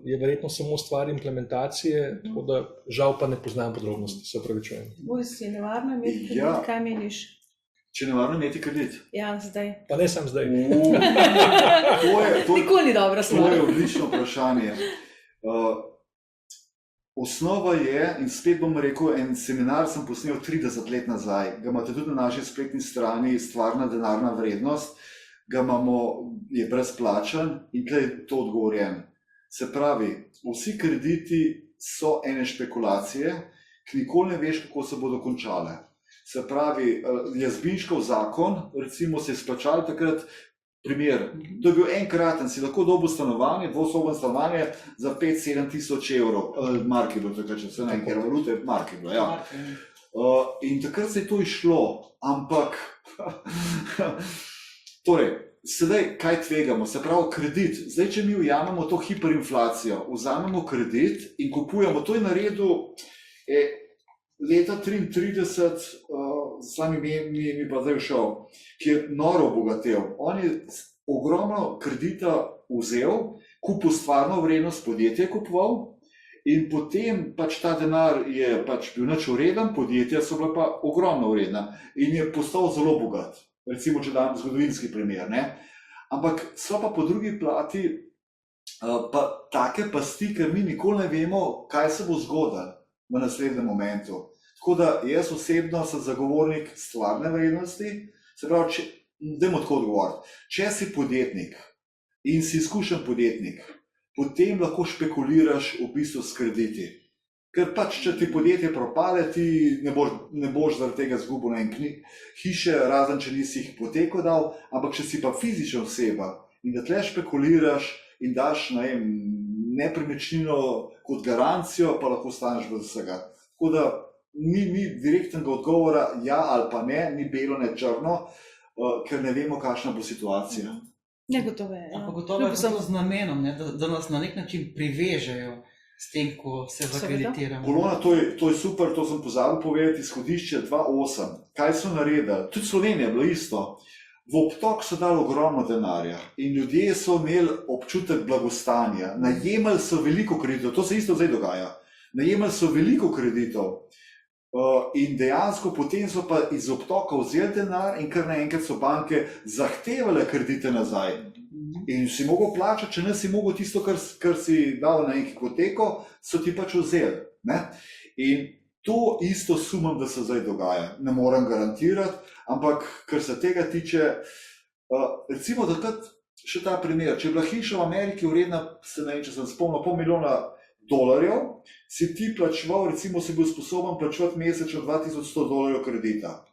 je verjetno samo stvar implementacije, tako da žal pa ne poznam podrobnosti, se opravičujem. Boris, je nevarno imeti kredit, Ja. kaj meniš? Če nevarno imeti kredit. Ja, zdaj. Pa ne sam zdaj. Nikoli ni dobra To stvar. je odlično vprašanje. Osnova je, in spet bom rekel, en seminar sem posnel 30 let nazaj, ga imate tudi na naši spletni strani, stvarna denarna vrednost, ga imamo, je brezplačen in tukaj je to odgovorjen. Se pravi, vsi krediti so ene špekulacije, ki nikoli ne veš, kako se bodo končale. Se pravi, Jazbinškov zakon, recimo, se je splačal takrat. Primer, to je bil enkraten, si lahko dobil stanovanje, dvosobno stanovanje za 5-7 tisoč evrov, mark je bilo takrat, če se ne ker valute, mark je bilo, ja. In takrat se je to išlo, ampak, torej, sedaj kaj tvegamo, se pravi kredit, zdaj, če mi ujamemo to hiperinflacijo, vzamemo kredit in kupujemo, to je naredil leta 33, sami mi pa zdaj šel, ki je noro obogatel. On je ogromno kredita vzel, kupil stvarno vrednost, podjetje kupoval in potem pač ta denar je pač bil nič vreden, podjetja so bila pa ogromno vredna in je postal zelo bogat. Recimo, če dam zgodovinski primer, ne? Ampak so pa po drugi plati pa take pasti, ker mi nikoli ne vemo, kaj se bo zgodilo v naslednjem momentu. Tako da jaz osebno sem zagovornik stvarne vrednosti, se pravi, dajmo tako odgovoriti, če si podjetnik in si izkušen podjetnik, potem lahko špekuliraš v bistvu s krediti. Ker pač, če ti podjetje propade, ti ne boš zaradi tega izgubil na hiše, razen če nisi hipoteko dal, ampak če si pa fizična oseba in da tle špekuliraš in daš, ne vem, nepremičnino kot garancijo, pa lahko staneš brez vsega. Tako da ni direktnega odgovora, ja ali pa ne, ni belo, ne črno, ker ne vemo, kakšna bo situacija. Negotovo je. Ampak gotovo je to z namenom, ne, da nas na nek način privežejo s tem, ko se zakreditiramo. Polona, to je super, to sem pozabil povedati, izhodišče 2.8. Kaj so naredili? Tudi Slovenija je bilo isto. V obtok so dali ogromno denarja in ljudje so imeli občutek blagostanja. Najemali so veliko kreditov, to se isto zdaj dogaja. Najemali so veliko kreditov. In dejansko potem so pa iz obtoka vzeli denar in kar naenkrat so banke zahtevale kredite nazaj. In si mogel plačati, če ne si mogel tisto, kar si dal na neki hipoteko, so ti pač vzeli. Ne? In to isto sumam, da se zdaj dogaja. Ne morem garantirati, ampak kar se tega tiče, recimo takrat še ta primer, če je bila hiša v Ameriki vredna, se ne vem, če sem spomnil, $500 000, si ti plačeval, recimo si bil sposoben plačevati mesečno $2100 kredita.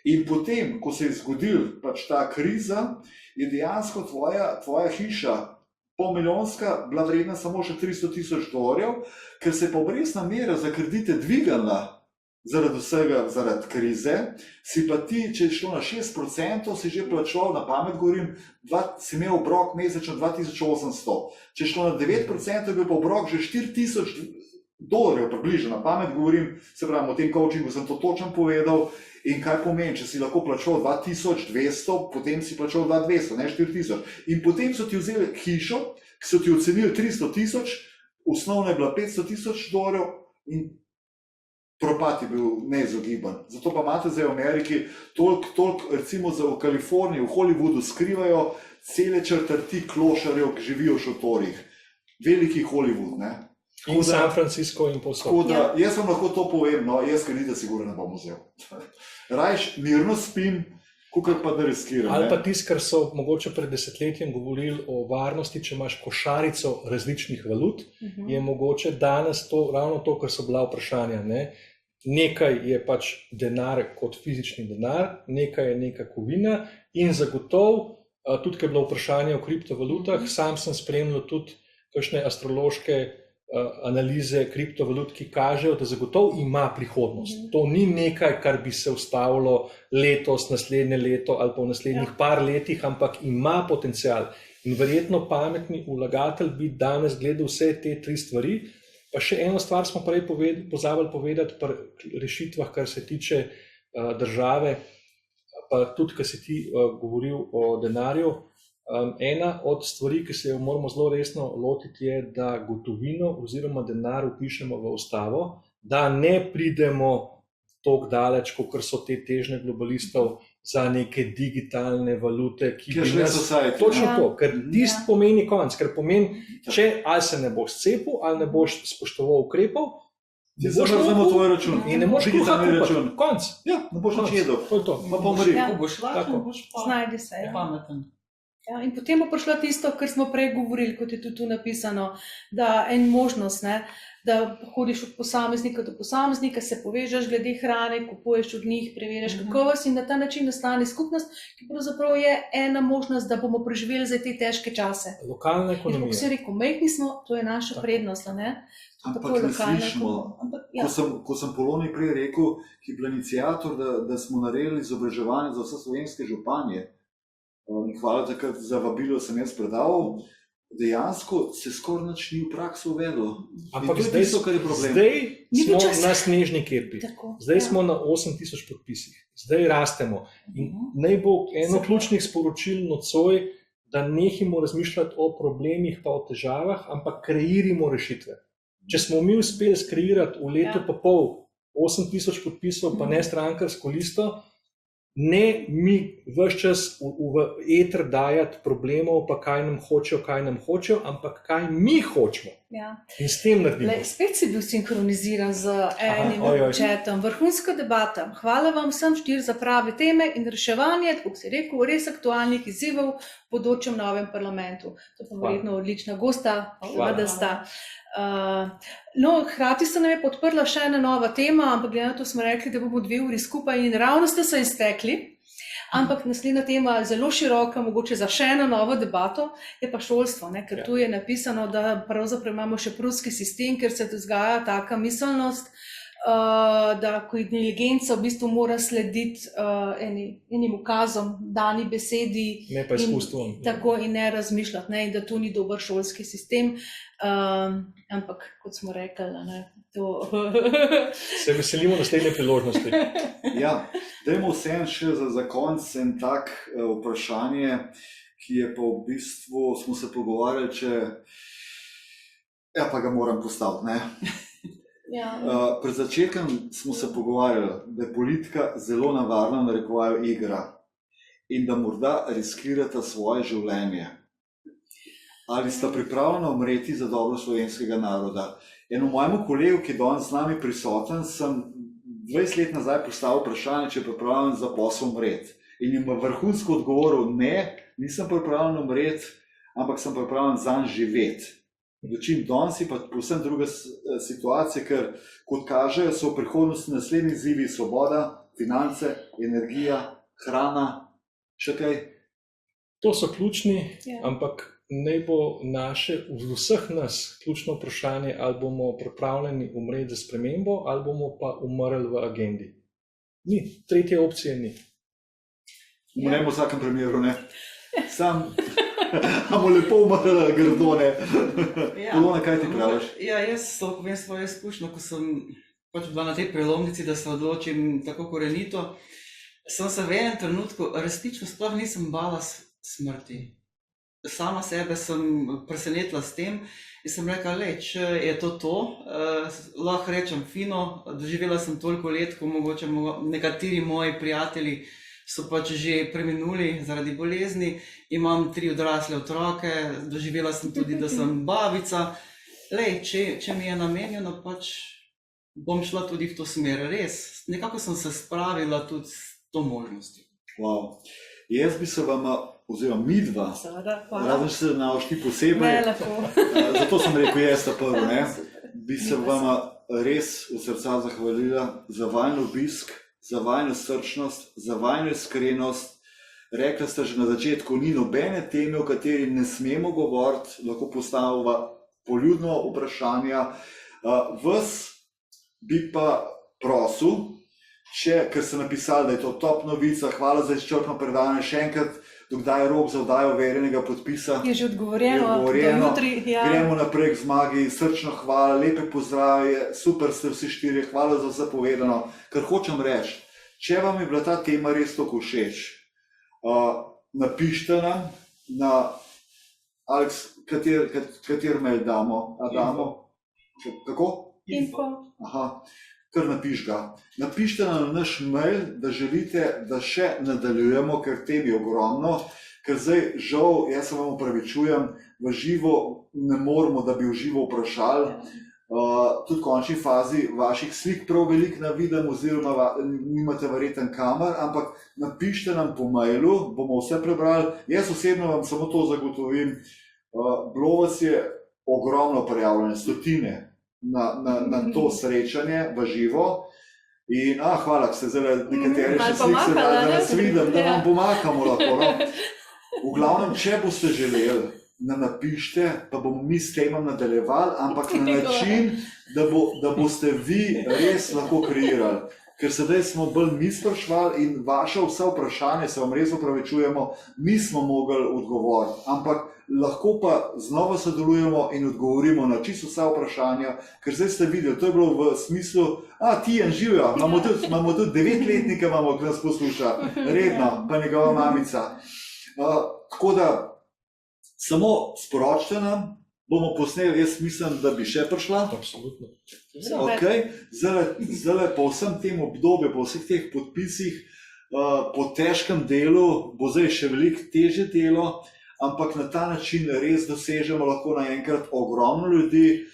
In potem, ko se je zgodil pač ta kriza, je dejansko tvoja hiša polmilijonska bila vredna samo še $300,000, ker se je pa obrestna mera za kredite dvigala zaradi vsega, zaradi krize, si pa ti, če je šlo na 6%, si že plačeval, na pamet govorim, si imel obrok mesečno $2,800. Če je šlo na 9%, je bil pa obrok že $4,000 približno, na pamet govorim, se pravi, o tem coachingu sem to točno povedal. In kaj pomeni, če si lahko plačal $2,200, potem si plačal $2,200, ne $4,000. In potem so ti vzeli hišo, ki so ti ocenili $300,000, osnovna je bila $500,000 in propad je bil neizogiben. Zato pa imate zdaj v Ameriki toliko, recimo v Kaliforniji, v Hollywoodu skrivajo cele četrti klošarjev, ki živijo v šotorih. Veliki Hollywood, ne? In San Francisco in povsod. Tako da, jaz vam lahko to povem, no, jaz kredita sigurno ne bom vzel. Rajš mirno spim, kakor pa da riskiram. Ali pa tisto, kar so mogoče pred desetletjem govorili o varnosti, če imaš košarico različnih valut, je mogoče danes to, ravno to, kar so bila vprašanja. Ne? Nekaj je pač denar kot fizični denar, nekaj je neka kovina in zagotovo, tudi ker je bilo vprašanje o kriptovalutah, sam sem spremljal tudi kakšne astrološke analize kriptovalut, ki kažejo, da zagotovo ima prihodnost. To ni nekaj, kar bi se ustavilo letos, naslednje leto ali pa v naslednjih par letih, ampak ima potencial. In verjetno pametni vlagatelj bi danes gledal vse te tri stvari. Pa še eno stvar smo prej pozabili povedati pri rešitvah, kar se tiče države, pa tudi, kar si ti govoril o denarju. Ena od stvari, ki se jo moramo zelo resno lotiti, je, da gotovino oziroma denar vpišemo v ustavo, da ne pridemo tako daleč, kot so te težnje globalistov za neke digitalne valute, ki bi nas... Točno to, ker tist pomeni konc, ker pomeni, če ali se ne boš cepil, ali ne boš spoštoval ukrepov, ne boš razumel tvoj račun. In ne boš digitalni račun. Konc. Ja, ne boš nič jedel. To je to. Pa pomri. Ko boš lačen, boš pa Znajdi se. pameten. Ja, in potem bo prišlo tisto, kar smo prej govorili, kot je tudi tu napisano, da en možnost, ne, da hodiš od posameznika do posameznika, se povežeš glede hrane, kupuješ od njih, preveriš kakovost in na ta način nastane skupnost, ki pravzaprav je ena možnost, da bomo preživeli za te težke čase. Lokalna In kako ekonomija. si rekel, majhni smo, to je naša prednost, ne? Ampak ne slišimo. Ko sem Poloni prej rekel, ki je bil iniciator, da smo naredili izobraževanje za vse slovenske županje, in hvala takrat za vabilo, sem jaz predaval, dejansko se skoraj nič ni v praksi uvedlo. Ampak in to je tisto, kar je problem. Zdaj Ni smo čas. na snežni kerpi. Tako, Zdaj ja. smo na 8000 podpisih. Zdaj rastemo. In naj bo eno ključnih sporočil nocoj, da nehimo razmišljati o problemih pa o težavah, ampak kreirimo rešitve. Če smo mi uspeli skreirati v letu pa pol 8000 podpisov, pa ne strankarsko listo, ne mi ves čas v eter dajati problemov, pa kaj nam hočejo, ampak kaj mi hočemo. Ja. In s tem naredimo. Lej, spet si bil sinhroniziran z enim ojoj. četom. Vrhunska debata. Hvala vam vsem 4 za prave teme in reševanje, kot si rekel, res aktualnih izzivov v bodočem novem parlamentu. To pa verjetno odlična gosta, da sta. No, hkrati se nam je podprla še ena nova tema, ampak glede na to smo rekli, da bomo 2 uri skupaj in ravno ste se iztekli. Ampak naslednja tema je zelo široka, mogoče za še eno novo debato, je pa šolstvo, ne? Ker tu je napisano, da pravzaprav imamo še pruski sistem, ker se vzgaja taka miselnost, da ko inteligenca v bistvu mora slediti enim ukazom, dani besedi, Ne pa izkustvom. tako in ne razmišljati, ne? In da to ni dober šolski sistem, ampak kot smo rekli, ne, to... Se veselimo naslednje priložnosti. Ja, dajmo vseeno še za konec en tak vprašanje, ki je pa v bistvu, smo se pogovarjali, ja pa ga moram postaviti, ne. Ja. Pred začetkom smo se pogovarjali, da je politika zelo nevarna, narekovajo igra, in da morda riskirata svoje življenje. Ali sta pripravljena umreti za dobro slovenskega naroda? Eno mojemu kolegu, ki je danes z nami prisoten, sem 20 let nazaj postavil vprašanje, če je pripravljen za posel umreti. In jim vrhunsko odgovoril, ne, nisem pripravljen umreti, ampak sem pripravljen zanj živeti. Dočim danes je pa povsem druga situacija, ker kot kažejo, so v prihodnosti naslednji izzivi svoboda, finance, energija, hrana, še kaj? To so ključni, Ja. ampak naj bo naše, vseh nas, ključno vprašanje, ali bomo pripravljeni umreti za spremembo, ali bomo pa umrli v agendi. Ni, tretje opcije ni. Ne v vsakem primeru, ne. Sam, amo lepo umrla grdo, ne. Polona, kaj ti praviš? Ja, jaz to povem svojo izkušnjo, ko sem pač bila na tej prelomnici, da se odločim tako korenito. Sem se v enem trenutku resnično sploh nisem bala smrti. Sama sebe sem presenetila s tem in sem rekla, če je to, lahko rečem fino, doživela sem toliko let, ko mogoče nekateri moji prijatelji so pač že preminuli zaradi bolezni, imam 3 odrasle otroke, doživela sem tudi, da sem babica. Če mi je namenjeno, pač bom šla tudi v to smer. Res, nekako sem se spravila tudi s to možnostjo. Wow. Jaz bi se vam, oziroma midva, Seveda, hvala. razen če se navaš ti posebej, Ne, lahko. zato sem rekel jaz ta prvo, ne, bi se vam res v srca zahvalila za vajin obisk, za vajino srčnost, za vajino iskrenost. Rekla ste že na začetku, ni nobene teme, o kateri ne smemo govoriti, lahko postavimo poljudno vprašanja. Vas bi pa prosil, ker ste napisali, da je to top novica, hvala za izčrpno predavanje, še enkrat, dokdaj je rok za oddajo overjenega podpisa? Je že odgovorjeno, Je odgovorjeno. do jutri. Ja. Gremo naprej k zmagi, srčno hvala, lepe pozdravje, super ste vsi 4, hvala za vse povedano. Kar hočem reči, če vam je bila ta tema res tako všeč, napišite nam, Aleks, kater mail damo? Kako? Info. Aha, kar napiš ga. Napište na naš mail, da želite, da še nadaljujemo, ker tem je ogromno, ker zdaj žal, jaz se vam opravičujem, v živo ne moramo, da bi v živo vprašali. Tudi v končni fazi vaših slik prav veliko ne vidim, oziroma nimate verjeten kamer, ampak napište nam po mailu, bomo vse prebrali. Jaz osebno vam samo to zagotovim. Bilo vas je ogromno prijavljene, stotine na to srečanje v živo. In hvala, ker ste zdaj nekateri še slik se da nas vidim, da vam pomagamo lahko. No. V glavnem, če boste želeli, napište, pa bomo mi s tem nadaljevali, ampak na način, da boste vi res lahko kreirali. Ker sedaj smo bolj mi sprašvali in vaše vse vprašanje, se vam res opravičujemo, nismo mogli odgovoriti, ampak lahko pa znova sodelujemo in odgovorimo na čisto vsa vprašanja, ker zdaj ste videli, to je bilo v smislu, Tijan živijo, imamo tudi 9-letnike, ki nas posluša, redno, pa njegova mamica. Tako da, samo sporočite nam, bomo posneli, jaz mislim, da bi še prišla. Absolutno. Okay. Zdaj po vsem tem obdobju, po vseh teh podpisih, po težkem delu, bo zdaj še veliko težje delo, ampak na ta način res dosežemo lahko naenkrat ogromno ljudi,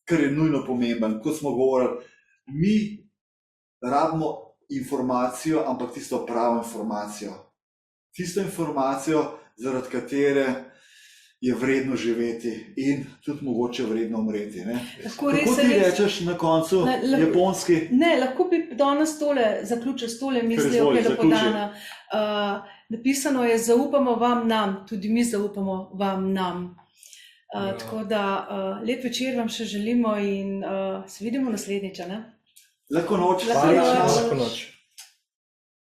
kar je nujno pomemben. Kot smo govorili, mi rabimo informacijo, ampak tisto pravo informacijo. Tisto informacijo, zaradi katere je vredno živeti in tudi mogoče vredno umreti. Kako ti rečeš na koncu japonski? Ne, lahko bi danes zaključil s tole mislijo, ki je podana. Napisano je, zaupamo vam nam, tudi mi zaupamo vam nam. Tako da lep večer vam še želimo in se vidimo naslednjič. Lahko noč. Lahko noč.